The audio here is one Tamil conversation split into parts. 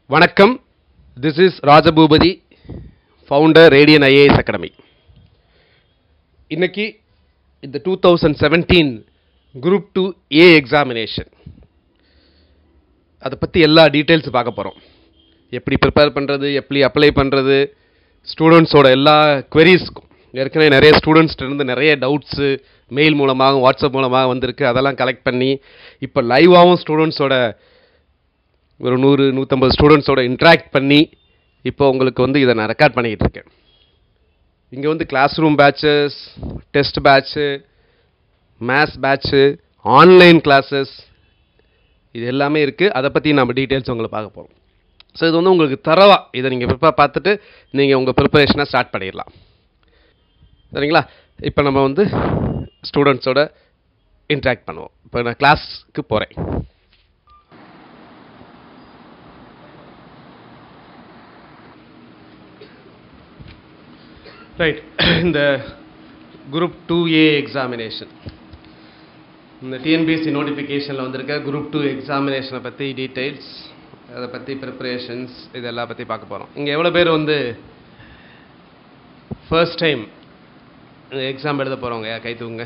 வணக்கம். This is Rajaboopathi, founder Radian IAS Academy. இன்னைக்கு இந்த 2017 Group 2A examination அதை பற்றி எல்லா டீட்டெயில்ஸ் பார்க்க போகிறோம். எப்படி ப்ரிப்பேர் பண்ணுறது, எப்படி அப்ளை பண்ணுறது, ஸ்டூடெண்ட்ஸோட எல்லா queriesக்கும் ஏற்கனவே நிறைய ஸ்டூடெண்ட்ஸ்ட்டு இருந்து நிறைய டவுட்ஸு மெயில் மூலமாக வாட்ஸ்அப் மூலமாக வந்திருக்கு. அதெல்லாம் கலெக்ட் பண்ணி இப்போ லைவாகவும் ஸ்டூடெண்ட்ஸோட ஒரு 100-150 ஸ்டூடெண்ட்ஸோட இன்ட்ராக்ட் பண்ணி இப்போ உங்களுக்கு இதை நான் ரெக்கார்ட் பண்ணிக்கிட்டு இருக்கேன். இங்கே class room batches, test batch, maths batch, online classes, இது எல்லாமே இருக்குது. அதை பற்றி நம்ம டீட்டெயில்ஸ் உங்களுக்கு பார்க்க போகிறோம். ஸோ இது உங்களுக்கு தரவா இதை நீங்கள் ப்ரிப்பேர் பார்த்துட்டு நீங்கள் உங்கள் ப்ரிப்பரேஷனை ஸ்டார்ட் பண்ணிடலாம். சரிங்களா? இப்போ நம்ம ஸ்டூடெண்ட்ஸோட இன்ட்ராக்ட் பண்ணுவோம். இப்போ நான் கிளாஸ்க்கு போகிறேன். ரைட். இந்த குரூப் 2A எக்ஸாமினேஷன், இந்த டிஎன்பிஎஸ்சி நோட்டிஃபிகேஷனில் வந்திருக்க குரூப் 2 எக்ஸாமினேஷனை பற்றி டீட்டெயில்ஸ், அதை பற்றி ப்ரிப்பரேஷன்ஸ், இதெல்லாம் பற்றி பார்க்க போகிறோம். இங்கே எவ்வளோ பேர் ஃபர்ஸ்ட் டைம் எக்ஸாம் எழுத போகிறவங்க கை தூங்க.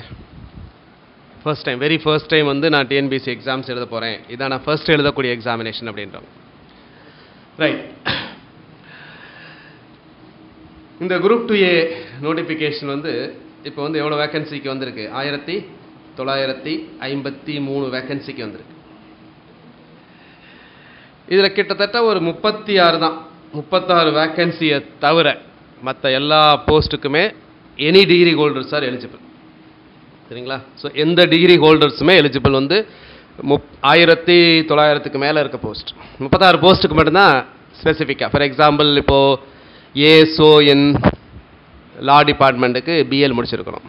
First time, very first time நான் டிஎன்பிஎஸ்சி எக்ஸாம்ஸ் எழுத போகிறேன், இதான் நான் ஃபர்ஸ்ட் எழுதக்கூடிய எக்ஸாமினேஷன் அப்படின்றோம். ரைட். இந்த குரூப் 2A நோட்டிஃபிகேஷன் இப்போ எவ்வளோ வேக்கன்சிக்கு வந்திருக்கு? 1953 வேக்கன்சிக்கு வந்திருக்கு. இதில் கிட்டத்தட்ட ஒரு 36 வேக்கன்சியை தவிர மற்ற எல்லா போஸ்ட்டுக்குமே any degree holders are eligible. சரிங்களா? ஸோ எந்த டிகிரி ஹோல்டர்ஸுமே எலிஜிபிள் 1900க்கு மேலே இருக்க போஸ்ட். 36 போஸ்ட்டுக்கு மட்டும்தான் ஸ்பெசிஃபிக்காக. ஃபார் எக்ஸாம்பிள் இப்போது ஏஎஸ்ஓஎன் லா டிபார்ட்மெண்ட்டுக்கு பிஎல் முடிச்சிருக்கணும்,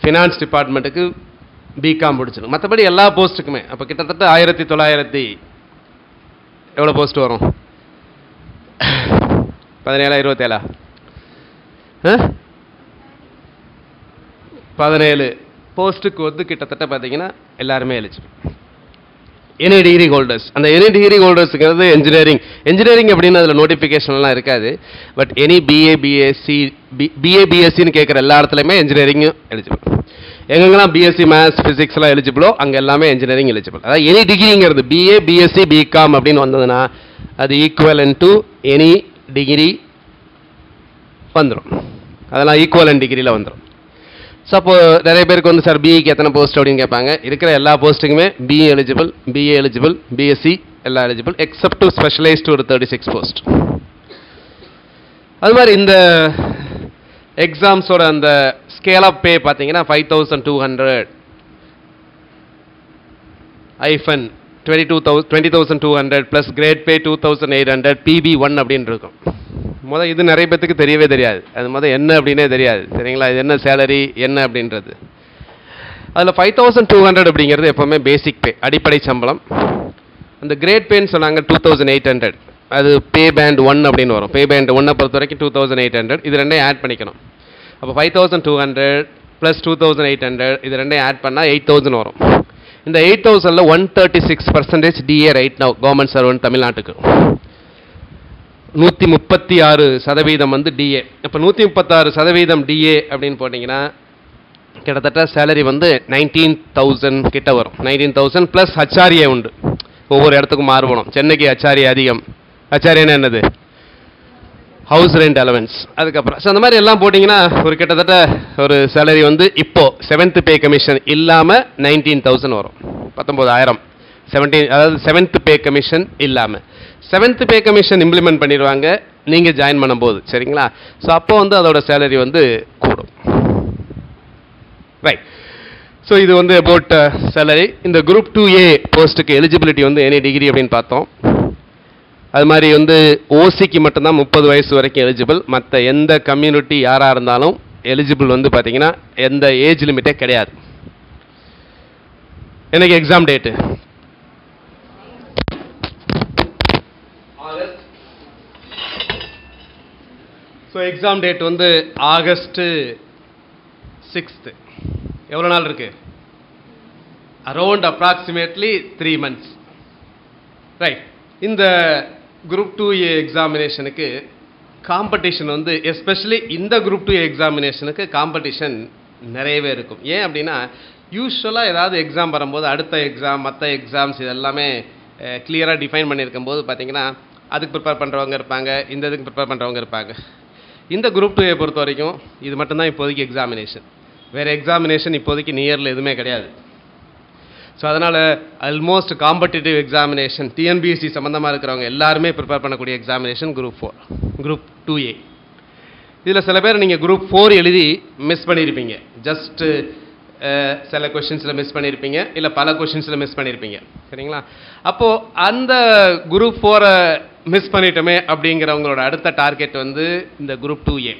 ஃபினான்ஸ் டிபார்ட்மெண்ட்டுக்கு பிகாம் முடிச்சிருக்கணும். மற்றபடி எல்லா போஸ்ட்டுக்குமே அப்போ கிட்டத்தட்ட 1900 எவ்வளோ போஸ்ட் வரும்? 17 27 17 போஸ்ட்டுக்கு கிட்டத்தட்ட பார்த்தீங்கன்னா எல்லாருமே எலிஜிபிள், எனி டிகிரி ஹோல்டர்ஸ். அந்த எனி டிகிரி ஹோல்டர்ஸுங்கிறது இன்ஜினியரிங் அப்படின்னு அதில் நோட்டிஃபிகேஷன்லாம் இருக்காது. பட் எனி பிஏபிஎஸ்சின்னு கேட்குற எல்லா இடத்துலையுமே இன்ஜினியரிங்கும் எலிஜிபிள். எங்கெங்கெல்லாம் பிஎஸ்சி மேத்ஸ் ஃபிசிக்ஸ்லாம் எலிஜிபிளோ அங்கே எல்லாமே இன்ஜினியரிங் எலிஜிபிள். அதாவது எனி டிகிரிங்கிறது பிஏ பிஎஸ்சி பிகாம் அப்படின்னு வந்ததுன்னா அது ஈக்குவலன் டு எனி டிகிரி வந்துடும். அதெல்லாம் ஈக்குவலன் டிகிரியில் வந்துடும். ஸோ அப்போ நிறைய பேருக்கு சார் பிஏக்கு எத்தனை போஸ்ட் அப்படின்னு கேட்பாங்க. இருக்கிற எல்லா போஸ்ட்டுக்குமே BA eligible, BA eligible, BSc எல்லாம் எலிஜிபிள், எக்ஸப்ட் டு ஸ்பெஷலைஸ்டு ஒரு 36 போஸ்ட். அது மாதிரி இந்த எக்ஸாம்ஸோட அந்த ஸ்கேல் ஆஃப் பே பார்த்தீங்கன்னா 5200 ஐஃபன் 20,200 ப்ளஸ் கிரேட் பே 2800 PB1 அப்படின்னு இருக்கும். இது நிறைய பேத்துக்கு தெரியவே தெரியாது. அது என்ன அப்படின்னே தெரியாது. சரிங்களா? இது என்ன சேலரி என்ன அப்படின்றது. அதில் 5200 அப்படிங்கிறது எப்போவுமே பேசிக் பே, அடிப்படை சம்பளம். அந்த கிரேட் பேன்னு சொன்னாங்க 2800, அது பே பேண்ட் 1 அப்படின்னு வரும். பே பேண்ட் 1 பொறுத்த வரைக்கும் 2800. இது ரெண்டையும் ஆட் பண்ணிக்கணும். அப்போ 5200 ப்ளஸ் 2800 இது ரெண்டையும் ஆட் பண்ணால் 8000 வரும். இந்த 8000ல் 136% DA right now government servant தமிழ்நாட்டுக்கு. 136% டிஏ. இப்போ 136% டிஏ அப்படின்னு போட்டிங்கன்னா கிட்டத்தட்ட சேலரி 19,000 கிட்ட வரும். 19,000 ப்ளஸ் ஹச்ஆர்ஏ உண்டு. ஒவ்வொரு இடத்துக்கும் மாறுபடும். சென்னைக்கு ஹச்ஆர்ஏ அதிகம். ஹச்ஆர்ஏன்னா என்னது? House rent allowance. அதுக்கப்புறம் ஸோ அந்த மாதிரி எல்லாம் போட்டிங்கன்னா ஒரு கிட்டத்தட்ட ஒரு சேலரி இப்போ 7th பே கமிஷன் இல்லாமல் 19,000 வரும். 19,000 அதாவது 7th பே கமிஷன் இல்லாமல். 7th பே கமிஷன் இம்ப்ளிமெண்ட் பண்ணிடுவாங்க நீங்கள் ஜாயின் பண்ணும்போது. சரிங்களா? ஸோ அப்போ அதோட சேலரி கூடும். ரைட். ஸோ இது அபவுட் சேலரி. இந்த குரூப் 2A போஸ்ட்டுக்கு எலிஜிபிலிட்டி எனி டிகிரி அப்படின்னு பார்த்தோம். அது மாதிரி ஓசிக்கு மட்டும்தான் 30 வயசு வரைக்கும் எலிஜிபிள். மற்ற எந்த கம்யூனிட்டி யாராக இருந்தாலும் எலிஜிபிள் பார்த்தீங்கன்னா எந்த ஏஜ் லிமிட்டே கிடையாது. எனக்கு exam date so exam date August 6. எவ்வளோ நாள் இருக்கு? Around approximately 3 months. ரைட். இந்த குரூப் 2A எக்ஸாமினேஷனுக்கு காம்படிஷன் வந்து எஸ்பெஷலி இந்த குரூப் 2A எக்ஸாமினேஷனுக்கு காம்படிஷன் நிறையவே இருக்கும். ஏன் அப்படின்னா யூஸ்வலாக ஏதாவது எக்ஸாம் வரும்போது அடுத்த எக்ஸாம் மற்ற எக்ஸாம்ஸ் இதெல்லாமே கிளியராக டிஃபைன் பண்ணியிருக்கும் போது பார்த்தீங்கன்னா அதுக்கு ப்ரிப்பேர் பண்ணுறவங்க இருப்பாங்க, இந்த இதுக்கு ப்ரிப்பேர் பண்ணுறவங்க இருப்பாங்க. இந்த குரூப் 2A பொறுத்த வரைக்கும் இது மட்டும்தான் இப்போதைக்கு எக்ஸாமினேஷன். வேறு எக்ஸாமினேஷன் இப்போதைக்கு நியரில் எதுவுமே கிடையாது. ஸோ அதனால் ஆல்மோஸ்ட் காம்படிட்டிவ் எக்ஸாமினேஷன் டிஎன்பிஎஸ்சி சம்மந்தமாக இருக்கிறவங்க எல்லாருமே ப்ரிப்பேர் பண்ணக்கூடிய எக்ஸாமினேஷன் குரூப் 2A. இதில் சில பேர் நீங்கள் குரூப் 4 எழுதி மிஸ் பண்ணியிருப்பீங்க. ஜஸ்ட்டு சில கொஷின்ஸில் மிஸ் பண்ணியிருப்பீங்க, இல்லை பல கொஷின்ஸில் மிஸ் பண்ணியிருப்பீங்க. சரிங்களா? அப்போது அந்த குரூப் 4 மிஸ் பண்ணிட்டோமே அப்படிங்கிறவங்களோட அடுத்த டார்கெட் வந்து இந்த குரூப் 2A.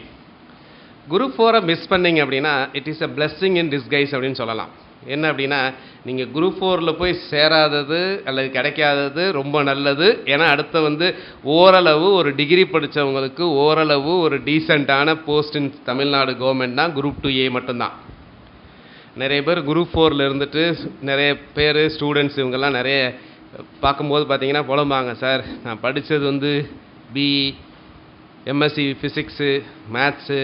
குரூப் 4 மிஸ் பண்ணிங்க அப்படின்னா it is a blessing in disguise அப்படின்னு சொல்லலாம். என்ன அப்படின்னா நீங்கள் குரூப் 4 போய் சேராதது அல்லது கிடைக்காதது ரொம்ப நல்லது. ஏன்னா அடுத்த வந்து ஓரளவு ஒரு டிகிரி படித்தவங்களுக்கு ஓரளவு ஒரு டீசெண்டான போஸ்ட் இன் தமிழ்நாடு கவர்மெண்ட்னா குரூப் 2A மட்டும்தான். நிறைய பேர் குரூப் 4 இருந்துட்டு நிறைய பேர் ஸ்டூடெண்ட்ஸ் இவங்கெல்லாம் நிறைய பார்க்கும்போது பார்த்தீங்கன்னா புலம்பாங்க, சார் நான் படித்தது வந்து பிஇ, எம்எஸ்சி ஃபிசிக்ஸு, மேத்ஸு,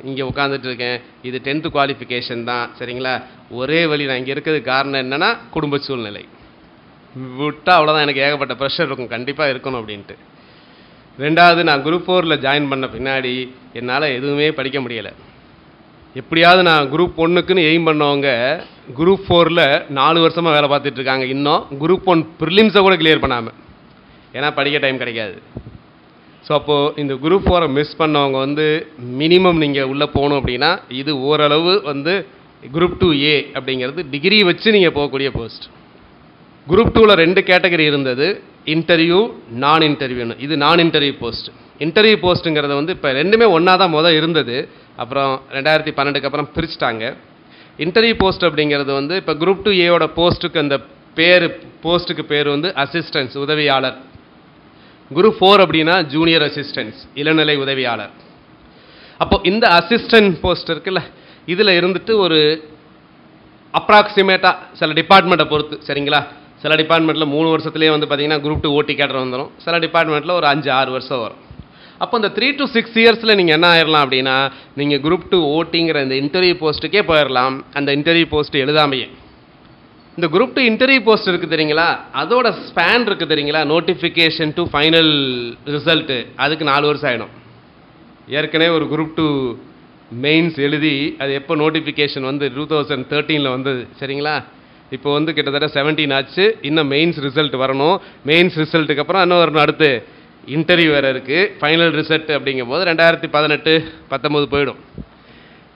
இங்கே உட்காந்துட்ருக்கேன், இது 10th குவாலிஃபிகேஷன் தான். சரிங்களா? ஒரே வழி நான் இங்கே இருக்கிறதுக்கு காரணம் என்னென்னா குடும்ப சூழ்நிலை. விட்டால் அவ்வளோதான், எனக்கு ஏகப்பட்ட ப்ரெஷர் இருக்கும், கண்டிப்பாக இருக்கணும் அப்படின்ட்டு. ரெண்டாவது, நான் குரூப் 4 ஜாயின் பண்ண பின்னாடி என்னால் எதுவுமே படிக்க முடியலை. எப்படியாவது நான் குரூப் 1க்குன்னு எய்ம் பண்ணவங்க குரூப் 4 4 வருஷமாக வேலை பார்த்துட்ருக்காங்க. இன்னும் குரூப் 1 ப்ரிலிம்ஸை கூட கிளியர் பண்ணாமல். ஏன்னா படிக்க டைம் கிடைக்காது. ஸோ அப்போது இந்த குரூப் 4 மிஸ் பண்ணவங்க வந்து மினிமம் நீங்கள் உள்ளே போகணும் அப்படின்னா இது ஓரளவு வந்து குரூப் 2A அப்படிங்கிறது டிகிரி வச்சு நீங்கள் போகக்கூடிய போஸ்ட். குரூப் 2ல் 2 கேட்டகரி இருந்தது, இன்டர்வியூ, நான் இன்டர்வியூன்னு. இது நான் இன்டர்வியூ போஸ்ட். இன்டர்வியூ போஸ்ட்டுங்கிறது வந்து இப்போ ரெண்டுமே ஒன்றா தான் இருந்தது. அப்புறம் 2012க்கு அப்புறம் பிரிச்சுட்டாங்க. இன்டர்வியூ போஸ்ட் அப்படிங்கிறது வந்து இப்போ குரூப் 2Aயோட போஸ்ட்டுக்கு அந்த போஸ்ட்டுக்கு பேர் வந்து அசிஸ்டன்ஸ், உதவியாளர். குரூப் 4 அப்படின்னா ஜூனியர் அசிஸ்டன்ஸ், இளநிலை உதவியாளர். அப்போது இந்த அசிஸ்டன்ட் போஸ்ட் இருக்குல்ல, இதில் இருந்துட்டு ஒரு அப்ராக்சிமேட்டாக சில டிபார்ட்மெண்ட்டை பொறுத்து, சரிங்களா, சில டிபார்ட்மெண்ட்டில் 3 வருஷத்துலேயே வந்து பார்த்தீங்கன்னா குரூப் 2 ஓட்டி கேட்டர் வந்துடும். சில டிபார்ட்மெண்ட்டில் ஒரு 5-6 வருஷம் வரும். அப்போ இந்த 3 to 6 இயர்ஸில் நீங்கள் என்ன ஆயிடலாம் அப்படின்னா நீங்கள் குரூப் 2 ஓட்டிங்கிற இந்த இன்டர்வியூ போஸ்ட்டுக்கே போயிடலாம். அந்த இன்டர்வியூ போஸ்ட் எழுதாமையே. இந்த குரூப் 2 இன்டர்வியூ போஸ்ட் இருக்குது தெரியுங்களா, அதோட ஸ்பேன் இருக்குது தெரியுங்களா, நோட்டிஃபிகேஷன் டு ஃபைனல் ரிசல்ட்டு, அதுக்கு 4 வருஷம் ஆகிடும். ஏற்கனவே ஒரு குரூப் 2 மெயின்ஸ் எழுதி அது எப்போ நோட்டிஃபிகேஷன் வந்து 2013 வந்தது. சரிங்களா? இப்போ வந்து கிட்டத்தட்ட 17 ஆச்சு. இன்னும் மெயின்ஸ் ரிசல்ட் வரணும். மெயின்ஸ் ரிசல்ட்டுக்கு அப்புறம் இன்னும் வரணும். அடுத்து இன்டர்வியூ வேறு இருக்குது. ஃபைனல் ரிசல்ட் அப்படிங்கும் போது 2018-19 போயிடும்.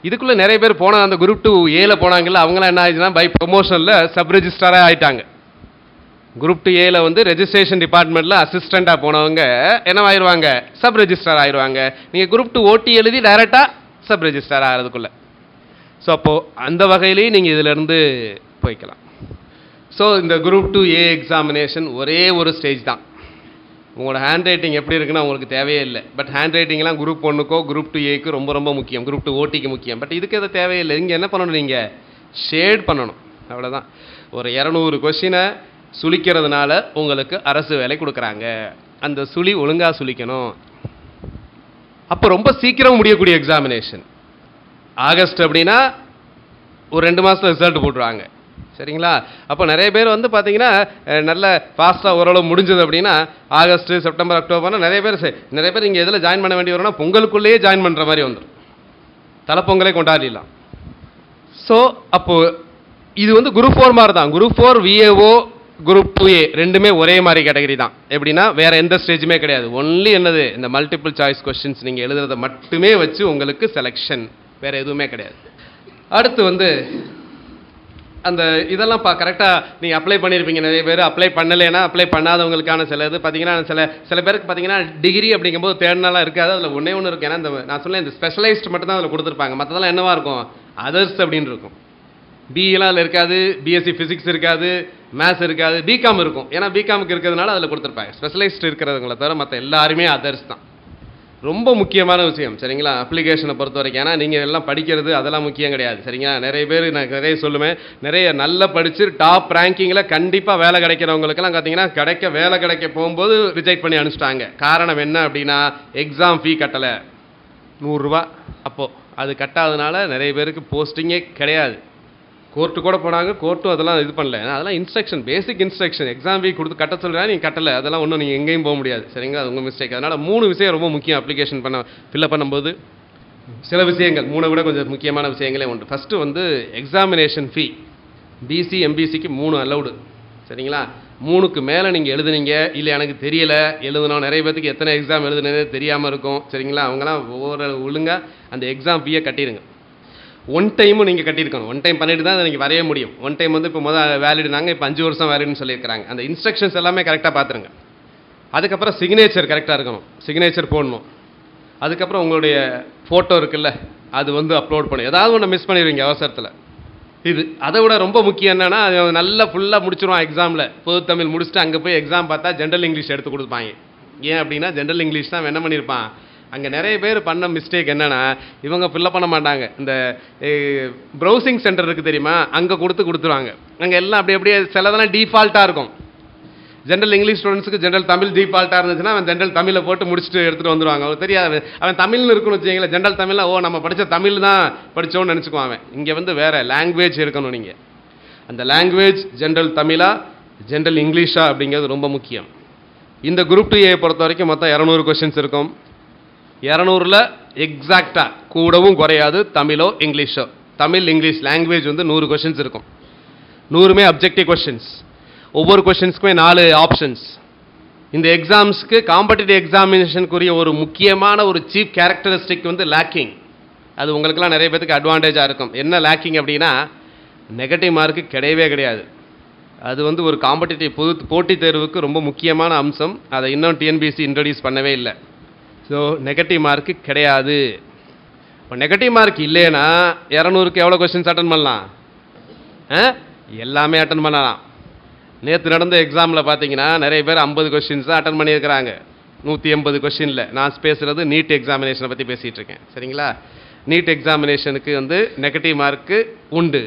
இதுக்குள்ளே நிறைய பேர் போனால் அந்த குரூப் 2A போனாங்கல்ல, அவங்களாம் என்ன ஆயிடுச்சுன்னா பை ப்ரொமோஷனில் சப் ரெஜிஸ்ட்ராராக ஆகிட்டாங்க. குரூப் 2A வந்து ரெஜிஸ்ட்ரேஷன் டிபார்ட்மெண்ட்டில் அசிஸ்டண்ட்டாக போனவங்க என்னவாயிருவாங்க, சப் ரெஜிஸ்ட்ரார் ஆயிடுவாங்க. நீங்கள் குரூப் 2 ஓட்டி எழுதி டைரெக்டாக சப் ரெஜிஸ்ட்ரார் ஆகிறதுக்குள்ளே. ஸோ அப்போது அந்த வகையிலேயே நீங்கள் இதிலேருந்து போய்க்கலாம். ஸோ இந்த குரூப் 2A எக்ஸாமினேஷன் ஒரே ஒரு ஸ்டேஜ் தான். உங்களோட ஹேண்ட் ரைட்டிங் எப்படி இருக்குன்னா உங்களுக்கு தேவையே இல்லை. பட் ஹேண்ட் ரைட்டிங்லாம் குரூப் 1க்கோ குரூப் 2Aக்கு ரொம்ப ரொம்ப முக்கியம், குரூப் 2 ஓட்டிக்கு முக்கியம். பட் இதுக்கு எதை தேவையில்லை. இங்கே என்ன பண்ணணும், நீங்கள் ஷேட் பண்ணணும், அவ்வளோதான். ஒரு 200 கொஷினை சுழிக்கிறதுனால உங்களுக்கு அரசு வேலை கொடுக்குறாங்க. அந்த சுழி ஒழுங்காக சுழிக்கணும். அப்போ ரொம்ப சீக்கிரம் முடியக்கூடிய எக்ஸாமினேஷன். ஆகஸ்ட் அப்படின்னா ஒரு 2 மாதத்தில் ரிசல்ட் போட்டுருவாங்க. சரிங்களா? அப்போ நிறைய பேர் வந்து பார்த்தீங்கன்னா நல்ல ஃபாஸ்ட்டாக ஓரளவு முடிஞ்சது அப்படின்னா ஆகஸ்ட், செப்டம்பர், அக்டோபர்னா நிறைய பேர் இங்கே எதில் ஜாயின் பண்ண வேண்டி வரும்னா பொங்கலுக்குள்ளேயே ஜாயின் பண்ணுற மாதிரி வந்துடும். தலைப்பொங்கலே கொண்டாடிடலாம். ஸோ அப்போது இது வந்து குரூப் 4 மாதிரி தான். குரூப் 4 VAO, குரூப் 2A ரெண்டுமே ஒரே மாதிரி கேட்டகரி தான். எப்படின்னா வேறு எந்த ஸ்டேஜுமே கிடையாது. ஒன்லி என்னது, இந்த மல்டிபிள் சாய்ஸ் கொஸ்டின்ஸ் நீங்கள் எழுதுறதை மட்டுமே வச்சு உங்களுக்கு செலெக்ஷன், வேறு எதுவுமே கிடையாது. அடுத்து வந்து அந்த இதெல்லாம் கரெக்டாக நீங்கள் அப்ளை பண்ணியிருப்பீங்க. நிறைய பேர் அப்ளை பண்ணலைன்னா அப்ளை பண்ணாதவங்களுக்கான சில இது பார்த்தீங்கன்னா சில பேருக்கு பார்த்தீங்கன்னா டிகிரி அப்படிங்கும்போது தேடினாலாம் இருக்காது. அதில் ஒன்று இருக்குது. ஏன்னா இந்த நான் சொன்னேன் இந்த ஸ்பெஷலைஸ்ட் மட்டும் தான் அதில் கொடுத்துருப்பாங்க. மற்றதெல்லாம் என்னவாக இருக்கும், அதர்ஸ் அப்படின்னு இருக்கும். பிஇலாம் அதில் இருக்காது, பிஎஸ்சி ஃபிசிக்ஸ் இருக்காது, மேத்ஸ் இருக்காது, பிகாம் இருக்கும். ஏன்னா பிகாமுக்கு இருக்கிறதுனால அதில் கொடுத்துருப்பாங்க. ஸ்பெஷலைஸ்ட் இருக்கிறவங்கள தவிர மற்ற எல்லாருமே அதர்ஸ் தான். ரொம்ப முக்கியமான விஷயம் சரிங்களா, அப்ளிகேஷனை பொறுத்த வரைக்கும். ஏன்னா நீங்கள் எல்லாம் படிக்கிறது அதெல்லாம் முக்கியம் கிடையாது சரிங்களா. நிறைய பேர் நான் நிறைய சொல்லுவேன், நிறைய நல்லா படித்து டாப் ரேங்கிங்கில் கண்டிப்பாக வேலை கிடைக்கிறவங்களுக்கெல்லாம் பார்த்தீங்கன்னா வேலை கிடைக்க போகும்போது ரிஜெக்ட் பண்ணி அனுப்பிச்சிட்டாங்க. காரணம் என்ன அப்படின்னா, எக்ஸாம் ஃபீ கட்டலை, 100 ரூபா. அப்போது அது கட்டாதனால நிறைய பேருக்கு போஸ்டிங்கே கிடையாது. கோர்ட்டு கூட போனாங்க, கோர்ட்டும் அதெல்லாம் இது பண்ணல. ஏன்னா அதெல்லாம் இன்ஸ்ட்ரக்ஷன், பேசிக் இன்ஸ்ட்ரக்ஷன். எக்ஸாம் ஃபீ கொடுத்து கட்ட சொல்கிறா, நீங்கள் கட்டலை, அதெல்லாம் ஒன்றும் நீங்கள் எங்கேயும் போக முடியாது சரிங்களா. அது உங்கள் மிஸ்டேக். அதனால் 3 விஷயம் ரொம்ப முக்கியம் அப்ளிகேஷன் ஃபில்அப் பண்ணும்போது. சில விஷயங்கள் 3 விட கொஞ்சம் முக்கியமான விஷயங்களே உண்டு. ஃபஸ்ட்டு வந்து எக்ஸாமினேஷன் ஃபீ. பிசி எம்பிசிக்கு 3 அலௌடு சரிங்களா. 3க்கு மேலே நீங்கள் எழுதுனீங்க, இல்லை எனக்கு தெரியலை எழுதணும். நிறைய பேருக்கு எத்தனை எக்ஸாம் எழுதுனதே தெரியாமல் இருக்கும் சரிங்களா. அவங்களாம் ஒழுங்காக அந்த எக்ஸாம் ஃபீயை கட்டிடுங்க. 1 டைமும் நீங்கள் கட்டியிருக்கணும். 1 டைம் பண்ணிட்டு தான் அதை நீங்கள் வரைய முடியும். 1 டைம் வந்து இப்போ வேலிடுனாங்க, இப்போ 5 வருஷம் வேலிடுன்னு சொல்லியிருக்கிறாங்க. அந்த இன்ஸ்ட்ரக்ஷன்ஸ் எல்லாமே கரெக்டாக பார்த்துருங்க. அதுக்கப்புறம் சிக்னேச்சர் கரெக்டாக இருக்கணும், சிக்னேச்சர் போடணும். அதுக்கப்புறம் உங்களுடைய ஃபோட்டோ இருக்குல்ல, அது வந்து அப்லோட் பண்ணணும். ஏதாவது ஒன்று மிஸ் பண்ணிடுவீங்க அவசரத்தில். இது அதை விட ரொம்ப முக்கியம் என்னென்னா, அது நல்லா ஃபுல்லாக முடிச்சிருவான் எக்ஸாமில். பொது தமிழ் முடிச்சுட்டு அங்கே போய் எக்ஸாம் பார்த்தா ஜென்ரல் இங்கிலீஷ் எடுத்து கொடுப்பாங்க. ஏன் அப்படின்னா, ஜென்ரல் இங்கிலீஷ் தான் என்ன பண்ணியிருப்பான். அங்கே நிறைய பேர் பண்ண மிஸ்டேக் என்னென்னா, இவங்க ஃபில்லப் பண்ண மாட்டாங்க. இந்த ப்ரௌசிங் சென்டர் இருக்குது தெரியுமா, அங்கே கொடுத்துருவாங்க. அங்கே எல்லாம் அப்படியே சிலதெல்லாம் டீஃபால்ட்டாக இருக்கும். ஜென்ரல் இங்கிலீஷ் ஸ்டூடெண்ட்ஸுக்கு ஜென்ரல் தமிழ் டீஃபால்ட்டாக இருந்துச்சுன்னா அவன் ஜென்ரல் தமிழை போட்டு முடிச்சுட்டு எடுத்துகிட்டு வந்துடுவாங்க. அவன் தெரியாது, அவன் தமிழ்னு இருக்குன்னு வச்சுக்கீங்களேன். ஜென்ரல் தமிழில் நம்ம படித்த தமிழ் தான் படித்தோன்னு நினச்சிக்குவான் அவன். இங்கே வந்து வேறு லாங்குவேஜ் இருக்கணும். நீங்கள் அந்த லாங்குவேஜ் ஜென்ரல் தமிழா ஜென்ரல் இங்கிலீஷா அப்படிங்கிறது ரொம்ப முக்கியம். இந்த குரூப் 2A பொறுத்த வரைக்கும் மொத்தம் 200 கொஷின்ஸ் இருக்கும். 200ல் எக்ஸாக்டாக கூடவும் குறையாது தமிழோ இங்கிலீஷோ. தமிழ் இங்கிலீஷ் லாங்குவேஜ் வந்து 100 கொஷின்ஸ் இருக்கும். 100மே அப்ஜெக்டிவ் கொஷின்ஸ். ஒவ்வொரு கொஷின்ஸ்க்குமே 4 ஆப்ஷன்ஸ். இந்த எக்ஸாம்ஸ்க்கு காம்படிட்டிவ் எக்ஸாமினேஷனுக்குரிய ஒரு முக்கியமான ஒரு சீஃப் கேரக்டரிஸ்டிக் வந்து லேக்கிங். அது உங்களுக்குலாம் நிறைய பேருக்கு அட்வான்டேஜாக இருக்கும். என்ன லேக்கிங் அப்படின்னா, நெகட்டிவ் மார்க்கு கிடையவே கிடையாது. அது வந்து ஒரு காம்படிட்டிவ் போட்டித் தேர்வுக்கு ரொம்ப முக்கியமான அம்சம். அதை இன்னும் டிஎன்பிஎஸ்சி இன்ட்ரடியூஸ் பண்ணவே இல்லை. ஸோ நெகட்டிவ் மார்க்கு கிடையாது. இப்போ நெகட்டிவ் மார்க் இல்லைன்னா 200க்கு எவ்வளோ கொஸ்டின்ஸ் அட்டன் பண்ணலாம்? எல்லாமே அட்டன் பண்ணலாம். நேற்று நடந்த எக்ஸாமில் பார்த்தீங்கன்னா நிறைய பேர் 50 கொஸ்டின்ஸ் தான் அட்டன் பண்ணியிருக்கிறாங்க. 180 கொஸ்டினில். நான் பேசுகிறது நீட் எக்ஸாமினேஷனை பற்றி பேசிகிட்டு இருக்கேன் சரிங்களா. நீட் எக்ஸாமினேஷனுக்கு வந்து நெகட்டிவ் மார்க்கு உண்டு.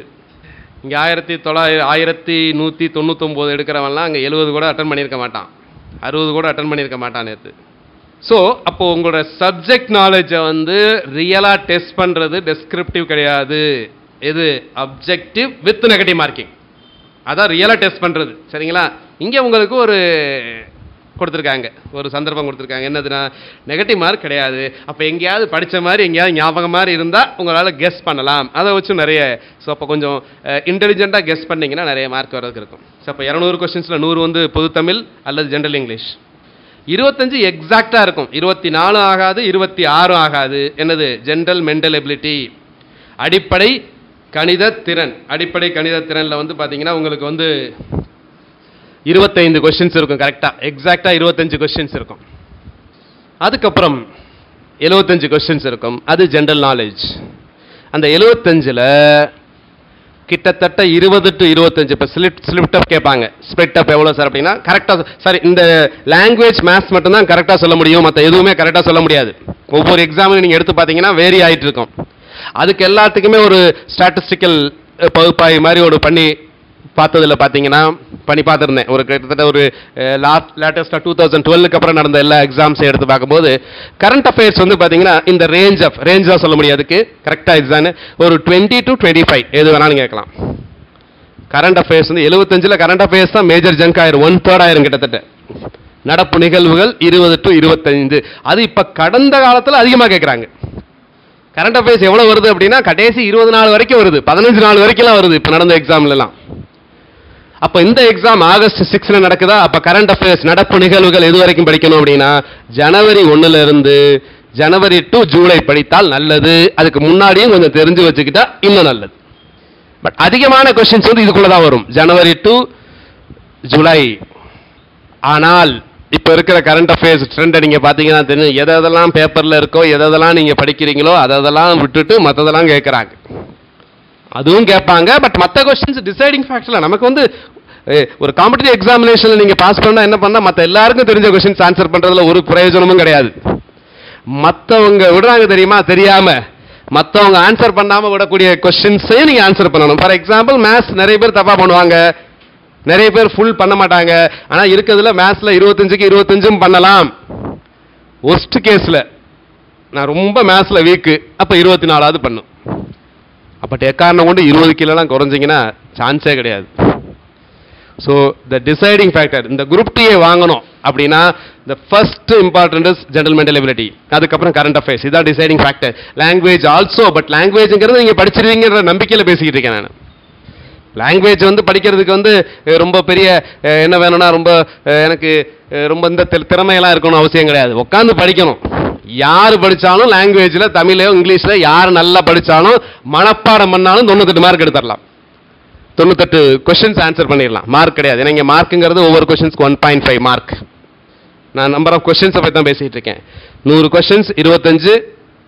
இங்கே 1199 எடுக்கிறவன்லாம் அங்கே 70 கூட அட்டன் பண்ணியிருக்க மாட்டான், 60 கூட அட்டன் பண்ணியிருக்க மாட்டான் நேற்று. ஸோ அப்போது உங்களோட சப்ஜெக்ட் நாலேஜை வந்து ரியலாக டெஸ்ட் பண்ணுறது டெஸ்கிரிப்டிவ் கிடையாது. இது அப்ஜெக்டிவ் வித் நெகட்டிவ் மார்க்கிங். அதான் ரியலாக டெஸ்ட் பண்ணுறது சரிங்களா. இங்கே உங்களுக்கு ஒரு கொடுத்துருக்காங்க, ஒரு சந்தர்ப்பம் கொடுத்துருக்காங்க. என்னதுன்னா, நெகட்டிவ் மார்க் கிடையாது. அப்போ எங்கேயாவது படித்த மாதிரி எங்கேயாவது ஞாபகம் மாதிரி இருந்தால் உங்களால் கெஸ் பண்ணலாம். அதை வச்சு நிறைய ஸோ அப்போ கொஞ்சம் இன்டெலிஜென்ட்டாக கெஸ் பண்ணிங்கன்னா நிறைய மார்க் வரதுக்கு இருக்கும். ஸோ அப்போ 200 கொஸ்டின்ஸில் 100 வந்து பொது தமிழ் அல்லது ஜென்ரல் இங்கிலீஷ். 25 எக்ஸாக்டாக இருக்கும். 24 ஆகாது, 26 ஆகாது. என்னது? ஜென்ரல் மென்டல் எபிலிட்டி, அடிப்படை கணித திறன். அடிப்படை கணித திறனில் வந்து பார்த்தீங்கன்னா உங்களுக்கு வந்து 25 கொஸ்டின்ஸ் இருக்கும். கரெக்டாக எக்ஸாக்டாக 25 கொஸ்டின்ஸ் இருக்கும். அதுக்கப்புறம் 75 கொஸ்டின்ஸ் இருக்கும். அது ஜென்ரல் நாலேஜ். அந்த 75ல் கிட்டத்தட்ட 20 to 25 இப்போ ஸ்லிப்ட் அப் கேட்பாங்க. ஸ்பிளிட் அப் எவ்வளோ சார் அப்படின்னா, கரெக்டாக சார் இந்த லாங்குவேஜ் மேத்ஸ் மட்டும்தான் கரெக்டாக சொல்ல முடியும், மற்ற எதுவுமே கரெக்டாக சொல்ல முடியாது. ஒவ்வொரு எக்ஸாமில் நீங்கள் எடுத்து பார்த்தீங்கன்னா வேரி ஆகிட்டு இருக்கும். அதுக்கு எல்லாத்துக்குமே ஒரு ஸ்டாட்டிஸ்டிக்கல் பகுப்பாய்வு மாதிரி ஒரு பண்ணி பார்த்துருந்தேன். ஒரு கிட்டத்தட்ட ஒரு லேட்டஸ்ட்டாக 2012க்கு அப்புறம் நடந்த எல்லா எக்ஸாம்ஸை எடுத்து பார்க்கும்போது கரண்ட் அஃபேர்ஸ் வந்து பார்த்தீங்கன்னா இந்த ரேஞ்சாக சொல்ல முடியாது. அதுக்கு கரெக்டாக எக்ஸாம் ஒரு 20 to 25 எது வேணாலும் கேட்கலாம். கரண்ட் அஃபேர்ஸ் வந்து 75ல் கரண்ட் அஃபேர்ஸ் தான் மேஜர் ஜங்க் ஆயிரும், 1/3 ஆயிரும் கிட்டத்தட்ட. நடப்பு நிகழ்வுகள் 20 to 25. அது இப்போ கடந்த காலத்தில் அதிகமாக கேட்குறாங்க. கரண்ட் அஃபேர்ஸ் எவ்வளோ வருது அப்படின்னா கடைசி 20 நாள் வரைக்கும் வருது, 15 நாள் வரைக்கும்லாம் வருது இப்போ நடந்த எக்ஸாம்லாம். அப்போ இந்த எக்ஸாம் ஆகஸ்ட் 6 நடக்குதா? அப்போ கரண்ட் அஃபேர்ஸ் நடப்பு நிகழ்வுகள் எது வரைக்கும் படிக்கணும் அப்படின்னா ஜனவரி 1 ஜனவரி to ஜூலை படித்தால் நல்லது. அதுக்கு முன்னாடியும் கொஞ்சம் தெரிஞ்சு வச்சுக்கிட்டா இன்னும் நல்லது. பட் அதிகமான கொஸ்டின்ஸ் வந்து இதுக்குள்ள தான் வரும், ஜனவரி to ஜூலை. ஆனால் இப்போ இருக்கிற கரண்ட் அஃபேர்ஸ் ட்ரெண்டை நீங்கள் பார்த்தீங்கன்னா தெரியும். எதெல்லாம் பேப்பரில் இருக்கோ, எதெல்லாம் நீங்கள் படிக்கிறீங்களோ அதெல்லாம் விட்டுட்டு மற்றதெல்லாம் கேட்குறாங்க. அதுவும் கேட்பாங்க. பட் மற்ற கொஸ்டின்ஸ் டிசைடிங் ஃபேக்டர்ல நமக்கு வந்து ஒரு காம்படிட்டிவ் எக்ஸாமினேஷனில் நீங்கள் பாஸ் பண்ணால் என்ன பண்ணால் மற்ற எல்லாருக்கும் தெரிஞ்ச கொஸ்டின்ஸ் ஆன்சர் பண்ணுறதுல ஒரு பிரயோஜனமும் கிடையாது. மற்றவங்க விடுறாங்க தெரியுமா, தெரியாம மற்றவங்க ஆன்சர் பண்ணாம விடக்கூடிய கொஸ்டின்ஸையும் நீங்க ஆன்சர் பண்ணணும். ஃபார் எக்ஸாம்பிள் மேத்ஸ் நிறைய பேர் தப்பா பண்ணுவாங்க, நிறைய பேர் ஃபுல் பண்ண மாட்டாங்க. ஆனா இருக்கிறதுல மேத்ஸ்ல 25க்கு 25 பண்ணலாம். ஒஸ்ட் கேஸ்ல நான் ரொம்ப மேத்ஸ்ல வீக்கு, அப்ப 24வது பண்ணும். அப்ப எக்காரணம் கொண்டு 20 கிலோலாம் குறைஞ்சிங்கன்னா சான்ஸே கிடையாது. ஸோ த டிசைடிங் ஃபேக்டர் இந்த குரூப் டிஏ வாங்கணும் அப்படின்னா the first important is general mental ability, அதுக்கப்புறம் கரண்ட் அஃபேர்ஸ். இதான் deciding factor. Language also, but லாங்குவேஜ்ங்கிறது நீங்க படிச்சிருவீங்கன்ற நம்பிக்கையில் பேசிக்கிட்டு இருக்கேன் நான். லாங்குவேஜ் வந்து படிக்கிறதுக்கு வந்து ரொம்ப பெரிய என்ன வேணும்னா ரொம்ப எனக்கு ரொம்ப இந்த திறமையெல்லாம் இருக்கணும் அவசியம் கிடையாது. உட்காந்து படிக்கணும். யார் படித்தாலும் லாங்குவேஜில் தமிழோ இங்கிலீஷில் யார் நல்லா படித்தாலும் மனப்பாடம் பண்ணாலும் 98 மார்க் எடுத்துடலாம். 98 கொஸ்டின்ஸ் ஆன்சர் பண்ணிடலாம். மார்க் கிடையாது. ஏன்னா இங்கே மார்க்குங்கிறது ஒவ்வொரு கொஸ்டின்ஸ்க்கு 1.5 மார்க். நான் நம்பர் ஆஃப் கொஸ்டின்ஸை பற்றி தான் பேசிகிட்டு இருக்கேன். 100 கொஸ்டின்ஸ் 25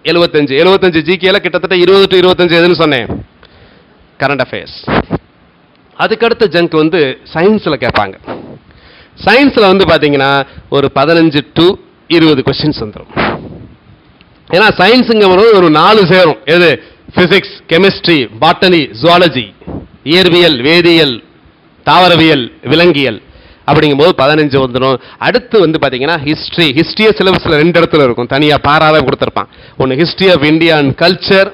75 ஜிகேல கிட்டத்தட்ட 20 to 25 எதுன்னு சொன்னேன், கரண்ட் அஃபேர்ஸ். அதுக்கடுத்த ஜங்க் வந்து சயின்ஸில் கேட்பாங்க. சயின்ஸில் வந்து பார்த்தீங்கன்னா ஒரு 15 to 20 கொஸ்டின்ஸ் வந்துடும். ஏன்னா சயின்ஸுங்க ஒரு 4 சேரும். எது? பிசிக்ஸ், கெமிஸ்ட்ரி, பாட்டனி, ஜுவாலஜி, இயற்பியல், வேதியியல், தாவரவியல், விலங்கியல் அப்படிங்கும்போது 15 வந்துடும். அடுத்து வந்து பார்த்தீங்கன்னா ஹிஸ்ட்ரியை சிலபஸில் 2 இடத்துல இருக்கும், தனியாக பாராவே கொடுத்துருப்பான். ஒன்று history of India and culture,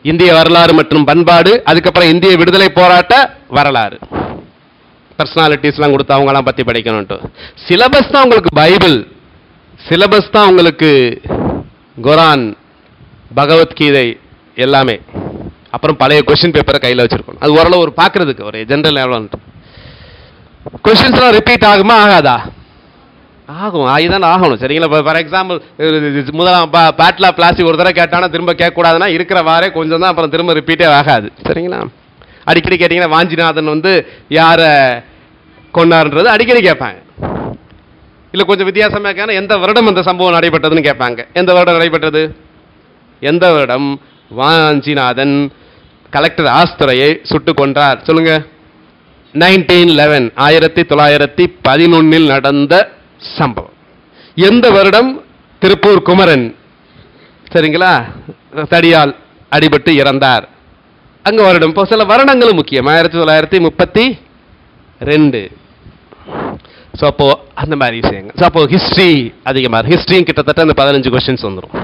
இந்திய வரலாறு மற்றும் பண்பாடு, அதுக்கப்புறம் இந்திய விடுதலை போராட்ட வரலாறு, பர்சனாலிட்டிஸ்லாம் கொடுத்து அவங்களாம் பற்றி படிக்கணும்ட்டு. சிலபஸ் தான் உங்களுக்கு பைபிள், சிலபஸ் தான் உங்களுக்கு குரான், பகவத்கீதை எல்லாமே. அப்புறம் பழைய கொஸ்டின் பேப்பரை கையில் வச்சிருக்கணும். அது ஓரளவு ஒரு பார்க்கறதுக்கு ஒரு ஜென்ரல் லெவல். கொஸ்டின்ஸ்லாம் ரிப்பீட் ஆகுமா ஆகாதா? ஆகும், ஆகிதான் ஆகணும். சரிங்களா? ஃபார் எக்ஸாம்பிள் முதலாம் பேட்லா பிளாஸ்டிக் ஒரு தடவை கேட்டானா திரும்ப கேட்கக்கூடாதுன்னா இருக்கிற வாரே கொஞ்சம் தான், அப்புறம் திரும்ப ரிப்பீட்டே ஆகாது. சரிங்களா? அடிக்கடி கேட்டிங்கன்னா வாஞ்சிநாதன் வந்து யாரை கொண்டாடுன்றது அடிக்கடி கேட்பாங்க. இல்லை கொஞ்சம் வித்தியாசமாக கேட்க எந்த வருடம் அந்த சம்பவம் நடைபெற்றதுன்னு கேட்பாங்க. எந்த வருடம் நடைபெற்றது? எந்த வருடம் வாஞ்சிநாதன் கலெக்டர் ஆஸ்துரையை சுட்டு கொன்றார்? சொல்லுங்க. 1911 1911 நடந்த சம்பவம். எந்த வருடம் திருப்பூர் குமரன் சரிங்களா தடியால் அடிபட்டு இறந்தார்? அங்க வருடம். இப்போ சில வருடங்களும் முக்கியம். 1932. ஸோ அப்போ அந்த மாதிரி விஷயங்கள். ஸோ அப்போ ஹிஸ்ட்ரி அதிகமாக, ஹிஸ்ட்ரியும் கிட்டத்தட்ட அந்த 15 கொஸ்டின்ஸ் வந்துடும்.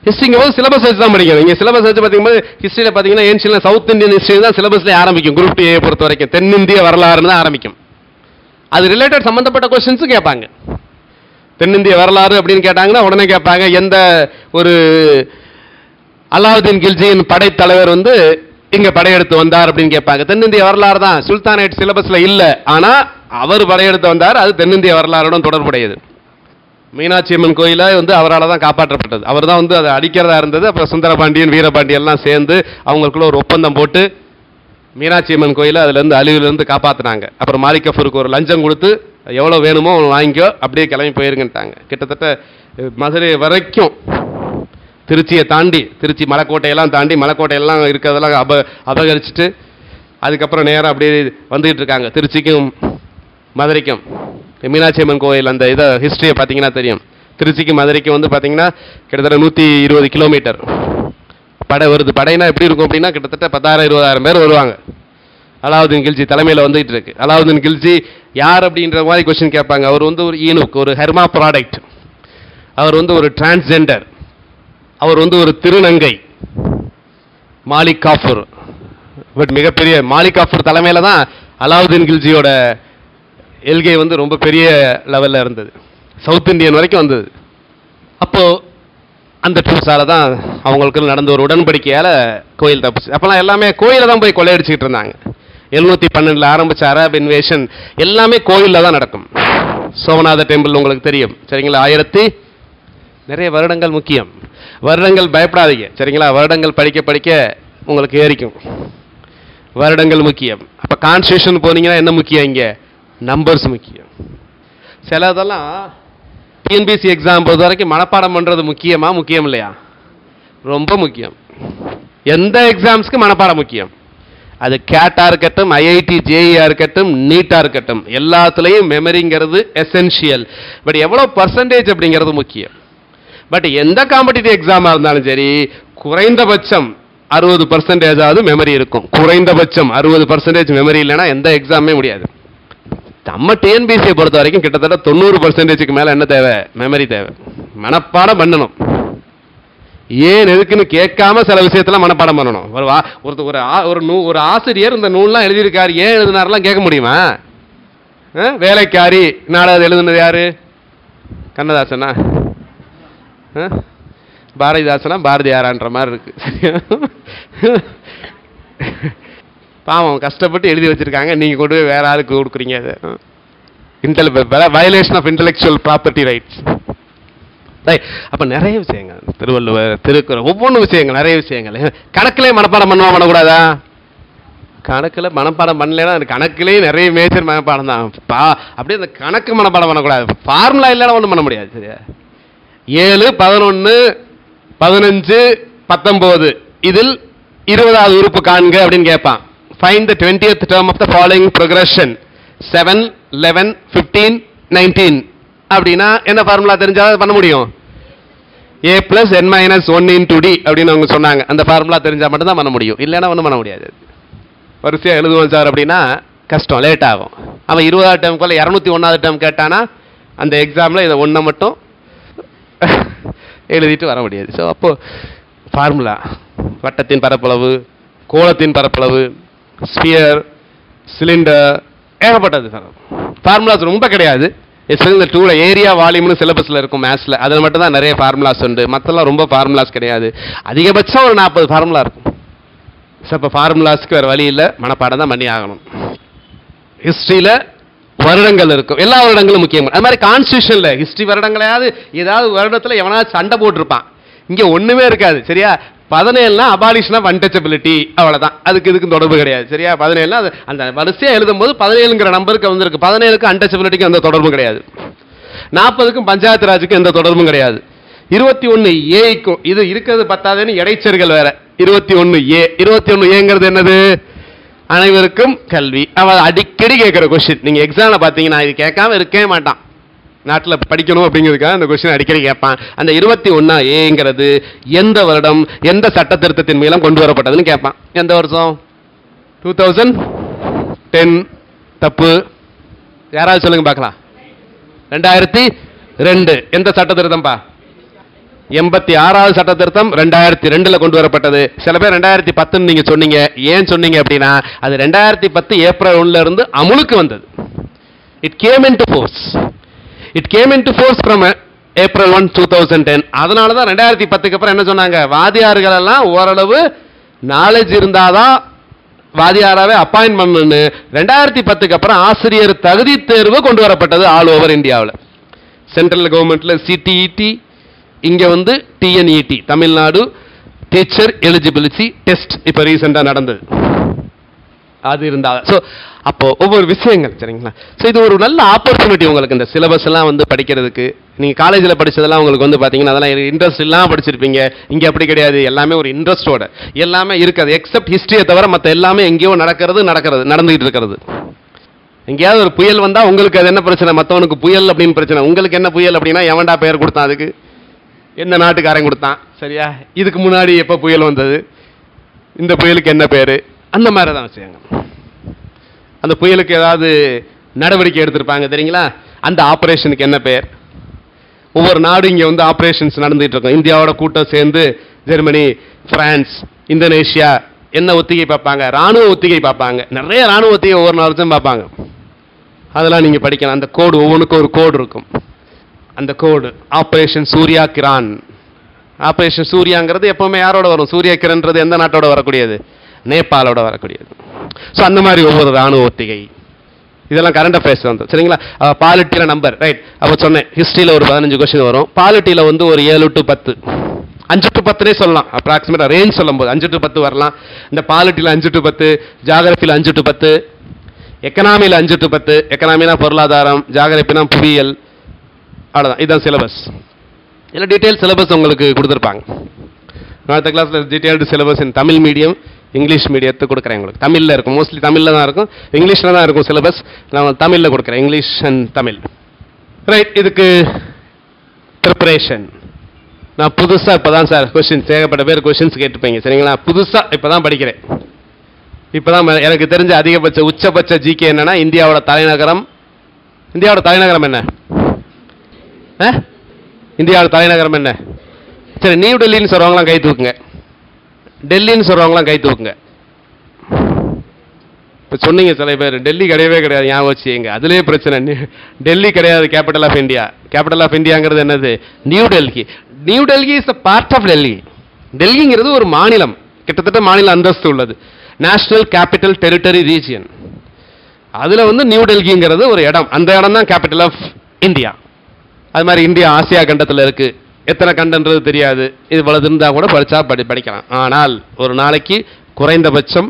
ஹிஸ்ட்ரிங்க போது சிலபஸ் வச்சு தான் படிக்கணும். இங்கே சிலபஸ் வச்சு பார்த்தீங்கன்னா ஹிஸ்ட்ரியில் பார்த்தீங்கன்னா ஏன்ஷியல் சவுத் இந்தியன் ஹிஸ்ட்ரி தான் சிலபஸ்லேயே ஆரம்பிக்கும். குரூப் டிஏ பொறுத்த வரைக்கும் தென்னிந்திய வரலாறுன்னு தான் ஆரம்பிக்கும். அது ரிலேட்டட் சம்மந்தப்பட்ட கொஸ்டின்ஸும் கேட்பாங்க. தென்னிந்திய வரலாறு அப்படின்னு கேட்டாங்கன்னா உடனே கேட்பாங்க எந்த ஒரு அலாவுதீன் கில்ஜியின் படைத்தலைவர் வந்து இங்க படையெடுத்து வந்தார் அப்படின்னு கேட்பாங்க. தென்னிந்திய வரலாறு தான், சுல்தானேட் சிலபஸ்ல இல்ல, ஆனா அவர் படையெடுத்து வந்தார். அது தென்னிந்திய வரலாறுடன் தொடர்புடையது. மீனாட்சி அம்மன் கோயில வந்து அவரால் தான் காப்பாற்றப்பட்டது. அவர் தான் வந்து அதை அடிக்கிறதா இருந்தது. அப்புறம் சுந்தரபாண்டியன், வீரபாண்டியன் எல்லாம் சேர்ந்து அவங்களுக்குள்ள ஒரு ஒப்பந்தம் போட்டு மீனாட்சி அம்மன் கோயில அதுல இருந்து அழிவிலிருந்து காப்பாத்தினாங்க. அப்புறம் மாலிக் கஃபூருக்கு ஒரு லஞ்சம் கொடுத்து எவ்வளவு வேணுமோ வாங்கிக்கோ, அப்படியே கிளம்பி போயிருங்கட்டாங்க. கிட்டத்தட்ட மதுரை வரைக்கும், திருச்சியை தாண்டி, திருச்சி மலைக்கோட்டையெல்லாம் தாண்டி, மலைக்கோட்டையெல்லாம் இருக்கிறதெல்லாம் அபகரிச்சுட்டு அதுக்கப்புறம் நேரம் அப்படியே வந்துகிட்டு இருக்காங்க. திருச்சிக்கும் மதுரைக்கும் மீனாட்சி அம்மன் கோயில் அந்த இதை ஹிஸ்டரியை பார்த்தீங்கன்னா தெரியும். திருச்சிக்கு மதுரைக்கு வந்து பார்த்தீங்கன்னா கிட்டத்தட்ட 120 கிலோமீட்டர் படை வருது. படைனா எப்படி இருக்கும் அப்படின்னா கிட்டத்தட்ட 10,000-20,000 பேர் வருவாங்க. அலாவுதீன் கில்ஜி தலைமையில் வந்துகிட்டு இருக்கு. அலாவுதீன் கில்ஜி யார் அப்படின்ற மாதிரி கொஸ்டின் கேட்பாங்க. அவர் வந்து ஒரு ஈனுக், ஒரு ஹெர்மா ப்ராடக்ட். அவர் வந்து ஒரு டிரான்ஸ்ஜெண்டர். அவர் வந்து ஒரு திருநங்கை. மாலிக் காஃபூர், பட் மிகப்பெரிய மாலிக் காஃபூர் தலைமையில தான் அலாவுதீன் கில்ஜியோட எல்கை வந்து ரொம்ப பெரிய லெவலில் இருந்தது. சவுத் இந்தியன் வரைக்கும் வந்தது. அப்போ அந்த ட்ரூப்ஸால தான் அவங்களுக்கு நடந்த ஒரு உடன்படிக்கையால் கோயில் தப்பிச்சு. அப்போலாம் எல்லாமே கோயிலை தான் போய் கொள்ளையடிச்சுக்கிட்டு இருந்தாங்க. 712 ஆரம்பிச்ச அரப் இன்வேஷன் எல்லாமே கோயிலில் தான் நடக்கும். சோமநாத டெம்பிள் உங்களுக்கு தெரியும் சரிங்களா. நிறைய வருடங்கள் முக்கியம். வருடங்கள் பயப்படாதீங்க சரிங்களா. வருடங்கள் படிக்க படிக்க உங்களுக்கு ஏறிக்கும். வருடங்கள் முக்கியம். அப்போ கான்ஸ்டியூஷன் போனீங்கன்னா என்ன முக்கியம்? இங்கே நம்பர்ஸ் முக்கியம். சிலதெல்லாம் டிஎன்பிசி எக்ஸாம் பொறுத்த வரைக்கும் மனப்பாடம் பண்ணுறது முக்கியம் இல்லையா? ரொம்ப முக்கியம். எந்த எக்ஸாம்ஸ்க்கு மனப்பாடம் முக்கியம். அது கேட்டாக இருக்கட்டும், ஐஐடி ஜேஇஆ இருக்கட்டும், நீட்டாக இருக்கட்டும், எல்லாத்துலேயும் மெமரிங்கிறது எசென்ஷியல். பட் எவ்வளோ பர்சன்டேஜ் அப்படிங்கிறது முக்கியம். பட் எந்த காம்படிட்டிவ் எக்ஸாமா இருந்தாலும் சரி குறைந்தபட்சம் 60% மெமரி இருக்கும். குறைந்தபட்சம் 60% மெமரி இல்லைன்னா எந்த எக்ஸாமே முடியாது. நம்ம டிஎன்பிசியை பொறுத்த வரைக்கும் கிட்டத்தட்ட 90%க்கு மேல என்ன தேவை? மெமரி தேவை. மனப்பாடம் பண்ணணும். ஏன் எதுக்குன்னு கேட்காம சில விஷயத்துல மனப்பாடம் பண்ணணும். ஒரு ஆசிரியர் இந்த நூல்லாம் எழுதியிருக்காரு, ஏன் எழுதினாரெல்லாம் கேட்க முடியுமா? வேலைக்காரி நாடகம் எழுதுனது யாரு? கண்ணதாசனா? பாரதிதாசனா? பாரதியாரான்ற மாதிரி இருக்கு. பாவம் கஷ்டப்பட்டு எழுதி வச்சிருக்காங்க, நீங்க கொண்டு போய் வேற ஆளுக்கு கொடுக்குறீங்க. அது violation of intellectual property rights. அப்ப நிறைய விஷயங்கள் திருவள்ளுவர், திருக்குறள், ஒவ்வொன்று விஷயங்கள், நிறைய விஷயங்கள். கணக்கிலே மனப்பாடம் பண்ணுவா பண்ணக்கூடாதா? கணக்குல மனப்பாடம் பண்ணலன்னா அந்த கணக்குலேயே நிறைய மேஜர் மனப்பாடம் தான். அப்படியே அந்த கணக்கு மனப்பாடம் பண்ணக்கூடாது. ஃபார்முலா இல்லைன்னா ஒன்றும் பண்ண முடியாது. சரியா? 7, 11, 15, 19 இதில் 20வது உறுப்பு காண்க அப்படின்னு கேட்பான். Find the 20th term of the following progression 7, 11, 15, 19 அப்படின்னா என்ன ஃபார்முலா தெரிஞ்சா பண்ண முடியும்? a plus n minus 1 into d அப்படின்னு அவங்க சொன்னாங்க. அந்த ஃபார்முலா தெரிஞ்சா மட்டும் தான் பண்ண முடியும், இல்லைன்னா ஒன்றும் பண்ண முடியாது. வரிசையா எழுதுவோம் சார் அப்படின்னா கஷ்டம், லேட் ஆகும். அவன் 20வது டேர்முக்குள்ள 201வது டேர்ம் கேட்டானா அந்த எக்ஸாம்ல இதை ஒன்றை மட்டும் எழுதிட்டு வர முடியாது. ஸோ அப்போ ஃபார்முலா, வட்டத்தின் பரப்பளவு, கோளத்தின் பரப்பளவு, ஸ்பியர், சிலிண்டர், ஏகப்பட்டது. ஃபார்முலாஸ் ரொம்ப கிடையாது. இந்த டூல ஏரியா வால்யூம்னு சிலபஸ்ல இருக்கும் மேத்ஸ்ல, அதில் மட்டும் தான் நிறைய ஃபார்முலாஸ் உண்டு. மற்றெல்லாம் ரொம்ப ஃபார்முலாஸ் கிடையாது. அதிகபட்சம் ஒரு 40 ஃபார்முலா இருக்கும். இப்போ ஃபார்முலாஸ்க்கு வேறு வழி இல்லை, மனப்பாடம் தான் பண்ணி ஆகணும். ஹிஸ்ட்ரியில் வருடங்கள் இருக்கும், எல்லா வருடங்களும் முக்கியம். அது மாதிரி கான்ஸ்டியூஷன்ல ஹிஸ்ட்ரி வருடங்களையாவது ஏதாவது வருடத்தில் எவனாவது சண்டை போட்டிருப்பான். இங்கே ஒன்றுமே இருக்காது. சரியா? 17னா அபாலிஷன் ஆஃப் அன்டச்சபிலிட்டி, அவ்வளோதான். அதுக்கு இதுக்கு தொடர்பு கிடையாது. சரியா? 17னா அந்த வரிசையாக எழுதும்போது 17ங்கிற நம்பருக்கு வந்திருக்கு. 17க்கு அன்டச்சபிலிட்டிக்கு எந்த தொடர்பும் கிடையாது. 40க்கும் பஞ்சாயத்து ராஜுக்கு எந்த தொடர்பும் கிடையாது. 21A இது இருக்கிறது பத்தாதுன்னு இடைச்சர்கள் வேற. 21A 21Aங்கிறது என்னது? அனைவருக்கும் கல்வி. அவன் அடிக்கடி கேட்குற கொஸ்டின். நீங்கள் எக்ஸாமில் பார்த்தீங்கன்னா இது கேட்காம இருக்கவே மாட்டான். நாட்டில் படிக்கணும் அப்படிங்கிறதுக்காக அந்த கொஸ்டின் அடிக்கடி கேட்பான். அந்த 21Aங்கிறது எந்த வருடம் எந்த சட்ட திருத்தத்தின் மூலம் கொண்டு வரப்பட்டதுன்னு கேட்பான். எந்த வருஷம்? 2010. தப்பு. யாராவது சொல்லுங்க பார்க்கலாம். 2002. எந்த சட்ட திருத்தம்பா? 86வது சட்ட திருத்தம் 2002ல் கொண்டு வரப்பட்டது. சில பேர் 2010 நீங்க சொன்னீங்க. ஏன் சொன்னீங்க அப்படின்னா அது 2010 ஏப்ரல் 1ல இருந்து அமுலுக்கு வந்தது. It came into force from April 1, 2010. அதனால தான் 2010க்கு அப்புறம் என்ன சொன்னாங்க? வாதியார்கள் எல்லாம் ஓரளவு நாலேஜ் இருந்தாதான் வாதியாராவே அப்பாயின்ட் பண்ணு. 2010க்கு அப்புறம் ஆசிரியர் தகுதி தேர்வு கொண்டு வரப்பட்டது ஆல் ஓவர் இந்தியாவில். சென்ட்ரல் கவர்மெண்ட்ல சிடிஇடி, இங்க வந்து டிஎன்இடி, தமிழ்நாடு டீச்சர் எலிஜிபிலிட்டி டெஸ்ட் இப்ப ரீசெண்டா நடந்தது. அது இருந்தா ஸோ அப்போ ஒவ்வொரு விஷயங்கள். சரிங்களா? ஸோ இது ஒரு நல்ல ஆப்பர்ச்சுனிட்டி உங்களுக்கு. இந்த சிலபஸ் எல்லாம் வந்து படிக்கிறதுக்கு நீங்க காலேஜில் படிச்சதெல்லாம் உங்களுக்கு வந்து பாத்தீங்கன்னா அதெல்லாம் இன்ட்ரெஸ்ட் இல்லாமல் படிச்சிருப்பீங்க. இங்க அப்படி கிடையாது. எல்லாமே ஒரு இன்ட்ரெஸ்டோட எல்லாமே இருக்காது. எக்ஸப்ட் ஹிஸ்டரியை தவிர மற்ற எல்லாமே எங்கேயோ நடந்துகிட்டு இருக்கிறது. எங்கேயாவது ஒரு புயல் வந்தா உங்களுக்கு அது என்ன பிரச்சனை? மற்றவனுக்கு புயல் அப்படின்னு பிரச்சனை. உங்களுக்கு என்ன புயல் அப்படின்னா எவன்டா பெயர் கொடுத்தான், அதுக்கு எந்த நாட்டுக்காரன் கொடுத்தான்? சரியா? இதுக்கு முன்னாடி எப்ப புயல் வந்தது, இந்த புயலுக்கு என்ன பேரு, அந்த மாதிரி தான் விஷயங்கள். அந்த புயலுக்கு ஏதாவது நடவடிக்கை எடுத்திருப்பாங்க தெரியுங்களா? அந்த ஆபரேஷனுக்கு என்ன பெயர்? ஒவ்வொரு நாடு இங்க வந்து ஆபரேஷன்ஸ் நடந்துட்டு இருக்கும். இந்தியாவோட கூட்டம் சேர்ந்து ஜெர்மனி, பிரான்ஸ், இந்தோனேஷியா என்ன ஒத்திகை பார்ப்பாங்க? ராணுவ ஒத்திகை பார்ப்பாங்க. நிறைய ராணுவ ஒத்திகை ஒவ்வொரு நாளும் பார்ப்பாங்க. அதெல்லாம் நீங்க படிக்கலாம். அந்த கோடு, ஒவ்வொன்றுக்கும் ஒரு கோடு இருக்கும். அந்த கோடு ஆபரேஷன் சூர்யா கிரான். ஆபரேஷன் சூர்யாங்கிறது எப்பவுமே யாரோட வரும்? சூர்யா கிரன்றது எந்த நாட்டோட வரக்கூடியது? நேபாளோட வரக்கூடியது. ஸோ அந்த மாதிரி ஒவ்வொரு ராணுவ ஒத்திகை, இதெல்லாம் கரண்ட் அஃபேர்ஸ் வந்து. சரிங்களா? பாலிட்டியில நம்பர் ரைட். அப்போ சொன்னேன் ஹிஸ்டரியில் ஒரு 15 கொஸ்டின் வரும். பாலிட்டியில வந்து ஒரு 7 to 10, 5 to 10 சொல்லலாம். அப்ராக்சிமேட்டா ரேஞ்ச் சொல்லும் போது 5 to 10 வரலாம். இந்த பாலிட்டியில 5 to 10, ஜியோகிராஃபியில் 5 to 10, எக்கனாமியில் 5 to 10. எக்கனாமினா பொருளாதாரம், ஜியோகிராஃபினா புவியியல். அவ்வளோதான். இதுதான் சிலபஸ். இல்லை டீட்டெயில் சிலபஸ் உங்களுக்கு கொடுத்துருப்பாங்க. அடுத்த கிளாஸில் டீட்டெயில்டு சிலபஸ் இன் தமிழ் மீடியம், இங்கிலீஷ் மீடியத்துக்கு கொடுக்குறேன். உங்களுக்கு தமிழில் இருக்கும், மோஸ்ட்லி தமிழில் தான் இருக்கும். இங்கிலீஷில் தான் இருக்கும் சிலபஸ். நான் தமிழில் கொடுக்குறேன், இங்கிலீஷ் அண்ட் தமிழ். ரைட். இதுக்கு ப்ரிப்பரேஷன் நான் புதுசாக இப்போ தான் சார் கொஷின்ஸ் ஏகப்பட்ட பேர் கொஷின்ஸ் கேட்டுப்பீங்க சரிங்களா. புதுசாக இப்போ தான் படிக்கிறேன். இப்போ தான் எனக்கு தெரிஞ்ச அதிகபட்ச உச்சபட்ச ஜிகே என்னன்னா இந்தியாவோட தலைநகரம். இந்தியாவோட தலைநகரம் என்ன? இந்தியாவோட தலைநகரம் என்ன? சரி, நியூ டெல்லின்னு சொல்கிறவங்களாம் கை தூக்குங்க. டெல்லின்னு சொல்கிறவங்களாம் கை தூக்குங்க. இப்போ சொன்னீங்க சில பேர் டெல்லி கிடையவே கிடையாது, ஞாபகம் வச்சுங்க. அதுலேயே பிரச்சனை. டெல்லி கிடையாது capital of India. Capital of இந்தியாங்கிறது என்னது? New Delhi. New Delhi is a part of Delhi. டெல்லிங்கிறது ஒரு மாநிலம், கிட்டத்தட்ட மாநில அந்தஸ்து உள்ளது. National capital territory region. அதில் வந்து நியூ டெல்லிங்கிறது ஒரு இடம். அந்த இடம் தான் கேபிட்டல் ஆஃப் இந்தியா. அது மாதிரி இந்தியா ஆசியா கண்டத்தில் இருக்குது. எத்தனை கண்டன்றது தெரியாது. இது இவ்வளவு இருந்தால் கூட படித்தா படிக்கலாம். ஆனால் ஒரு நாளைக்கு குறைந்தபட்சம்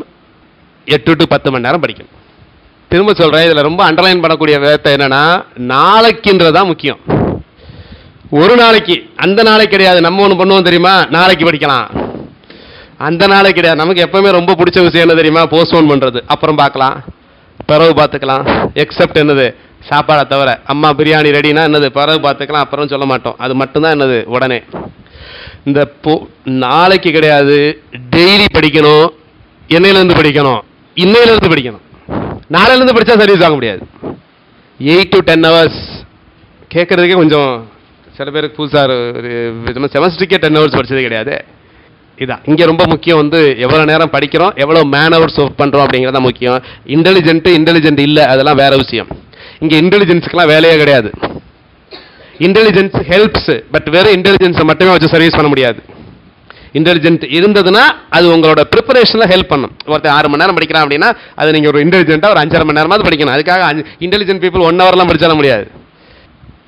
8 to 10 மணி நேரம் படிக்கணும். திரும்ப சொல்கிறேன், இதில் ரொம்ப அண்டர்லைன் பண்ணக்கூடிய வேத்தை என்னன்னா, நாளைக்குன்றதான் முக்கியம். ஒரு நாளைக்கு, அந்த நாளைக்கு கிடையாது. நம்ம ஒன்று பண்ணுவோம் தெரியுமா, நாளைக்கு படிக்கலாம். அந்த நாளைக்கு கிடையாது. நமக்கு எப்பவுமே ரொம்ப பிடிச்ச விஷயம் என்ன தெரியுமா, போஸ்ட்போன் பண்ணுறது. அப்புறம் பார்க்கலாம், பிறகு பார்த்துக்கலாம். எக்ஸப்ட் என்னது, சாப்பாடை தவிர. அம்மா பிரியாணி ரெடினா என்னது, பிறகு பார்த்துக்கலாம், அப்புறம் சொல்ல மாட்டோம். அது மட்டும்தான் என்னது, உடனே. இந்த நாளைக்கு கிடையாது, டெய்லி படிக்கணும். என்னையிலேருந்து படிக்கணும், இன்னையிலேருந்து படிக்கணும். நாளையிலேருந்து படித்தா சர்வீஸ் வாங்க முடியாது. 8 to 10 hours கேட்குறதுக்கே கொஞ்சம் சில பேருக்கு புதுசாக ஒரு விதமாக. செமஸ்டருக்கே 10 hours படித்தது கிடையாது. இதான் இங்கே ரொம்ப முக்கியம். வந்து எவ்வளோ நேரம் படிக்கிறோம், எவ்வளோ மேன் ஹவர்ஸ் ஒர்க் பண்ணுறோம் அப்படிங்கிறது தான் முக்கியம். இன்டெலிஜென்ட் இல்லை, அதெல்லாம் வேற விஷயம். இங்கே இன்டெலிஜென்ஸுக்கெல்லாம் வேலையே கிடையாது. இன்டெலிஜென்ஸ் ஹெல்ப்ஸ், பட் வெறும் இன்டெலிஜென்ஸை மட்டுமே வச்சு சர்வீஸ் பண்ண முடியாது. இன்டெலிஜென்ட் இருந்ததுன்னா அது உங்களோட ப்ரிப்பரேஷனில் ஹெல்ப் பண்ணும். ஒருத்தர் 6 மணி நேரம் படிக்கிறான் அப்படின்னா அது நீங்கள் ஒரு இன்டெலிஜென்ட்டாக ஒரு 5.5 மணி நேரமாவது படிக்கணும். அதுக்காக இன்டெலிஜென்ட் பீப்புள் 1 hourலாம் படிச்சாலும் முடியாது.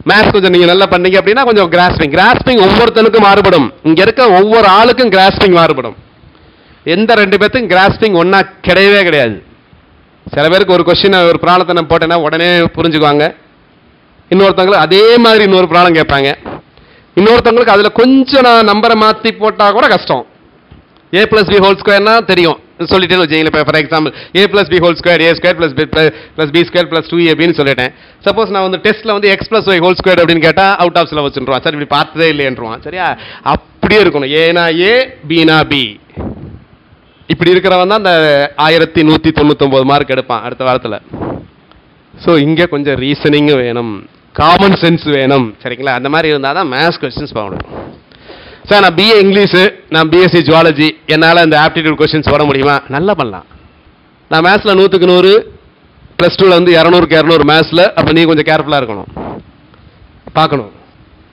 மேத்ஸ் கொஞ்சம் நீங்கள் நல்லா பண்ணீங்க அப்படின்னா கொஞ்சம் கிராஸ்பிங் ஒவ்வொருத்தனுக்கும் மாறுபடும். இங்கே இருக்க ஒவ்வொரு ஆளுக்கும் கிராஸ்பிங் மாறுபடும். எந்த 2 பேர்த்துக்கும் கிராஸ்பிங் ஒன்றா கிடையவே கிடையாது. சில பேருக்கு ஒரு கொஸ்டின், ஒரு ப்ராப்ளத்தை நான் போட்டேன்னா உடனே புரிஞ்சுக்குவாங்க. இன்னொருத்தவங்களுக்கு அதே மாதிரி இன்னொரு ப்ராப்ளம் கேட்பாங்க. இன்னொருத்தவங்களுக்கு அதில் கொஞ்சம் நான் நம்பரை மாற்றி போட்டால் கூட கஷ்டம். a+b² தெரியும் சொல்லிட்டேன்னு வச்சுங்களேன். இப்போ for example a+b² a² + b² + 2ab சொல்லிட்டேன். சப்போஸ் நான் வந்து டெஸ்ட்டில் வந்து x+y² அப்படின்னு கேட்டால் அவுட் ஆஃப் சிலபஸ்ன்றான். சார் இப்படி பார்த்ததே இல்லைன்றான். சரியா, அப்படியே இருக்கணும். ஏனா ஏ, பினா பி. இப்படி இருக்கிறவன் தான் அந்த 1199 மார்க் எடுப்பான் அடுத்த வாரத்தில். ஸோ இங்கே கொஞ்சம் ரீசனிங் வேணும், காமன் சென்ஸ் வேணும். சரிங்களா, அந்த மாதிரி இருந்தால் தான் மேத்ஸ் கொஸ்டின்ஸ் பார்க்கணும். சார் நான் பிஏ இங்கிலீஷு, நான் பிஎஸ்சி ஜுவாலஜி, என்னால் இந்த ஆப்டிடியூட் கொஸ்டின்ஸ் போட முடியுமா? நல்லா பண்ணலாம். நான் மேத்ஸில் 100க்கு 100, +2ல் வந்து 200க்கு 200 மேத்ஸில். அப்போ நீ கொஞ்சம் கேர்ஃபுல்லாக இருக்கணும், பார்க்கணும்.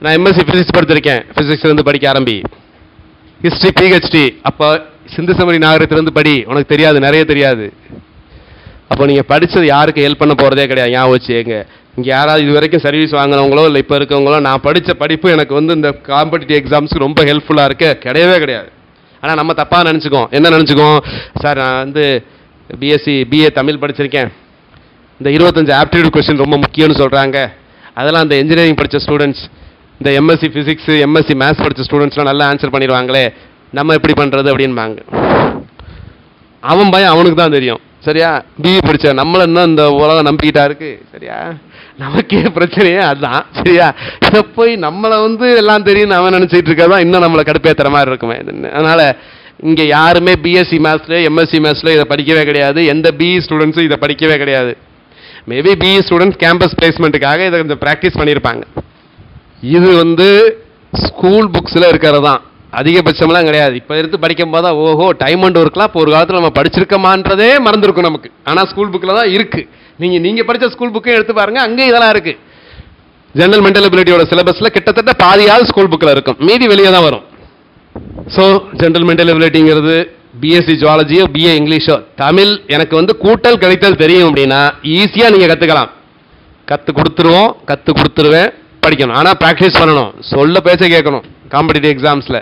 நான் எம்எஸ்சி ஃபிசிக்ஸ் படிச்சிருக்கேன், ஃபிசிக்ஸ்லேருந்து படிக்க ஆரம்பி. ஹிஸ்ட்ரி பிஹெச்டி, அப்போ சிந்து சமரி நாகரிகத்திலேருந்து படி. உனக்கு தெரியாது, நிறைய தெரியாது. அப்போ நீங்கள் படித்தது யாருக்கு ஹெல்ப் பண்ண போகிறதே கிடையாது. ஞாபகம் வச்சுங்க. இங்கே யாராவது இது வரைக்கும் சர்வீஸ் வாங்கினவங்களோ இல்லை இப்போ இருக்கவங்களோ, நான் படித்த படிப்பு எனக்கு வந்து இந்த காம்படிட்டிவ் எக்ஸாம்ஸ்க்கு ரொம்ப ஹெல்ப்ஃபுல்லாக கிடையவே கிடையாது. ஆனால் நம்ம தப்பாக நினச்சிக்கோம். என்ன நினச்சிக்கோம், சார் நான் வந்து பிஏ தமிழ் படிச்சிருக்கேன், இந்த 25 ஆப்டிடியூட் கொஸ்டின் ரொம்ப முக்கியம்னு சொல்கிறாங்க. அதெல்லாம் அந்த இன்ஜினியரிங் படித்த ஸ்டூடெண்ட்ஸ், இந்த எம்எஸ்சி ஃபிசிக்ஸ், எம்எஸ்சி மேத்ஸ் படித்த ஸ்டூடெண்ட்ஸ்லாம் நல்லா ஆன்சர் பண்ணிடுவாங்களே, நம்ம எப்படி பண்ணுறது அப்படின்பாங்க. அவன் பயம் அவனுக்கு தான் தெரியும். சரியா, பிஏ படித்த நம்மள இன்னும் இந்த உலகம் நம்பிக்கிட்டா இருக்கு. சரியா, நமக்கே பிரச்சனையே அதுதான். சரியா, இதை போய் நம்மளை வந்து எல்லாம் தெரியும் அவன் நினச்சிட்டு இருக்கதான் இன்னும் நம்மளை கடுப்பேற்றுற மாதிரி இருக்குமே. அதனால் இங்கே யாருமே பிஎஸ்சி மேத்ஸ்ல எம்எஸ்சி மேத்ஸ்ல இதை படிக்கவே கிடையாது. எந்த பிஇ ஸ்டூடெண்ட்ஸும் இதை படிக்கவே கிடையாது. மேபி பிஇ ஸ்டூடெண்ட்ஸ் கேம்பஸ் பிளேஸ்மெண்ட்டுக்காக இதை கொஞ்சம் ப்ராக்டிஸ் பண்ணியிருப்பாங்க. இது வந்து ஸ்கூல் புக்ஸில் இருக்கிறது தான், அதிகபட்சம்லாம் கிடையாது. இப்போ எடுத்து படிக்கும் போது தான் ஓஹோ டைம் அண்ட் ஒர்க்லாம் இப்போ ஒரு காலத்தில் நம்ம படிச்சிருக்கமான்றதே மறந்துருக்கும் நமக்கு. ஆனால் ஸ்கூல் புக்கில் தான் இருக்குது. நீங்கள் படித்த ஸ்கூல் புக்கையும் எடுத்து பாருங்க, அங்கே இதெல்லாம் இருக்குது. ஜெனரல் மென்டல் எபிலிட்டியோட சிலபஸில் கிட்டத்தட்ட பாதியாவது ஸ்கூல் புக்கில் இருக்கும், மீதி வெளியே தான் வரும். ஸோ ஜெனரல் மென்டல் எபிலிட்டிங்கிறது பிஎஸ்சி ஜுவாலஜியோ பிஏ இங்கிலீஷோ, தமிழ் எனக்கு வந்து கூட்டல் கழித்தல் தெரியும் அப்படின்னா ஈஸியாக நீங்கள் கற்றுக்கலாம். கற்றுக் கொடுத்துருவேன், படிக்கணும். ஆனால் ப்ராக்டிஸ் பண்ணணும், சொல்ல பேச கேட்கணும். காம்படிட்டிவ் எக்ஸாம்ஸில்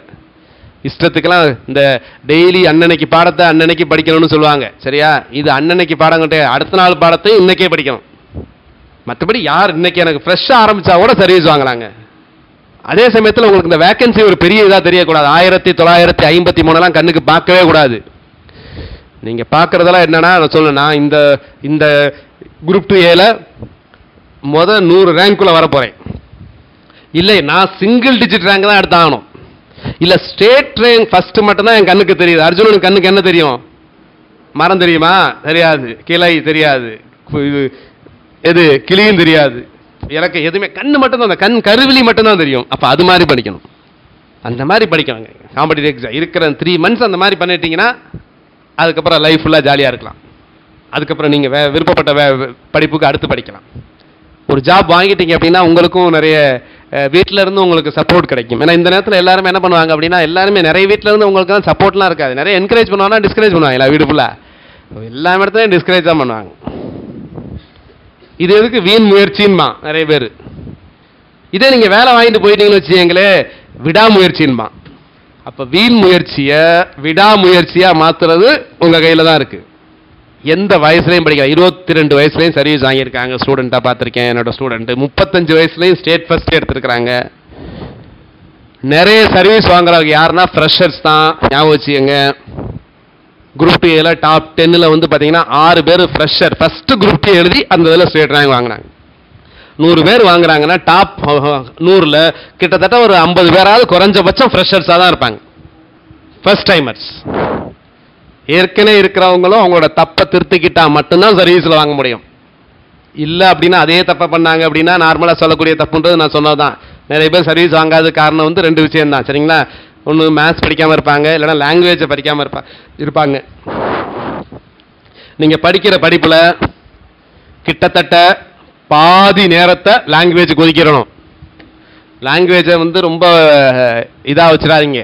இஷ்டத்துக்கெல்லாம் இந்த டெய்லி அன்னன்னைக்கு பாடத்தை அன்னன்னைக்கு படிக்கணும்னு சொல்லுவாங்க. சரியா, இது அன்னன்னைக்கு பாடங்கிட்ட அடுத்த நாள் பாடத்தையும் இன்னைக்கே படிக்கணும். மற்றபடி யார் இன்னைக்கு எனக்கு ஃப்ரெஷ்ஷாக ஆரம்பித்தா கூட சர்வீஸ் வாங்கலாங்க. அதே சமயத்தில் உங்களுக்கு இந்த வேக்கன்சி ஒரு பெரிய இதாக தெரியக்கூடாது. 1953 கண்ணுக்கு பார்க்கவே கூடாது. நீங்கள் பார்க்குறதெல்லாம் என்னன்னா, நான் சொல்லணும், இந்த குரூப் 2A முதல் 100 ரேங்க்குள்ளே வரப்போகிறேன். இல்லை, நான் சிங்கிள் டிஜிட் ரேங்க் தான் எடுத்தாகணும். இல்ல ஸ்டேட் ட்ரெயின் ஃபர்ஸ்ட் மட்டும் தான் என் கண்ணுக்கு தெரியுது. அர்ஜுனன் கண்ணுக்கு என்ன தெரியும்? மரம் தெரியுமா? தெரியாது. கிளை தெரியாது. இது எது கிளியும் தெரியாது. எனக்கு எதுவுமே கண்ணு மட்டும் தான், கண் கருவிலி மட்டும் தான் தெரியும். அப்ப அது மாதிரி படிக்கணும். அந்த மாதிரி படிக்கணுங்க. காம்படிட்டிவ் எக்ஸாம் இருக்கிற 3 months அந்த மாதிரி பண்ணிட்டீங்கன்னா அதுக்கப்புறம் லைஃப் ஃபுல்லாக ஜாலியாக இருக்கலாம். அதுக்கப்புறம் நீங்கள் விருப்பப்பட்ட படிப்புக்கு அடுத்து படிக்கலாம். ஒரு ஜாப் வாங்கிட்டீங்க அப்படின்னா உங்களுக்கும் நிறைய வீட்டில் இருந்து உங்களுக்கு சப்போர்ட் கிடைக்கும். ஏன்னா இந்த நேரத்தில் எல்லாருமே என்ன பண்ணுவாங்க அப்படின்னா, எல்லாருமே நிறைய வீட்டில் இருந்து உங்களுக்கு தான் சப்போர்ட்லாம் இருக்காது. நிறைய என்கரேஜ் பண்ணுவாங்கன்னா டிஸ்கரேஜ் பண்ணுவாங்க. வீடு ஃபுல்லாக எல்லா இடத்துலையும் டிஸ்கரேஜ் தான் பண்ணுவாங்க. இது எதுக்கு வீண் முயற்சின்மா நிறைய பேர். இதே நீங்கள் வேலை வாங்கிட்டு போயிட்டீங்கன்னு வச்சுங்களே, விடாமுயற்சின்மா. அப்போ வீண் முயற்சியை விடாமுயற்சியாக மாற்றுறது உங்கள் கையில் தான் இருக்குது. எந்த வயசுலையும் படிக்கலாம். 22 வயசுலையும் சர்வீஸ் வாங்கியிருக்காங்க ஸ்டூடெண்ட்டாக பார்த்துருக்கேன். என்னோட ஸ்டூடெண்ட்டு 35 வயசுலையும் ஸ்டேட் ஃபர்ஸ்ட் எடுத்துருக்கிறாங்க. நிறைய சர்வீஸ் வாங்குறவங்க யாருன்னா ஃப்ரெஷர்ஸ் தான். ஞாபகம் வச்சுக்கோங்க. குரூப் 2 டாப் 10 வந்து பார்த்தீங்கன்னா 6 பேர் ஃப்ரெஷர் ஃபர்ஸ்ட் குரூப் 2 எழுதி அந்த இதில் ஸ்டேட் ரேங்க் வாங்கினாங்க. 100 பேர் வாங்குறாங்கன்னா டாப் 100ல் கிட்டத்தட்ட ஒரு 50 பேராவது குறைஞ்சபட்சம் ஃப்ரெஷர்ஸாக தான் இருப்பாங்க, ஃபர்ஸ்ட் டைமர்ஸ். ஏற்கனவே இருக்கிறவங்களும் அவங்களோட தப்பை திருத்திக்கிட்டா மட்டும்தான் சர்வீஸில் வாங்க முடியும். இல்லை அப்படின்னா அதே தப்பை பண்ணாங்க அப்படின்னா நார்மலாக சொல்லக்கூடிய தப்புன்றது நான் சொன்னது தான். நிறைய பேர் சர்வீஸ் வாங்காத காரணம் வந்து 2 விஷயம் தான். சரிங்களா? ஒன்று மேத்ஸ் படிக்காமல் இருப்பாங்க, இல்லைன்னா லாங்குவேஜை படிக்காமல் இருப்பாங்க. நீங்கள் படிக்கிற படிப்பில் கிட்டத்தட்ட பாதி நேரத்தை லாங்குவேஜ் ஒதுக்கிடணும். லாங்குவேஜை வந்து ரொம்ப இதாக வச்சிடாதீங்க.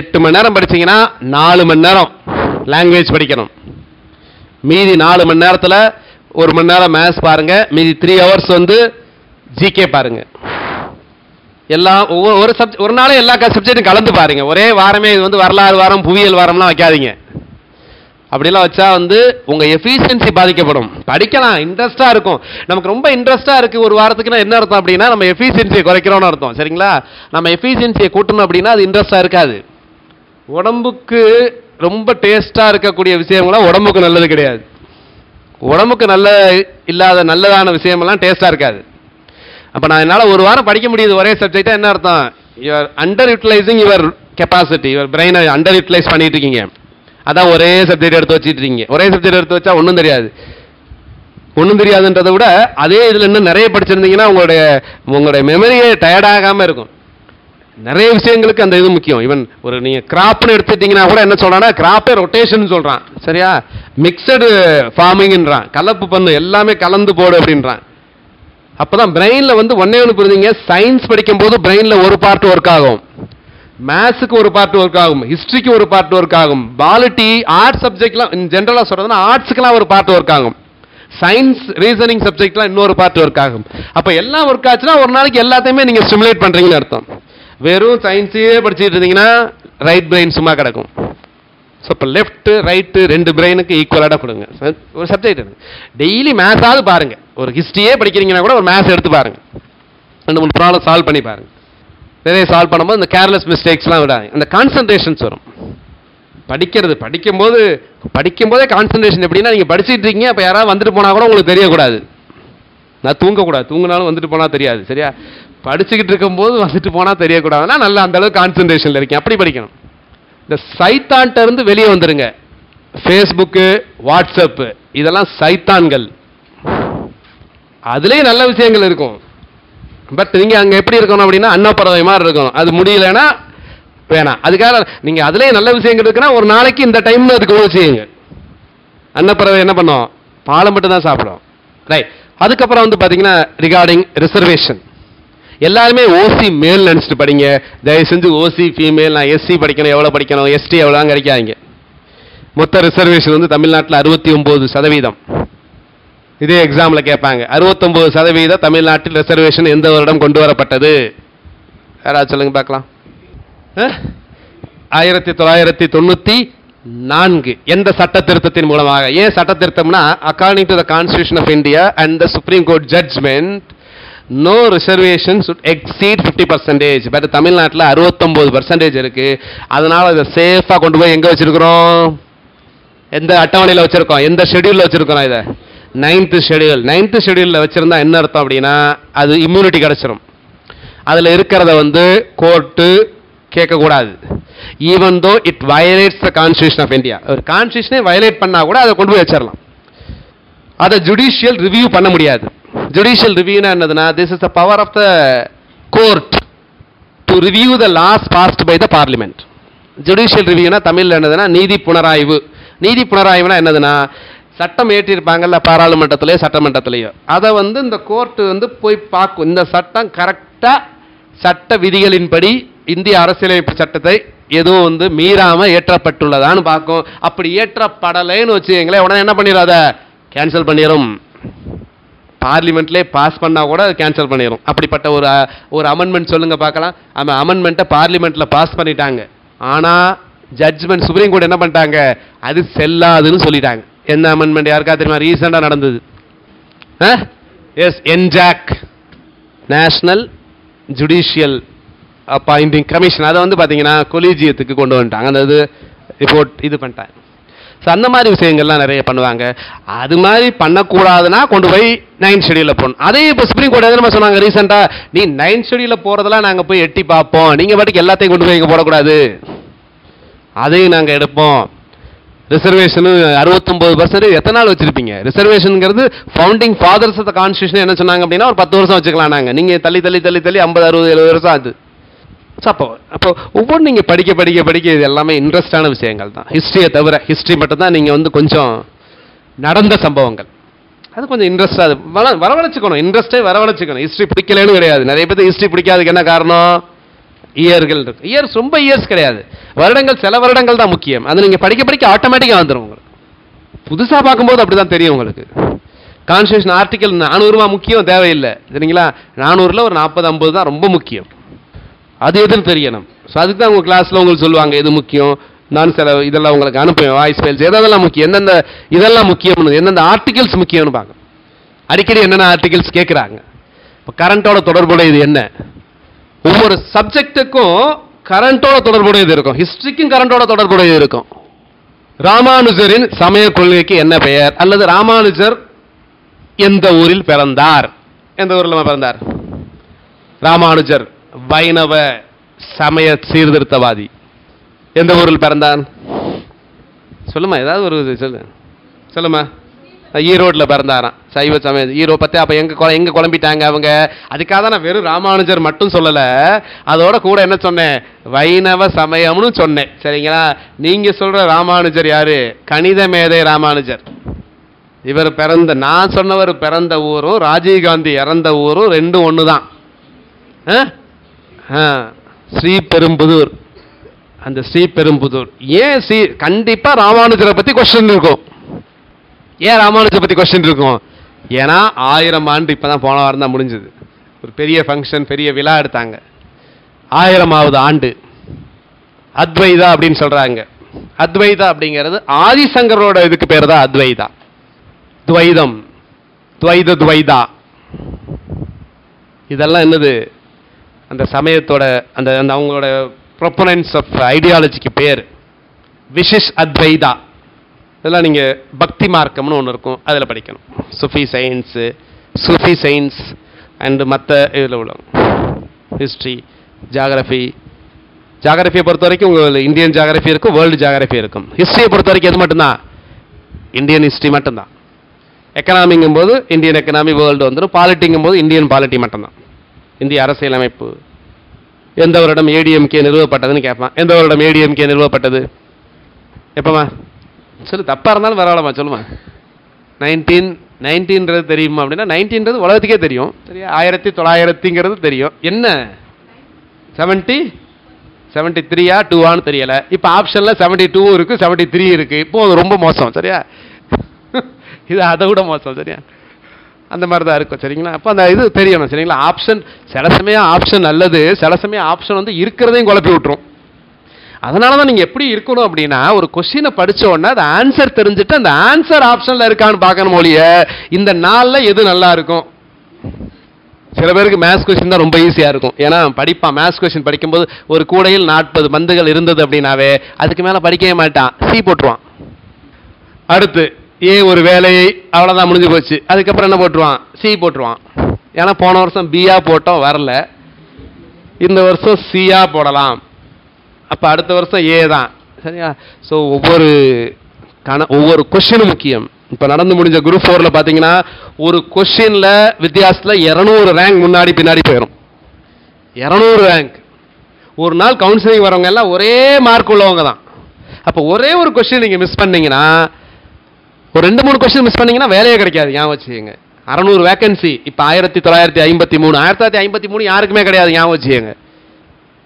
8 மணி நேரம் படிச்சீங்கன்னா 4 மணி நேரம் லாங்குவேஜ் படிக்கணும். மீதி 4 மணி நேரத்தில் 1 மணி நேரம் மேத்ஸ் பாருங்க, மீதி 3 hours வந்து ஜிகே பாருங்க. எல்லாம் ஒரு நாளே எல்லா சப்ஜெக்டும் கலந்து பாருங்க. ஒரே வாரமே இது வந்து வரலாறு வாரம் புவியியல் வாரம்லாம் வைக்காதீங்க. அப்படிலாம் வச்சா வந்து உங்க எஃபிஷியன்சி பாதிக்கப்படும். படிக்கலாம், இன்ட்ரெஸ்டா இருக்கும். நமக்கு ரொம்ப இன்ட்ரெஸ்டா இருக்கு ஒரு வாரத்துக்குன்னா என்ன அர்த்தம் அப்படின்னா நம்ம எஃபிஷியன்சியை குறைக்கிறோம்னு அர்த்தம். சரிங்களா? நம்ம எஃபிஷியன்சியை கூட்டணும் அப்படின்னா அது இன்ட்ரெஸ்டா இருக்காது. உடம்புக்கு ரொம்ப டேஸ்டா இருக்கக்கூடிய விஷயங்கள்லாம் உடம்புக்கு நல்லது கிடையாது. உடம்புக்கு நல்ல இல்லாத நல்லதான விஷயமெல்லாம் டேஸ்டா இருக்காது. அப்ப நான் என்னால் ஒரு வாரம் படிக்க முடியுது ஒரே சப்ஜெக்டா, என்ன அர்த்தம்? Your under utilising your capacity, your பிரெயினை அண்டர் யூட்டிலைஸ் பண்ணிட்டு இருக்கீங்க. அதான் ஒரே சப்ஜெக்ட் எடுத்து வச்சுட்டு இருக்கீங்க. ஒரே சப்ஜெக்ட் எடுத்து வச்சா ஒன்றும் தெரியாது. ஒன்றும் தெரியாதுன்றதை விட அதே இதில் இன்னும் நிறைய படிச்சிருந்தீங்கன்னா உங்களுடைய மெமரியே டயர்டாகாமல் இருக்கும். நிறைய விஷயங்களுக்கு அந்த இது முக்கியம். ஈவன் ஒரு நீங்கள் கிராப்னு எடுத்துட்டீங்கன்னா கூட என்ன சொல்றான்னா, கிராப்பே ரொட்டேஷன் சொல்கிறான். சரியா? மிக்சடு ஃபார்மிங்ன்றான். கலப்பு பண்ணு, எல்லாமே கலந்து போடு அப்படின்றான். அப்போதான் பிரெயினில் வந்து ஒன்று புரிஞ்சுங்க. சயின்ஸ் படிக்கும்போது பிரெயினில் ஒரு பார்ட் ஒர்க் ஆகும், மேத்ஸுக்கு ஒரு பார்ட் ஒர்க் ஆகும், ஹிஸ்ட்ரிக்கு ஒரு பார்ட் ஒர்க் ஆகும், பாலிட்டி ஆர்ட்ஸ் சப்ஜெக்ட்லாம் ஜென்ரலாக சொல்றதுன்னா ஆர்ட்ஸுக்குலாம் ஒரு பார்ட் ஒர்க் ஆகும், சயின்ஸ் ரீசனிங் சப்ஜெக்ட்லாம் இன்னொரு பார்ட் ஒர்க் ஆகும். அப்போ எல்லாம் ஒர்க் ஆச்சுன்னா ஒரு நாளைக்கு எல்லாத்தையுமே நீங்கள் ஸ்டிமுலேட் பண்ணுறீங்கன்னு அர்த்தம். வெறும் சயின்ஸையே படிச்சுட்டு இருந்தீங்கன்னா ரைட் பிரெயின் சும்மா கிடக்கும். ஸோ இப்போ லெஃப்ட் ரைட்டு 2 பிரெயினுக்கு ஈக்குவலாக கொடுங்க. ஒரு சப்ஜெக்ட் எடுங்க. டெய்லி மேத்ஸாவது பாருங்க. ஒரு ஹிஸ்ட்ரியே படிக்கிறீங்கன்னா கூட ஒரு மேத்ஸ் எடுத்து பாருங்க. 2-3 ப்ராப்ளம் சால்வ் பண்ணி பாருங்க. நிறைய சால்வ் பண்ணும்போது இந்த கேர்லெஸ் மிஸ்டேக்ஸ்லாம் விடாது, அந்த கான்சன்ட்ரேஷன்ஸ் வரும். படிக்கும்போதே கான்சன்ட்ரேஷன் எப்படின்னா, நீங்கள் படிச்சுட்டு இருக்கீங்க, அப்போ யாராவது வந்துட்டு போனால் கூட உங்களுக்கு தெரியக்கூடாது. நான் தூங்கக்கூடாது, தூங்கினாலும் வந்துட்டு போனால் தெரியாது. சரியா? படிச்சுக்கிட்டு இருக்கும்போது வந்துட்டு போனால் தெரியக்கூடாதுன்னா நல்லா அந்த அளவுக்கு கான்சன்ட்ரேஷனில் இருக்கேன். அப்படி படிக்கணும். இந்த சைத்தான்ட்ட இருந்து வெளியே வந்துருங்க. ஃபேஸ்புக்கு, வாட்ஸ்அப்பு இதெல்லாம் சைத்தான்கள். அதுலேயும் நல்ல விஷயங்கள் இருக்கும். பட் நீங்க அங்க எப்படி இருக்கணும் அப்படின்னா அன்னப்பறவை மாதிரி இருக்கணும். அது முடியலன்னா வேணாம். அதுக்காக நீங்க அதுலேயே நல்ல விஷயங்கள் இருக்குன்னா ஒரு நாளைக்கு இந்த டைம்ல அதுக்கு உதவி செய்யுங்க. அன்னப்பறவை என்ன பண்ணும்? பாலை மட்டும் தான் சாப்பிடும். ரைட். அதுக்கப்புறம் வந்து பாத்தீங்கன்னா ரிகார்டிங் ரிசர்வேஷன். எல்லாருமே ஓசி மேல் நினைச்சிட்டு படிங்க. தயவு செஞ்சு ஓசி ஃபீமேல், நான் எஸ்சி படிக்கணும், எவ்வளவு படிக்கணும், எஸ்டி எவ்வளோ கிடைக்காதீங்க. மொத்த ரிசர்வேஷன் வந்து தமிழ்நாட்டில் 69%. இதே எக்ஸாம்ல கேட்பாங்க. 69% தமிழ்நாட்டில் ரிசர்வேஷன் எந்த வருடம் கொண்டு வரப்பட்டது? யாராவது சொல்லுங்க பார்க்கலாம். 1994. எந்த சட்ட திருத்தத்தின் மூலமாக? ஏன் சட்ட திருத்தம்னா, according to the constitution of India and the supreme court judgement, no reservation should exceed 50%. But தமிழ்நாட்டில் 69% இருக்கு. அதனால இதை சேஃபா கொண்டு போய் எங்க வச்சிருக்கிறோம்? எந்த அட்டவணையில் வச்சிருக்கோம்? எந்த ஷெடியூல்ல வச்சிருக்கிறோம்? இதை 9th ஷெடியூல். 9th ஷெடியூலில் வச்சிருந்தா என்ன அர்த்தம் அப்படின்னா, அது இம்யூனிட்டி கிடைச்சிரும். அதில் இருக்கிறத வந்து கோர்ட்டு, கேட்கக்கூடாது. Even though it violates the constitution of India. ஒரு கான்ஸ்டியூஷனே வயலேட் பண்ணா கூட அதை கொண்டு போய் வச்சிடலாம். அதை ஜுடிஷியல் ரிவ்யூ பண்ண முடியாது. ஜுடிஷியல் ரிவ்யூனா என்னதுன்னா, this is the power of the court to review the laws passed by the parliament. Judicial ரிவ்யூனா தமிழில் என்னதுன்னா நீதி புனராய்வு. நீதி புனராய்வுனா என்னதுன்னா, சட்டம் ஏற்றிருப்பாங்கல்ல பாராளுமன்றத்திலேயோ சட்டமன்றத்திலேயோ, அதை இந்த கோர்ட்டு போய் பார்க்கும். இந்த சட்டம் கரெக்டாக சட்ட விதிகளின்படி இந்திய அரசியலமைப்பு சட்டத்தை எதுவும் மீறாம ஏற்றப்பட்டுள்ளதான்னு பார்க்கும். அப்படி ஏற்றப்படலைன்னு வச்சுங்களேன், உடனே என்ன பண்ணிடாத கேன்சல் பண்ணிடும். பார்லிமெண்ட்லேயே பாஸ் பண்ணா கூட கேன்சல் பண்ணிடும். அப்படிப்பட்ட ஒரு அமெண்ட்மெண்ட் சொல்லுங்க பார்க்கலாம். அந்த அமெண்ட்மெண்ட்டை பார்லிமெண்ட்ல பாஸ் பண்ணிட்டாங்க, ஆனா ஜட்ஜ்மெண்ட் சுப்ரீம் கோர்ட் என்ன பண்ணிட்டாங்க, அது செல்லாதுன்னு சொல்லிட்டாங்க. என்ன அமெண்ட்மெண்ட் யாருக்கா தெரியுமா? ரீசெண்டா நடந்தது. Yes, NJAC, national judicial appointing commission. அதை பாத்தீங்கன்னா கொலீஜியத்துக்கு கொண்டு வந்துட்டாங்க. அந்த ரிப்போர்ட் இது பண்ணிட்டாங்க. ஸோ அந்த மாதிரி விஷயங்கள்லாம் நிறைய பண்ணுவாங்க. அது மாதிரி பண்ணக்கூடாதுன்னா கொண்டு போய் 9th ஷெடியூலில் போகணும். அதே இப்போ சுப்ரீம் கோர்ட் எதுனா சொன்னாங்க ரீசெண்டாக, நீ 9th ஷெடியூலில் போகிறதெல்லாம் நாங்கள் போய் எட்டி பார்ப்போம், நீங்கள் பாட்டுக்கு எல்லாத்தையும் கொண்டு போய் இங்கே போடக்கூடாது, அதையும் நாங்கள் எடுப்போம். ரிசர்வேஷனு 69% எத்தனை நாள் வச்சிருப்பீங்க? ரிசர்வேஷனுங்கிறது founding fathers of the constitution என்ன சொன்னாங்க அப்படின்னா, ஒரு 10 வருஷம் வச்சுக்கலாம். நாங்கள் நீங்கள் தள்ளி 50, 60, 70 வருஷம் ஆகுது. அப்போ ஒவ்வொரு நீங்கள் படிக்க இது எல்லாமே இன்ட்ரெஸ்டான விஷயங்கள் தான். ஹிஸ்ட்ரியை தவிர, ஹிஸ்ட்ரி மட்டும்தான் நீங்கள் கொஞ்சம் நடந்த சம்பவங்கள், அது கொஞ்சம் இன்ட்ரெஸ்டாக வரவழைச்சிக்கணும். இன்ட்ரெஸ்டே வரவழைச்சிக்கணும். ஹிஸ்ட்ரி பிடிக்கலன்னு கிடையாது. நிறைய பேர் ஹிஸ்ட்ரி பிடிக்காதுக்கு என்ன காரணம்? இயர்கள் இருக்கு. இயர்ஸ் ரொம்ப இயர்ஸ் கிடையாது, வருடங்கள், சில வருடங்கள் தான் முக்கியம். அது நீங்கள் படிக்க ஆட்டோமேட்டிக்காக வந்துடும். உங்களுக்கு புதுசாக பார்க்கும்போது அப்படி தான் தெரியும். உங்களுக்கு கான்ஸ்டியூஷன் ஆர்டிகல் 400 முக்கியம் தேவையில்லை, சரிங்களா? 400ல் ஒரு 40-50 தான் ரொம்ப முக்கியம். அது எதுன்னு தெரியணும். ஸோ அதுக்கு தான் உங்கள் கிளாஸில் உங்களுக்கு சொல்லுவாங்க எது முக்கியம். நான் சில இதெல்லாம் உங்களுக்கு அனுப்புவேன், வாய்ஸ் ஃபைல்ஸ், எதெல்லாம் முக்கியம், எந்தெந்த இதெல்லாம் முக்கியம்னு, எந்தெந்த ஆர்டிகல்ஸ் முக்கியம்னு பார்க்க. அடிக்கடி என்னென்ன ஆர்டிகல்ஸ் கேட்குறாங்க. இப்போ கரண்ட்டோட தொடர்புடையது என்ன? ஒவ்வொரு சப்ஜெக்டுக்கும் கரண்ட்டோட தொடர்புடையது இருக்கும். ஹிஸ்ட்ரிக்கும் கரண்ட்டோட தொடர்புடையது இருக்கும். ராமானுஜரின் சமய கொள்கைக்கு என்ன பெயர்? அல்லது ராமானுஜர் எந்த ஊரில் பிறந்தார்? எந்த ஊரில் பிறந்தார்? ராமானுஜர் வைணவ சமய சீர்திருத்தவாதி. எந்த ஊரில் பிறந்தான்? சொல்லுமா, ஏதாவது ஒரு சொல்லுமா. ஈரோட்டில் பிறந்தாராம், சைவ சமய பற்றி. அப்போ எங்கே குழம்பிட்டாங்க அவங்க? அதுக்காக தான் நான் வெறும் ராமானுஜர் மட்டும் சொல்லலை, அதோட கூட என்ன சொன்னேன், வைணவ சமயம்னு சொன்னேன், சரிங்களா? நீங்கள் சொல்கிற ராமானுஜர் யாரு? கணித மேதை ராமானுஜர். இவர் பிறந்த, நான் சொன்னவர் பிறந்த ஊரும் ராஜீவ்காந்தி இறந்த ஊரும் ரெண்டும் ஒன்று தான். ஸ்ரீபெரும்புதூர். அந்த ஸ்ரீபெரும்புதூர் ஏன் கண்டிப்பா ராமானுஜரை பத்தி கொஸ்டின் இருக்கும். ஏன் ராமானுஜரை பத்தி கொஸ்டின் இருக்கும்? ஏன்னா 1000 ஆண்டு இப்பதான் போன வாரம் தான் முடிஞ்சது. ஒரு பெரிய ஃபங்க்ஷன், பெரிய விழா எடுத்தாங்க. 1000வது ஆண்டு அத்வைதா அப்படின்னு சொல்றாங்க. அத்வைதா அப்படிங்கிறது ஆதிசங்கரோட இதுக்கு பேர் தான் அத்வைதா. துவைதம், துவைதா, இதெல்லாம் என்னது? அந்த சமயத்தோட அந்த அவங்களோட ப்ரொபனன்ஸ் ஆஃப் ஐடியாலஜிக்கு பேர் விசிஷ் அத்வைதா. இதெல்லாம் நீங்கள் பக்தி மார்க்கம்னு ஒன்று இருக்கும், அதில் படிக்கணும். சூஃபி சயின்ஸ் அண்டு மற்ற இதில் உள்ள ஹிஸ்ட்ரி, ஜாகிரஃபியை பொறுத்த வரைக்கும் உங்கள் இந்தியன் ஜாகிரஃபி இருக்கும், வேர்ல்டு ஜாகிரஃபி இருக்கும். ஹிஸ்ட்ரியை பொறுத்த வரைக்கும் எது மட்டும்தான்? இந்தியன் ஹிஸ்ட்ரி மட்டும்தான். எக்கனாமிங்கும் போது இந்தியன் எக்கனாமி, வேர்ல்டு வந்துடும். பாலிட்டிங்கும் போது இந்தியன் பாலிட்டி மட்டும்தான். இந்திய அரசியலமைப்பு எந்த வருடம் ஏடிஎம்கே நிறுவப்பட்டதுன்னு கேட்பான். எந்த வருடம் ஏடிஎம்கே நிறுவப்பட்டது? எப்பமா சொல்லு, தப்பா இருந்தாலும் பரவாயில்லமா சொல்லுமா. 19 தெரியுமா அப்படின்னா, 19 உலகத்துக்கே தெரியும், சரியா? 1900 தெரியும். என்ன 73 2 தெரியல. இப்போ ஆப்ஷன்ல 72 இருக்கு, 73 இருக்கு. இப்போ அது ரொம்ப மோசம், சரியா? இது அதை விட மோசம், சரியா? அந்த மாதிரி தான் இருக்கும், சரிங்களா? அப்போ அந்த இது தெரியணும், சரிங்களா? ஆப்ஷன் சில சமயம் ஆப்ஷன் நல்லது, சில சமயம் ஆப்ஷன் இருக்கிறதையும் குழப்பி விட்டுரும். அதனால தான் நீங்கள் எப்படி இருக்கணும் அப்படின்னா, ஒரு கொஸ்டினை படித்த உடனே அது ஆன்சர் தெரிஞ்சுட்டு அந்த ஆன்சர் ஆப்ஷனில் இருக்கான்னு பார்க்கணும் ஒழிய இந்த நாளில் எது நல்லா இருக்கும். சில பேருக்கு மேத்ஸ் கொஸ்டின் தான் ரொம்ப ஈஸியாக இருக்கும். ஏன்னா படிப்பான், மேத்ஸ் கொஸ்டின் படிக்கும்போது ஒரு கூடையில் 40 பந்துகள் இருந்தது அப்படின்னாவே அதுக்கு மேலே படிக்கவே மாட்டான், சி போட்டுருவான். அடுத்து ஒரு வேலையை அவ்வளோதான் முடிஞ்சு போச்சு, அதுக்கப்புறம் என்ன போட்டுருவான்? சி போட்டுருவான். ஏன்னா போன வருஷம் பியா போட்டோம் வரல, இந்த வருஷம் சியா போடலாம். அப்போ அடுத்த வருஷம் ஏ தான். சரியா? ஸோ ஒவ்வொரு கொஸ்டினும் முக்கியம். இப்போ நடந்து முடிஞ்ச குரூப் 4ல் பார்த்தீங்கன்னா ஒரு கொஸ்டினில் வித்தியாசத்தில் 200 ரேங்க் முன்னாடி பின்னாடி போயிடும். 200 ரேங்க். ஒரு நாள் கவுன்சிலிங் வரவங்க எல்லாம் ஒரே மார்க் உள்ளவங்க தான். அப்போ ஒரே ஒரு கொஸ்டின் நீங்கள் மிஸ் பண்ணீங்கன்னா, ஒரு 2-3 கொஸ்டின் மிஸ் பண்ணீங்கன்னா வேலையே கிடைக்காது. ஞாபகம் வச்சுக்கோங்க. 600 வேகன்சி இப்போ 1953. 1953 யாருக்குமே கிடையாது. ஞாபகம் வச்சுக்கோங்க.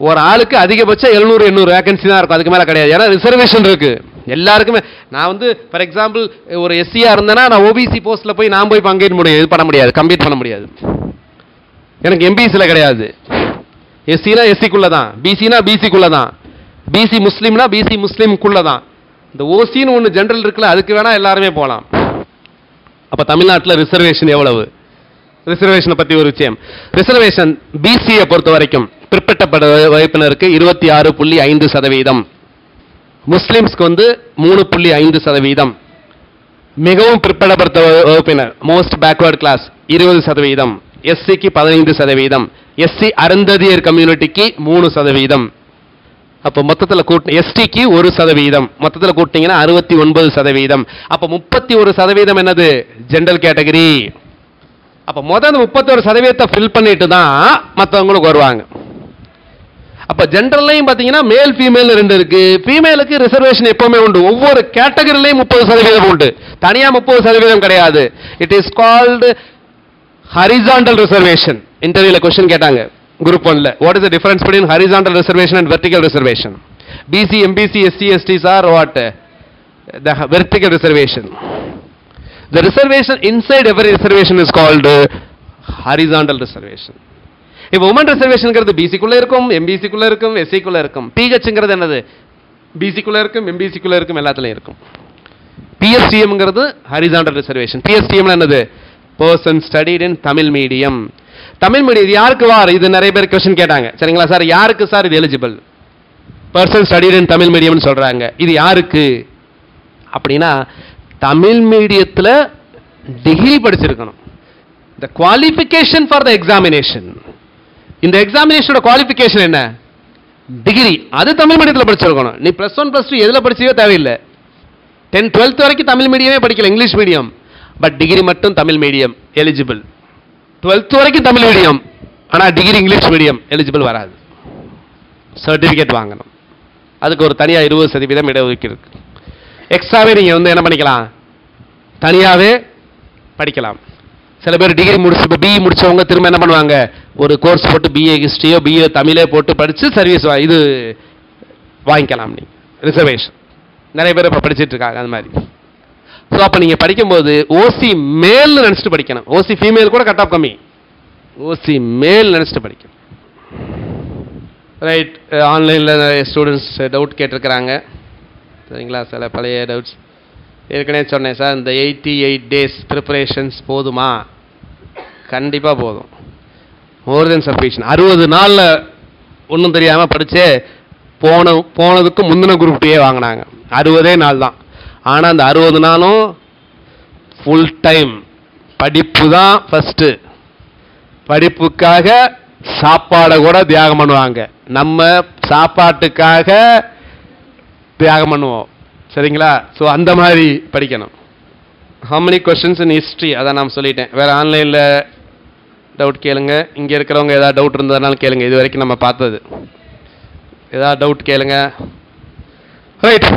ஒரு ஆளுக்கு அதிகபட்சம் 700-800 வேகன்சி தான் இருக்கும். அதுக்கு மேலே கிடையாது. ஏன்னா ரிசர்வேஷன் இருக்கு எல்லாருக்குமே. நான் வந்து ஃபார் எக்ஸாம்பிள் ஒரு எஸ்சியா இருந்தேன்னா நான் ஓபிசி போஸ்ட்ல போய் நான் போய் பங்கேற்க முடியும், இது பண்ண முடியாது, கம்ப்ளீட் பண்ண முடியாது. எனக்கு எம்பிசியில் கிடையாது. எஸ்சினா எஸ்சிக்குள்ள தான், பிசினா பிசிக்குள்ள தான், பிசி முஸ்லீம்னா பிசி முஸ்லீமுக்குள்ள தான். இந்த ஓசின்னு ஒன்று ஜென்ரல் இருக்குல்ல, அதுக்கு வேணா எல்லாருமே போகலாம். அப்போ தமிழ்நாட்டில் ரிசர்வேஷன் எவ்வளவு? ரிசர்வேஷனை பற்றி ஒரு விஷயம். ரிசர்வேஷன் பிசியை பொறுத்த வரைக்கும் பிற்பட்ட வகுப்பினருக்கு 26.5%, முஸ்லிம்ஸ்க்கு வந்து 3.5%, மிகவும் பிற்படுத்தப்பட்ட வகுப்பினர் மோஸ்ட் பேக்வர்ட் கிளாஸ் 20%, எஸ்சிக்கு 15%, எஸ்சி அருந்ததியர் கம்யூனிட்டிக்கு 3%. அப்போ மொத்தத்தில் எஸ்டிக்கு 1%, மொத்தத்தில் கூட்டிங்கன்னா 69%. அப்போ 31% என்னது? General category. அப்போ முதல் 31% ஃபில் பண்ணிட்டு தான் மற்றவங்களுக்கு வருவாங்க. அப்போ ஜென்ரல்லையும் பார்த்தீங்கன்னா மேல் ஃபீமேல் 2 இருக்கு. ஃபீமேலுக்கு ரிசர்வேஷன் எப்பவுமே உண்டு. ஒவ்வொரு கேட்டகரிலையும் 30% உண்டு. தனியாக 30% கிடையாது. It is called horizontal reservation. இன்டர்வியூல கொஸ்டின் கேட்டாங்க குரூப் 1ல. What is the difference between horizontal reservation and vertical reservation? BC, MBC, SC, STs are what? The vertical reservation. The reservation inside every reservation is called horizontal reservation. இப்போ உமன் ரிசர்வேஷன்ங்கிறது பிசிக்குள்ள இருக்கும், எம்பிசிக்குள்ள இருக்கும், எஸ்சிக்குள்ள இருக்கும். பிஹெச்ங்கிறது என்னது? பிசிக்குள்ள இருக்கும், எம்பிசிக்குள்ள இருக்கும், எல்லாத்துலயும் இருக்கும். பிஎஸ்டிஎம்ங்கிறது ஹரிசாண்டல் ரிசர்வேஷன். பிஎஸ்டிஎம் என்னது? Person studied in Tamil medium. Tamil medium இது யாருக்கு வார்? இது நிறைய பேர் கொஸ்டின் கேட்டாங்க. சரிங்களா சார், யாருக்கு சார் இது eligible? Person studied in Tamil மீடியம்னு சொல்றாங்க. இது யாருக்கு அப்படின்னா தமிழ் மீடியத்தில் டிகிரி படிச்சிருக்கணும். the qualification for the examination, இந்த எக்ஸாமினேஷனோட குவாலிஃபிகேஷன் என்ன? டிகிரி. அது தமிழ் மீடியத்தில் படிச்சிருக்கணும். நீ +1 +2 எதில் படிச்சவே தேவையில்லை. 10th 12th வரைக்கும் தமிழ் மீடியமே படிக்கல, இங்கிலீஷ் மீடியம். பட் டிகிரி மட்டும் தமிழ் மீடியம் எலிஜிபிள். 12th வரைக்கும் தமிழ் மீடியம், ஆனால் டிகிரி இங்கிலீஷ் மீடியம் எலிஜிபிள் வராது. சர்டிஃபிகேட் வாங்கணும். அதுக்கு ஒரு தனியாக 20% இடஒதுக்கீடு இருக்கு. எக்ஸ்ட்ராவே நீங்கள் வந்து என்ன பண்ணிக்கலாம்? தனியாகவே படிக்கலாம். சில பேர் டிகிரி முடிச்சு இப்போ பிஇ முடிச்சவங்க திரும்ப என்ன பண்ணுவாங்க? ஒரு கோர்ஸ் போட்டு பிஏ ஹிஸ்ட்ரியோ பிஏ தமிழே போட்டு படித்து சர்வீஸ் இது வாங்கிக்கலாம். நீங்கள் ரிசர்வேஷன் நிறைய பேர் இப்போ படிச்சுட்டு இருக்காங்க அந்த மாதிரி. ஸோ அப்போ நீங்கள் படிக்கும்போது ஓசி மேல் நினச்சிட்டு படிக்கணும். ஓசி ஃபீமேல் கூட கட் ஆஃப் கம்மி, ஓசி மேல் நினச்சிட்டு படிக்கணும். ரைட். ஆன்லைனில் நிறைய ஸ்டூடெண்ட்ஸ் டவுட் கேட்டிருக்கிறாங்க. சரிங்களா? சில பழைய டவுட்ஸ் ஏற்கனவே சொன்னேன் சார். இந்த 88 days ப்ரிப்பரேஷன்ஸ் போதுமா? கண்டிப்பாக போதும். மோர் தென் சஃபிஷியன்ட். 60 நாளில் ஒன்றும் தெரியாமல் படித்தே போனதுக்கு முந்தின குரூப் டே வாங்கினாங்க. 60 நாள் தான். ஆனால் அந்த 60 நாளும் ஃபுல் டைம் படிப்பு தான் ஃபஸ்ட்டு. படிப்புக்காக சாப்பாடை கூட தியாகம் பண்ணுவாங்க. நம்ம சாப்பாட்டுக்காக தியாகம் பண்ணுவோம். சரிங்களா? ஸோ அந்த மாதிரி படிக்கணும். how many questions in history அதான் நான் சொல்லிட்டேன். வேறு ஆன்லைனில் டவுட் கேளுங்க. இங்கே இருக்கிறவங்க ஏதாவது டவுட் இருந்ததுனாலும் கேளுங்க. இது வரைக்கும் நம்ம பார்த்தது ஏதாவது டவுட் கேளுங்க. ரைட்.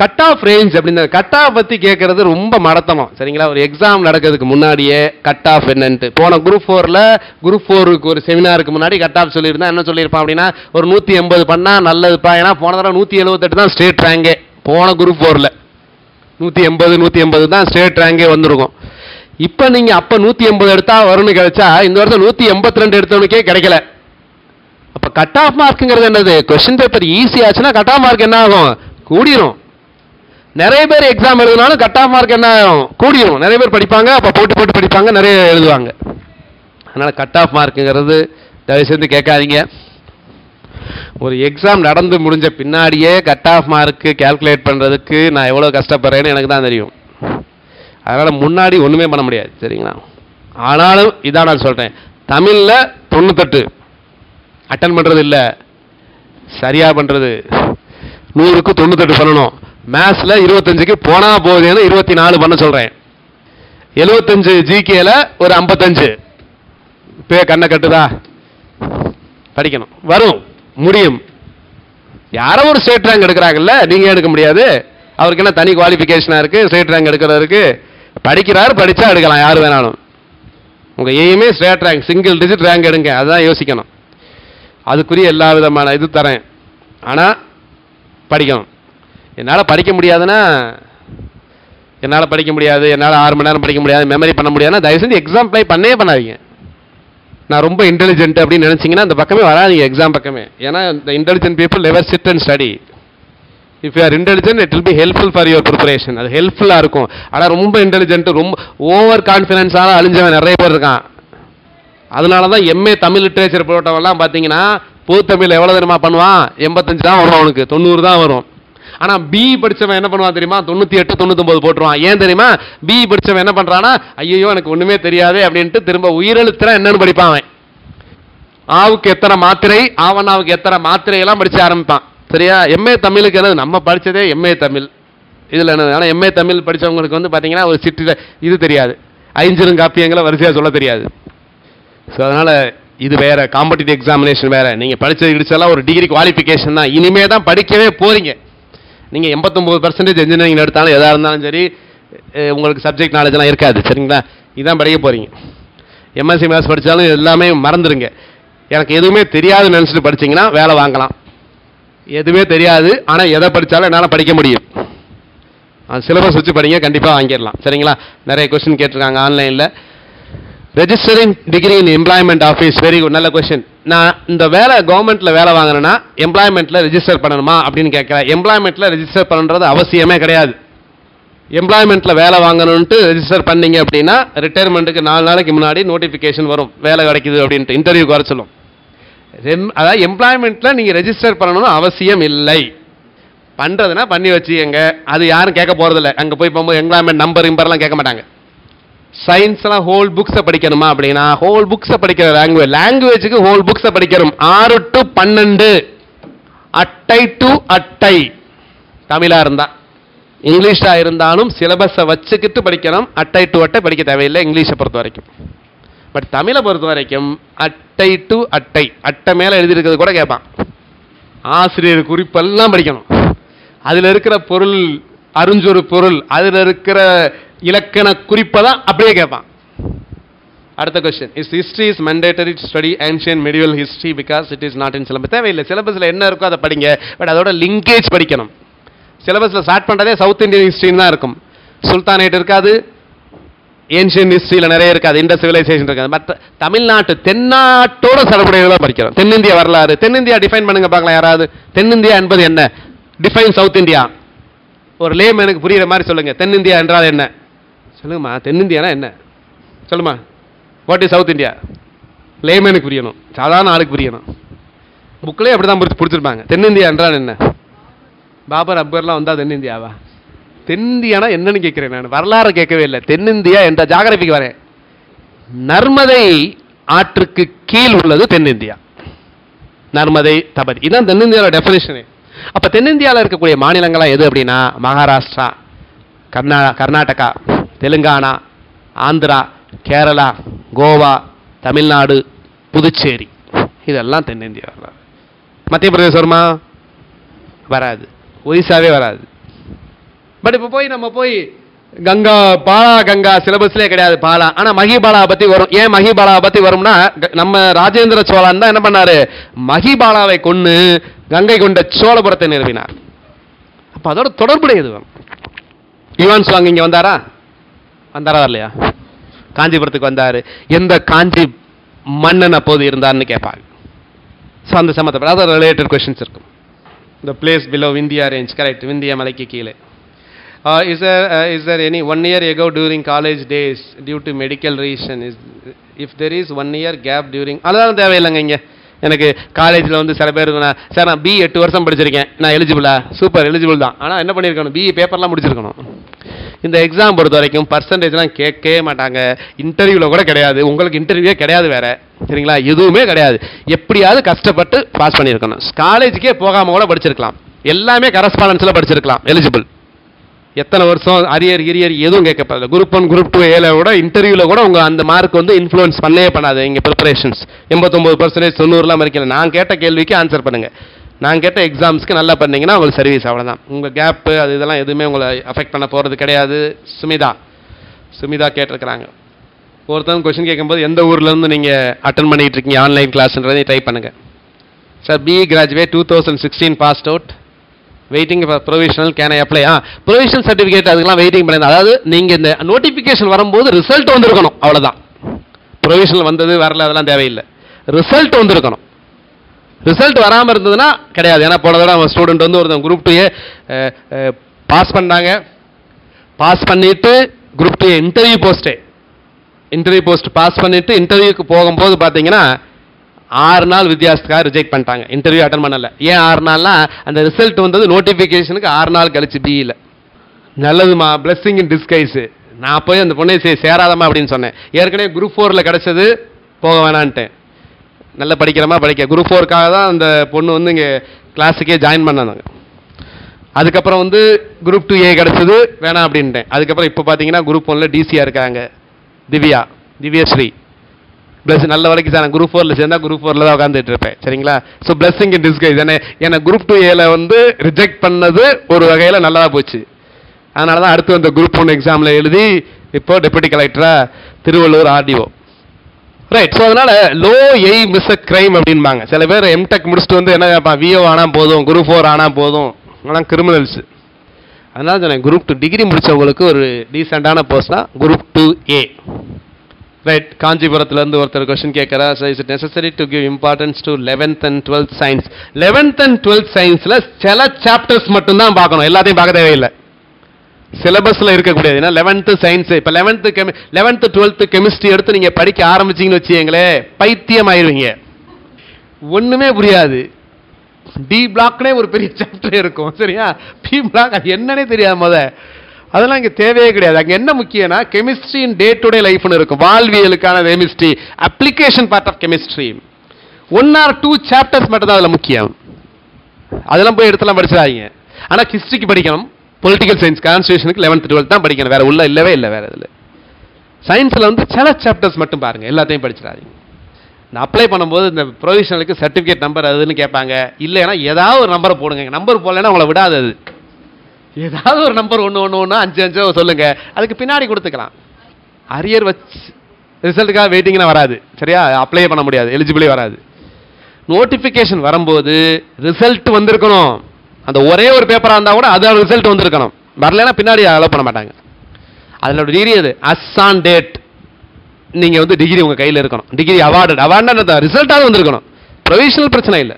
கட் ஆஃப் ரேஞ்ச் அப்படின்னு கட் ஆஃப் பற்றி கேட்கறது ரொம்ப மடத்தமாக. சரிங்களா? ஒரு எக்ஸாம் நடக்கிறதுக்கு முன்னாடியே கட் ஆஃப் என்னன்ட்டு போன குரூப் 4க்கு ஒரு செமினாருக்கு முன்னாடி கட் ஆஃப் சொல்லியிருந்தா என்ன சொல்லியிருப்பான் அப்படின்னா ஒரு 180 பண்ணால் நல்லதுப்பா. ஏன்னா போன தடவை 178 தான் ஸ்டேட் ரேங்கே. போன குரூப் 4ல் 180 தான் ஸ்டேட் ரேங்கே வந்திருக்கும். இப்போ நீங்கள் அப்போ 180 எடுத்தா வரும்னு கிடைச்சா இந்த வருஷம் 182 எடுத்தவனுக்கே கிடைக்கல. அப்போ கட் ஆஃப் மார்க்குங்கிறது என்னது? கொஸ்டின் பேப்பர் ஈஸி ஆச்சுன்னா கட் ஆஃப் மார்க் என்ன ஆகும்? கூடிரும். நிறைய பேர் எக்ஸாம் எழுதினாலும் கட் ஆஃப் மார்க் என்ன ஆகும்? கூடிரும். நிறைய பேர் படிப்பாங்க, அப்போ போட்டு படிப்பாங்க, நிறைய எழுதுவாங்க. அதனால் கட் ஆஃப் மார்க்குங்கிறது தயவு செய்து கேட்காதீங்க. ஒரு எக்ஸாம் நடந்து முடிஞ்ச பின்னாடியே கட் ஆஃப் மார்க்கு கால்குலேட் பண்ணுறதுக்கு நான் எவ்வளோ கஷ்டப்படுறேன்னு எனக்கு தான் தெரியும். அதனால் முன்னாடி ஒன்றுமே பண்ண முடியாது. சரிங்களா? ஆனாலும் இதான் நான் சொல்கிறேன். தமிழில் 98 அட்டன் பண்ணுறது இல்லை, சரியா பண்ணுறது 100க்கு 98 பண்ணணும். மேத்ஸில் 25க்கு போனால் போகுதுன்னு 24 பண்ண சொல்கிறேன். 75 ஜிகேல ஒரு 55 கண்ணை கட்டுதா? படிக்கணும், வரும், முடியும். யாரோ ஒரு ஸ்டேட் ரேங்க் எடுக்கிறாங்கல்ல, நீங்கள் எடுக்க முடியாது. அவருக்கு என்ன தனி குவாலிஃபிகேஷனாக இருக்குது ஸ்டேட் ரேங்க் எடுக்கிறதுக்கு? படிக்கிறாரு, படித்தா எடுக்கலாம் யார் வேணாலும். உங்கள் எய்மே state rank, single digit rank எடுங்க, அதுதான் யோசிக்கணும். அதுக்குரிய எல்லா விதமான இது தரேன். ஆனால் படிக்கணும். என்னால் படிக்க முடியாதுன்னா, என்னால் படிக்க முடியாது, என்னால் 6 மணி நேரம் படிக்க முடியாது, மெமரி பண்ண முடியாதுன்னா தயவு செஞ்சு எக்ஸாம் அப்ளை பண்ணாதீங்க. நான் ரொம்ப இன்டெலிஜென்ட் அப்படின்னு நினச்சிங்கன்னா அந்த பக்கமே வராதிங்க, எக்ஸாம் பக்கமே. ஏன்னா இந்த intelligent people never sit and study. If you are intelligent it will be helpful for your preparation. அது ஹெல்ப்ஃபுல்லாக இருக்கும். ஆனால் ரொம்ப இன்டெலிஜென்ட், ரொம்ப ஓவர் கான்ஃபிடன்ஸான அழிஞ்சவன் நிறைய பேர் இருக்கான். அதனால தான் எம்ஏ தமிழ் லிட்ரேச்சர் போட்டவெல்லாம் பார்த்தீங்கன்னா பொது தமிழ் எவ்வளோ தெரியுமா பண்ணுவான்? 85 தான் வரும், அவனுக்கு 90 தான் வரும். ஆனால் பிஇ படித்தவன் என்ன பண்ணுவான் தெரியுமா? 98 99 போட்டுருவான். ஏன் தெரியுமா? பிஇ படித்தவன் என்ன பண்ணுறான்னா, ஐயோ எனக்கு ஒன்றுமே தெரியாது அப்படின்ட்டு திரும்ப உயிரெழுத்துற என்னன்னு படிப்பான். அவன் ஆவுக்கு எத்தனை மாத்திரை, ஆவணாவுக்கு எத்தனை மாத்திரையெல்லாம் படிக்க ஆரம்பிப்பான். சரியா? எம்ஏ தமிழுக்கு என்னது? நம்ம படித்ததே எம்ஏ தமிழ். இதில் என்னது? ஆனால் எம்ஏ தமிழ் படித்தவங்களுக்கு வந்து பார்த்தீங்கன்னா ஒரு சிட்டில் இது தெரியாது, ஐஞ்சிருங்காப்பியங்களை வரிசையாக சொல்ல தெரியாது. ஸோ அதனால் இது வேறு, காம்படிட்டிவ் எக்ஸாமினேஷன் வேறு. நீங்கள் படித்தது இடிச்செல்லாம் ஒரு டிகிரி குவாலிஃபிகேஷன் தான். இனிமே தான் படிக்கவே போகிறீங்க. நீங்கள் 89% இன்ஜினியரிங் எடுத்தாலும் எதாக இருந்தாலும் சரி, உங்களுக்கு சப்ஜெக்ட் நாலேஜெலாம் இருக்காது. சரிங்களா? இதுதான் படிக்க போகிறீங்க. எம்எஸ்சி மேத்ஸ் படித்தாலும் எல்லாமே மறந்துடுங்க. எனக்கு எதுவுமே தெரியாதுன்னு நினச்சிட்டு படிச்சிங்கன்னா வேலை வாங்கலாம். எதுவுமே தெரியாது ஆனால் எதை படித்தாலும் என்னால் படிக்க முடியும். சிலபஸ் வச்சு படிங்க, கண்டிப்பாக வாங்கிடலாம். சரிங்களா? நிறைய கொஸ்டின் கேட்டிருக்காங்க ஆன்லைனில். Registering degree in employment office, very good, நல்ல கொஸ்டின். நான் இந்த வேலை கவர்மெண்ட்டில் வேலை வாங்கினேன்னா எம்ப்ளாய்மெண்ட்டில் ரெஜிஸ்டர் பண்ணணுமா அப்படின்னு கேட்குறேன். எம்ப்ளாய்மெண்ட்டில் ரெஜிஸ்டர் பண்ணுறது அவசியமே கிடையாது. எம்ப்ளாய்மெண்ட்டில் வேலை வாங்கணுன்ட்டு ரெஜிஸ்டர் பண்ணீங்க அப்படின்னா ரிட்டையர்மெண்ட்டுக்கு 4 நாளைக்கு முன்னாடி நோட்டிஃபிகேஷன் வரும், வேலை கிடைக்குது அப்படின்ட்டு, இன்டர்வியூக்கு வர சொல்லும். அதாவது எம்ப்ளாய்மெண்ட்டில் நீங்கள் ரெஜிஸ்டர் பண்ணணும்னு அவசியம் இல்லை. பண்ணுறதுனா பண்ணி வச்சுக்கங்க, அது யாரும் கேட்க போகிறதில்ல. அங்கே போய் போகும்போது எம்ப்ளாய்மெண்ட் நம்பர்லாம் கேட்க மாட்டாங்க. சயின்ஸ்லாம் ஹோல் புக்ஸை படிக்கணுமா அப்படின்னா ஹோல் புக்ஸை படிக்கிற லாங்குவேஜுக்கு ஹோல் புக்ஸை படிக்கணும். 6 to 12 அட்டை டு அட்டை. தமிழாக இருந்தால், இங்கிலீஷாக இருந்தாலும் சிலபஸை வச்சுக்கிட்டு படிக்கணும். அட்டை டு அட்டை படிக்க தேவையில்லை இங்கிலீஷை பொறுத்த வரைக்கும். பட் தமிழை பொறுத்த வரைக்கும் அட்டை டு அட்டை, அட்டை மேலே எழுதியிருக்கிறது கூட கேட்பான். ஆசிரியர் குறிப்பெல்லாம் படிக்கணும். அதில் இருக்கிற பொருள், அருஞ்சொரு பொருள், அதில் இருக்கிற இலக்கண குறிப்பை தான் அப்படியே கேட்பான். அடுத்த question, is history is mandatory to study ancient medieval history because it is not in syllabus? தேவையில்லை. சிலபஸில் என்ன இருக்கோ அதை படிங்க, பட் அதோட லிங்கேஜ் படிக்கணும். சிலபஸில் ஸ்டார்ட் பண்ணுறதே சவுத் இந்தியன் ஹிஸ்ட்ரின்னு தான் இருக்கும். சுல்தானேட் இருக்காது, ஏன்ஷியன்ட் ஹிஸ்ட்ரியில் நிறைய இருக்காது, இந்த சிவிலைசேஷன் இருக்காது. மற்ற தமிழ்நாட்டு தென்னாட்டோட தொடர்புடையதான் படிக்கிறோம். தென்னிந்தியா வரலாறு, தென்னிந்தியா டிஃபைன் பண்ணுங்க பார்க்கலாம் யாராவது. தென்னிந்தியா என்பது என்ன? Define south India. ஒரு லேமேனுக்கு புரியுற மாதிரி சொல்லுங்க. தென்னிந்தியா என்றால் என்ன சொல்லுங்கம்மா? தென்னிந்தியானா என்ன சொல்லுமா? What is south India? லேமேனுக்கு புரியணும், சாதாரண ஆளுக்கு புரியணும். புக்கிலே அப்படி தான் பிடிச்சிருப்பாங்க. தென்னிந்தியா என்றால் என்ன? பாபர் அக்பர்லாம் வந்தால் தென்னிந்தியாவா? தென்னிந்தியானா என்னன்னு கேட்குறேன் நான், வரலாறு கேட்கவே இல்லை. தென்னிந்தியா என்ற ஜாகிரபிக்கு வரேன். நர்மதை ஆற்றுக்கு கீழ் உள்ளது தென்னிந்தியா. நர்மதை, தபதி, இதுதான் தென்னிந்தியாவோட டெஃபினிஷனே. அப்போ தென்னிந்தியாவில் இருக்கக்கூடிய மாநிலங்களாக எது அப்படின்னா மகாராஷ்டிரா, கர்நாடகா, தெலுங்கானா, ஆந்திரா, கேரளா, கோவா, தமிழ்நாடு, புதுச்சேரி, இதெல்லாம் தென்னிந்தியா. மத்திய பிரதேசம் வருமா? வராது. ஒரிசாவே வராது. பட் இப்போ நம்ம போய் கங்கா, பாலா கங்கா சிலபஸ்லேயே கிடையாது பாலா. ஆனால் மகிபாலாவை பற்றி வரும். ஏன் மகிபாலாவை பற்றி வரும்னா, நம்ம ராஜேந்திர சோழன் தான் என்ன பண்ணாரு? மகிபாலாவை கொண்டு கங்கை கொண்ட சோழபுரத்தை நிறுவினார். அப்போ அதோட தொடர்புடையது. யுவான் சுவாங் இங்கே வந்தாரா? வரலையா? காஞ்சிபுரத்துக்கு வந்தார். எந்த காஞ்சி மன்னன் அப்போது இருந்தார்னு கேட்பாங்க. ஸோ அந்த சம்மந்தப்பட்ட அதோட ரிலேட்டட் கொஸ்டின்ஸ் இருக்கும். The place below Vindhya range, correct, Vindhya மலைக்கு கீழே. Is there any 1 year ago during college days due to medical reason, if there is 1 year gap during, அதெல்லாம் தேவையில்லைங்க. இங்கே எனக்கு காலேஜில் வந்து சில பேர் சார் நான் பிஇ 8 வருஷம் படிச்சிருக்கேன், நான் எலிஜிபிளா? சூப்பர், எலிஜிபிள் தான். ஆனால் என்ன பண்ணியிருக்கணும்? பிஇ பேப்பர்லாம் முடிச்சிருக்கணும். இந்த எக்ஸாம் பொறுத்த வரைக்கும் பர்சன்டேஜ்லாம் கேட்கவே மாட்டாங்க. இன்டர்வியூவில் கூட கிடையாது. உங்களுக்கு இன்டர்வியூவே கிடையாது வேற, சரிங்களா? எதுவுமே கிடையாது. எப்படியாவது கஷ்டப்பட்டு பாஸ் பண்ணியிருக்கணும். காலேஜுக்கே போகாமல் கூட படிச்சிருக்கலாம். எல்லாமே கரஸ்பாண்டன்ஸில் படிச்சிருக்கலாம், எலிஜிபிள். எத்தனை வருஷம் அரியர் கிரியர் எதுவும் கேட்கப்படல. குரூப் 1 குரூப் 2 ஏல கூட இன்டர்வியூவில் கூட உங்கள் அந்த மார்க் வந்து இன்ஃப்ளூயன்ஸ் பண்ணவே பண்ணாது. இங்கே ப்ரிப்பரேஷன்ஸ் 89%, 90%லாம் இருக்கல. நான் கேட்ட கேள்விக்கு ஆன்சர் பண்ணுங்கள். நான் கேட்ட எக்ஸாம்ஸ்க்கு நல்லா பண்ணீங்கன்னா உங்களுக்கு சர்வீஸ், அவ்வளோதான். உங்கள் கேப்பு அது இதெல்லாம் எதுவுமே உங்களை அஃபெக்ட் பண்ண போகிறது கிடையாது. சுமிதா கேட்டிருக்கிறாங்க. ஒருத்தவங்க கொஸ்டின் கேட்கும்போது எந்த ஊர்லேருந்து நீங்கள் அட்டன் பண்ணிகிட்டு இருக்கீங்க ஆன்லைன் கிளாஸ்ன்றதையும் ட்ரை பண்ணுங்கள். Sir BE graduate 2016 passed out, waiting for provisional, can I apply? Provisional certificate அதுக்கெல்லாம் வெயிட்டிங் பண்ணி, அதாவது நீங்கள் இந்த நோட்டிஃபிகேஷன் வரும்போது ரிசல்ட் வந்திருக்கணும், அவ்வளோதான். ப்ரொவிஷனல் வந்தது வரல அதெல்லாம் தேவையில்லை, ரிசல்ட் வந்திருக்கணும். ரிசல்ட் வராமல் இருந்ததுன்னா கிடையாது. ஏன்னா போன தடவை அவன் ஸ்டூடெண்ட் வந்து ஒருத்தன் குரூப் 2 பாஸ் பண்ணாங்க. பாஸ் பண்ணிவிட்டு குரூப் 2 இன்டர்வியூ போஸ்ட் பாஸ் பண்ணிவிட்டு இன்டர்வியூக்கு போகும்போது பார்த்தீங்கன்னா 6 நாள் வித்தியாசத்துக்காக ரிஜெக்ட் பண்ணிட்டாங்க. இன்டர்வியூ அட்டன் பண்ணல. ஏன் 6 நாள்னா அந்த ரிசல்ட் வந்தது நோட்டிஃபிகேஷனுக்கு 6 நாள் கழிச்சு BEல. நல்லதுமா, பிளெஸ்ஸிங் இன் டிஸ்கைஸு. நான் போய் அந்த பொண்ணை சேராதமா அப்படின்னு சொன்னேன். ஏற்கனவே குரூப் 4ல் கிடச்சது, போக வேணான்ட்டேன். நல்லா படிக்கிறமா படிக்க. குரூப் 4க்காக தான் அந்த பொண்ணு வந்து இங்கே கிளாஸுக்கே ஜாயின் பண்ணாங்க. அதுக்கப்புறம் வந்து குரூப் 2A கிடச்சது, வேணாம் அப்படின்ட்டேன். அதுக்கப்புறம் இப்போ பார்த்தீங்கன்னா குரூப் 1ல் DCயாக இருக்காங்க, திவ்யஸ்ரீ. பிளஸ் நல்ல வரைக்கும் சார், நான் குரூப் 4ல் சேர்ந்தா குரூப் 4ல் தான் உட்காந்துட்டு இருப்பேன், சரிங்களா? ஸோ பிளஸ்ஸிங் இன் டிஸ்கைஸ். என்னை குரூப் 2Aல வந்து ரிஜெக்ட் பண்ணது ஒரு வகையில் நல்லா போச்சு. அதனால தான் அடுத்து அந்த குரூப் 1 எக்ஸாமில் எழுதி இப்போ டெபுட்டி கலெக்டராக திருவள்ளூர் RDO. ரைட். ஸோ அதனால் low aim is a crime அப்படின்பாங்க. சில பேர் எம்டெக் முடிச்சுட்டு வந்து என்ன கேட்பான், VO ஆனால் போதும், குரூப் 4 ஆனால் போதும், ஆனால் கிரிமினல்ஸ். அதனால சொன்னேன் குரூப் 2 டிகிரி முடித்தவங்களுக்கு ஒரு டீசெண்டான போஸ்ட்னா குரூப் 2A. ரைட். காஞ்சிபுரத்துலேருந்து ஒருத்தர் கொஸ்டின் கேட்குறா, is it necessary to give importance to 11th and 12th science? 11th and 12th சயின்ஸில் சில சாப்டர்ஸ் மட்டும்தான் பார்க்கணும், எல்லாத்தையும் பார்க்க தேவையில்லை. சிலபஸில் இருக்கக்கூடியது. ஏன்னா 11th சயின்ஸ், இப்போ 11th 12th கெமிஸ்ட்ரி எடுத்து நீங்கள் படிக்க ஆரம்பிச்சிங்கன்னு வச்சுங்களே, பைத்தியம் ஆயிடுவீங்க. ஒன்றுமே புரியாது. D பிளாக்னே ஒரு பெரிய சாப்டர் இருக்கும், சரியா? P பிளாக் அது என்னன்னே தெரியாது. அதெல்லாம் இங்கே தேவையே கிடையாது. அங்கே என்ன முக்கியம்னா chemistry in day to day லைஃப்னு இருக்கும். வாழ்வியலுக்கான chemistry, application part of chemistry. 1 or 2 chapters மட்டும் தான் அதில் முக்கியம். அதெல்லாம் போய் எடுத்துலாம் படிச்சிடாதீங்க. ஆனால் ஹிஸ்ட்ரிக்கு படிக்கணும், பொலிட்டிக்கல் சயின்ஸ் கான்ஸ்டியூஷனுக்கு 11th 12th தான் படிக்கணும், வேற உள்ள இல்லவே இல்லை வேற இதில். சயின்ஸில் வந்து சில சாப்டர்ஸ் மட்டும் பாருங்க, எல்லாத்தையும் படிச்சிடாதீங்க. இந்த அப்ளை பண்ணும்போது இந்த ப்ரொவிஷனலுக்கு சர்டிஃபிகேட் நம்பர் அதுன்னு கேட்பாங்க. இல்லைன்னா ஏதாவது ஒரு நம்பரை போடுங்க. நம்பர் போடலைன்னா உங்களை விடாது. அது ஏதாவது ஒரு நம்பர் 1 1 1 5 5 சொல்லுங்க, அதுக்கு பின்னாடி கொடுத்துக்கலாம். அரியர் வச்சு ரிசல்ட்டுக்காக வெயிட்டிங்னா வராது, சரியா? அப்ளை பண்ண முடியாது, எலிஜிபிளே வராது. நோட்டிஃபிகேஷன் வரும்போது ரிசல்ட் வந்திருக்கணும். அந்த ஒரே ஒரு பேப்பராக இருந்தால் கூட அதோட ரிசல்ட் வந்திருக்கணும். வரலைன்னா பின்னாடி அலோவ் பண்ண மாட்டாங்க. அதனோட டிகிரி அது அஸ்ஸான் டேட். நீங்கள் வந்து டிகிரி உங்கள் கையில் இருக்கணும். டிகிரி அவார்டுனா ரிசல்ட்டாக வந்திருக்கணும். ப்ரொவிஷனல் பிரச்சனை இல்லை.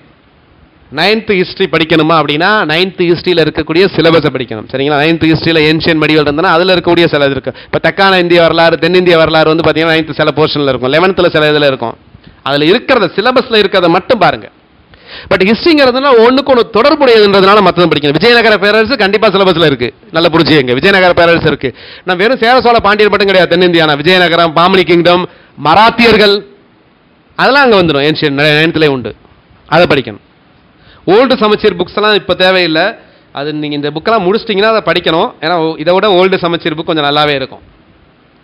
9th ஹிஸ்ட்ரி படிக்கணுமா அப்படின்னா 9th ஹிஸ்ட்ரியில் இருக்கக்கூடிய சிலபஸை படிக்கணும், சரிங்களா? 9th ஹிஸ்ட்ரியில் ஏன்ஷியன் மெடிவல் இருந்ததுன்னா அதில் இருக்கக்கூடிய சில இது இருக்குது. இப்போ தக்கான இந்திய வரலாறு, தென்னிந்திய வரலாறு வந்து பார்த்தீங்கன்னா 9th சில போர்ஷனில் இருக்கும், 11th சில இதில் இருக்கும். அதில் இருக்கிறத சிலபஸில் இருக்கிறத மட்டும் பாருங்க. பட் ஹிஸ்ட்ரிங்கிறதுனா ஒன்றுக்கு ஒன்று தொடர்புடையதுன்றதுனால மற்றதும் படிக்கணும். விஜயநகர பேரரசு கண்டிப்பாக சிலபஸில் இருக்குது, நல்லா புரிஞ்சுங்க. விஜயநகர பேரரசு இருக்குது. நான் வெறும் சேர சோழ பாண்டியர் மட்டும் கிடையாது, தென்னிந்தியானா விஜயநகரம், பாமனி கிங்டம், மராத்தியர்கள், அதெல்லாம் அங்கே வந்துடும். ஏன்ஷியன் 9th உண்டு, அதை படிக்கணும். ஓல்டு சமச்சீர் புக்ஸ் எல்லாம் இப்போ தேவையில்லை. அது நீங்கள் இந்த புக்கெல்லாம் முடிச்சிட்டிங்கன்னா அதை படிக்கணும். ஏன்னா இதை விட ஓல்டு சமச்சீர் புக் கொஞ்சம் நல்லாவே இருக்கும்.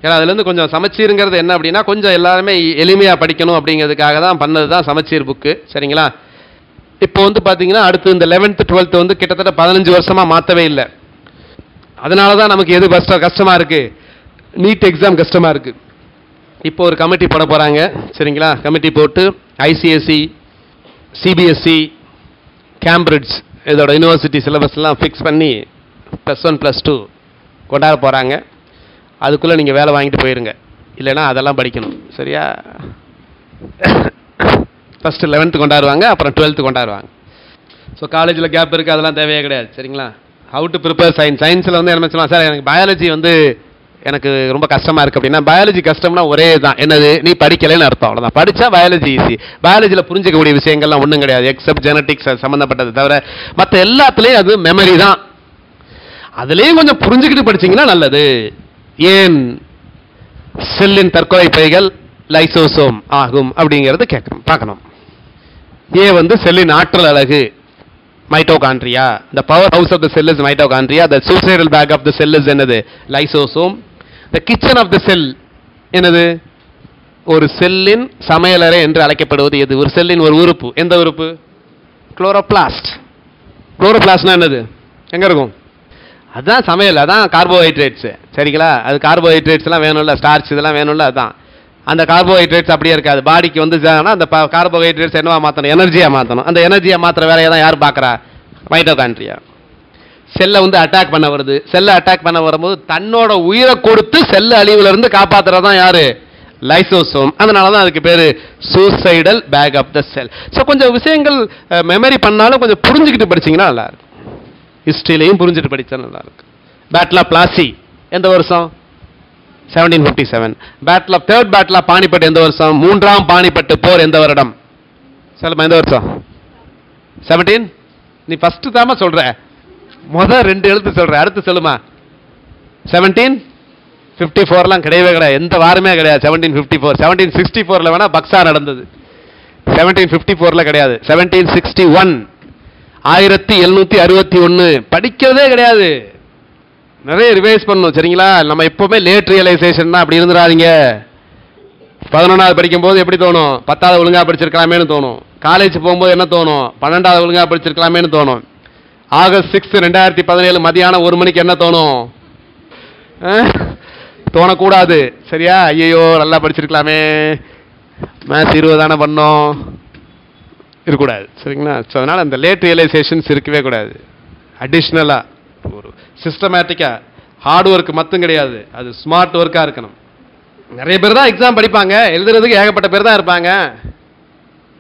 ஏன்னா அதுலேருந்து கொஞ்சம் சமச்சீருங்கிறது என்ன அப்படின்னா கொஞ்சம் எல்லாருமே எளிமையாக படிக்கணும் அப்படிங்கிறதுக்காக தான் பண்ணது தான் சமச்சீர் புக்கு, சரிங்களா? இப்போ வந்து பார்த்தீங்கன்னா அடுத்து இந்த 11th 12th வந்து கிட்டத்தட்ட 15 வருஷமாக மாற்றவே இல்லை. அதனால தான் நமக்கு எது கஷ்டமாக இருக்குது, நீட் எக்ஸாம் கஷ்டமாக இருக்குது. இப்போ ஒரு கமிட்டி போட போகிறாங்க, சரிங்களா? கமிட்டி போட்டு ICSE, CBSE, கேம்பிரிட்ஜ் இதோட யூனிவர்சிட்டி சிலபஸ்லாம் ஃபிக்ஸ் பண்ணி +1 +2 கொண்டாட போகிறாங்க. அதுக்குள்ளே நீங்கள் வேலை வாங்கிட்டு போயிருங்க, இல்லைன்னா அதெல்லாம் படிக்கணும், சரியா? ஃபஸ்ட்டு 11th கொண்டாடுவாங்க, அப்புறம் 12th கொண்டாடுவாங்க. ஸோ காலேஜில் கேப் இருக்குது, அதெல்லாம் தேவையே கிடையாது, சரிங்களா? How to prepare science. சயின்ஸில் வந்து என்ன சொல்லலாம், சார் எனக்கு பயாலஜி வந்து எனக்கு ரொம்ப கஷ்டமாக இருக்குது அப்படின்னா, பயாலஜி கஷ்டம்னா ஒரே தான், என்னது? நீ படிக்கலைன்னு அர்த்தம், அவ்வளோதான். படித்தா பயாலஜி ஈஸி. பயாலஜியில் புரிஞ்சிக்கக்கூடிய விஷயங்கள்லாம் ஒன்றும் கிடையாது, எக்ஸப்ட் ஜெனட்டிக்ஸ் சம்மந்தப்பட்டது தவிர மற்ற எல்லாத்துலேயும் அது மெமரி தான். அதுலேயும் கொஞ்சம் புரிஞ்சுக்கிட்டு படிச்சீங்கன்னா நல்லது. ஏன் செல்லின் தற்கொலை பைகள் லைசோசோம் ஆகும் அப்படிங்கிறது கேட்கணும், பார்க்கணும். ஏ வந்து செல்லின் ஆற்றல் அலகு mitochondria. the powerhouse of the cell is mitochondria. the suicidal bag of the cell is என்னது? Lysosome. the kitchen of the cell என்னது? ஒரு செல்லின் சமையலறை என்று அழைக்கப்படுவது எது? ஒரு செல்லின் ஒரு உறுப்பு. எந்த உறுப்பு? குளோரோபிளாஸ்ட். குளோரோபிளாஸ்ட்னா என்னது? எங்க இருக்கும்? அதுதான் சமையல், அதான் கார்போஹைட்ரேட்ஸ். சரிங்களா? அது கார்போஹைட்ரேட்ஸ் எல்லாம் வேணும்ல, ஸ்டார்ச் இதெல்லாம் வேணும்ல, அதுதான். அந்த கார்போஹைட்ரேட்ஸ் அப்படியே இருக்காது. பாடிக்கு வந்து அந்த கார்போஹைட்ரேட்ஸ் என்னவா மாற்றணும்? எனர்ஜியா மாற்றணும். அந்த எனர்ஜியை மாத்திர வேலையை தான் யார் பார்க்குறா? மைட்டோகாண்ட்ரியா. செல்லை வந்து அட்டாக் பண்ண வருது. செல்லை அட்டாக் பண்ண வரும்போது தன்னோட உயிரை கொடுத்து செல்ல அழிவுல இருந்து காப்பாத்துறதான் யாரு? லைசோசோம். அதனால தான் அதுக்கு பேரு suicidal bag of the cell. So கொஞ்சம் விஷயங்கள் மெமரி பண்ணாலும் கொஞ்சம் புரிஞ்சுக்கிட்டு படிச்சீங்கன்னா நல்லா இருக்கும். ஹிஸ்டரியிலையும் புரிஞ்சுட்டு படித்தா நல்லா இருக்கும். பேட்டில் ஆஃப் பிளாசி எந்த வருஷம்? 1757. Battle of third battle of Panipat எந்த வருஷம்? மூன்றாம் பானிபட்டு போர் எந்த வருடம்? சொல்லுமா, எந்த வருஷம்? 17. நீ ஃபர்ஸ்ட் தாமா சொல்ற, முதல் 2 எழுத்து சொல்ற, அடுத்து சொல்லுமா. 1754லாம் கிடையவே கிடையாது, எந்த வாரமே கிடையாது. 1754. 1764ல வேணா பக்ஸா நடந்தது. 1754ல கிடையாது. 1761 1761 படிக்கிறதே கிடையாது. நிறைய ரிவைஸ் பண்ணணும். சரிங்களா? நம்ம எப்பவுமே லேட் ரியலைசேஷன் தான், அப்படி இருந்துடாதீங்க. 11வது படிக்கும் போது எப்படி தோணும்? 10வது ஒழுங்கா படிச்சிருக்கலாமேனு தோணும். காலேஜ் போகும்போது என்ன தோணும்? 12வது ஒழுங்கா படிச்சிருக்கலாமேனு தோணும். ஆகஸ்ட் 6, 2017 மதியானம் 1 மணிக்கு என்ன தோணும்? தோணக்கூடாது. சரியா? ஐயோ நல்லா படிச்சிருக்கலாமே, மேத்ஸ் 20 தானே பண்ணோம், இருக்கக்கூடாது. சரிங்களா? ஸோ அதனால் அந்த லேட் ரியலைசேஷன்ஸ் இருக்கவே கூடாது. அடிஷ்னலாக ஒரு சிஸ்டமேட்டிக்காக ஹார்ட் ஒர்க் மட்டும் கிடையாது, அது ஸ்மார்ட் ஒர்க்காக இருக்கணும். நிறைய பேர் தான் எக்ஸாம் படிப்பாங்க, எழுதுறதுக்கு ஏகப்பட்ட பேர் தான் இருப்பாங்க.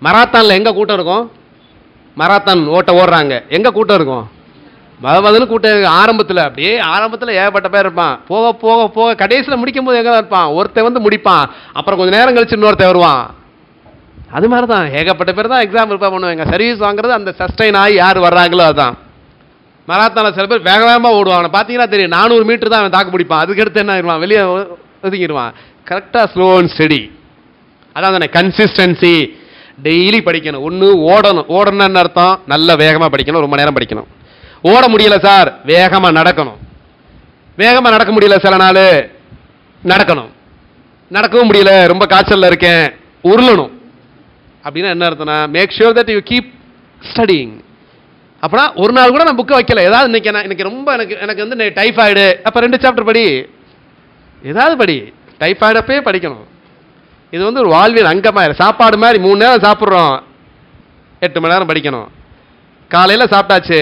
மராத்தானில் எங்கே கூட்டம் இருக்கும்? மராத்தான் ஓடுறாங்க, எங்கே கூட்டம் இருக்கும்? பதில் கூட்டம் ஆரம்பத்தில், அப்படியே ஆரம்பத்தில் ஏகப்பட்ட பேர் இருப்பான். போக போக போக கடைசியில் முடிக்கும் போது எங்கே இருப்பான்? ஒருத்தன் வந்து முடிப்பான், அப்புறம் கொஞ்சம் நேரம் கழிச்சு இன்னொருத்தன் வருவான். அது மாதிரி தான் ஏகப்பட்ட பேர் தான் எக்ஸாம் ப்ரிப்பேர் பண்ணுவாங்க. சர்வீஸ் வாங்குறது அந்த சஸ்டைன் ஆகி யார் வர்றாங்களோ அதுதான். மராத்தானில் சில பேர் வேக வேகமாக ஓடுவான், பார்த்தீங்கன்னா தெரியும் 400 மீட்டர் தான் அவன் தாக்கு பிடிப்பான், அதுக்கடுத்து என்ன ஆயிடுவான்? வெளியே ஒதுக்கிடுவான். கரெக்டாக ஸ்லோ அண்ட் ஸ்டெடி, அதான் தானே கன்சிஸ்டன்சி. டெய்லி படிக்கணும். ஒன்று ஓடணும்னு அர்த்தம் நல்ல வேகமாக படிக்கணும், ரொம்ப நேரம் படிக்கணும். ஓட முடியல சார், வேகமாக நடக்கணும். வேகமாக நடக்க முடியல சில நாள், நடக்கணும். நடக்கவும் முடியல, ரொம்ப காய்ச்சலில் இருக்கேன், உருளணும். அப்படின்னா என்ன அர்த்தம்னா, make sure that you keep studying. அப்படின்னா ஒரு நாள் கூட நான் புக்கை வைக்கல, ஏதாவது இன்னைக்கு ரொம்ப எனக்கு வந்து டைஃபாய்டு, அப்போ 2 சாப்டர் படி, ஏதாவது படி. டைஃபாய்டு அப்பயே படிக்கணும். இது வந்து ஒரு வாழ்வியல் அங்கமாக. சாப்பாடு மாதிரி 3 நேரம் சாப்பிட்றோம், 8 மணி நேரம் படிக்கணும். காலையில் சாப்பிட்டாச்சு,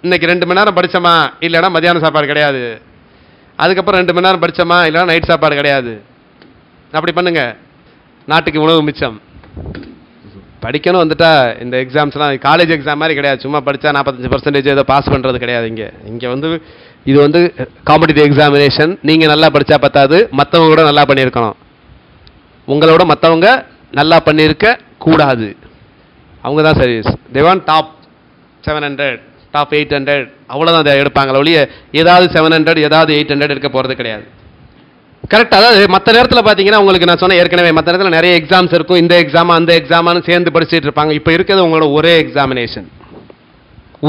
இன்னைக்கு 2 மணி நேரம் படித்தோமா, இல்லைன்னா மதியானம் சாப்பாடு கிடையாது. அதுக்கப்புறம் 2 மணி நேரம் படித்தோமா, இல்லைன்னா நைட் சாப்பாடு கிடையாது. அப்படி பண்ணுங்க, நாட்டுக்கு உணவு மிச்சம். படிக்கணும் வந்துட்டா இந்த எக்ஸாம்ஸ்லாம் காலேஜ் எக்ஸாம் மாதிரி கிடையாது. சும்மா படித்தா 45% ஏதோ பாஸ் பண்ணுறது கிடையாது. இங்கே வந்து இது வந்து காம்படிட்டிவ் எக்ஸாமினேஷன். நீங்கள் நல்லா படித்தா பத்தாது, மற்றவங்க கூட நல்லா பண்ணியிருக்கணும். உங்களோட மற்றவங்க நல்லா பண்ணியிருக்க கூடாது. அவங்க தான் service. They want top 700, top 800, அவ்வளோதான் அதை எடுப்பாங்களே ஒழிய ஏதாவது 700 ஏதாவது 800 எடுக்க போகிறது கிடையாது. கரெக்ட். அதாவது மற்ற நேரத்தில் பார்த்தீங்கன்னா உங்களுக்கு நான் சொன்னேன் ஏற்கனவே, மற்ற நேரத்தில் நிறைய எக்ஸாம்ஸ் இருக்கும். இந்த எக்ஸாம் அந்த எக்ஸாமானு சேர்ந்து படிச்சுட்டு இருப்பாங்க. இப்போ இருக்கிறது உங்களோட ஒரே எக்ஸாமினேஷன்,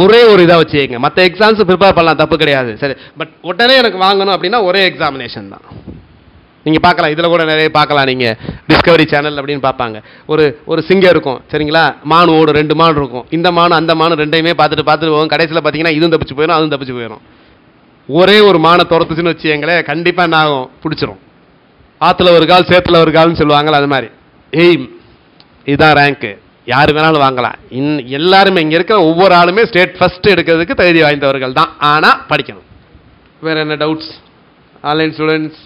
ஒரே ஒரு இதாக வச்சுக்கங்க. மற்ற எக்ஸாம்ஸ் ப்ரிப்பேர் பண்ணலாம், தப்பு கிடையாது. சரி, பட் உடனே எனக்கு வாங்கணும் அப்படின்னா ஒரே எக்ஸாமினேஷன் தான். நீங்கள் பார்க்கலாம், இதில் கூட நிறைய பார்க்கலாம். நீங்கள் டிஸ்கவரி சேனல் அப்படின்னு பார்ப்பாங்க. ஒரு சிங்கம் இருக்கும், சரிங்களா? மான் ஓடும், 2 மான் இருக்கும். இந்த மான் அந்த மான் ரெண்டையுமே பார்த்துட்டு போகும். கடைசியில் பார்த்தீங்கன்னா இதுவும் தப்பிச்சு போயிடும், அதுவும் தப்பிச்சு போயிடும். ஒரே ஒரு மானை துரத்துச்சுன்னு வச்சுங்களேன், கண்டிப்பாக என்ன ஆகும்? பிடிச்சிரும். ஆற்றுல ஒரு கால் சேத்துல ஒரு கால்னு சொல்லுவாங்கள்ல, அது மாதிரி. எய்ம் இதுதான் ரேங்க்கு, யார் வேணாலும் வாங்கலாம். எல்லாருமே இங்கே இருக்கிற ஒவ்வொரு ஆளுமே ஸ்டேட் ஃபர்ஸ்ட் எடுக்கிறதுக்கு தகுதி வாய்ந்தவர்கள் தான். ஆனால் படிக்கணும். வேறு என்ன டவுட்ஸ்? Online students.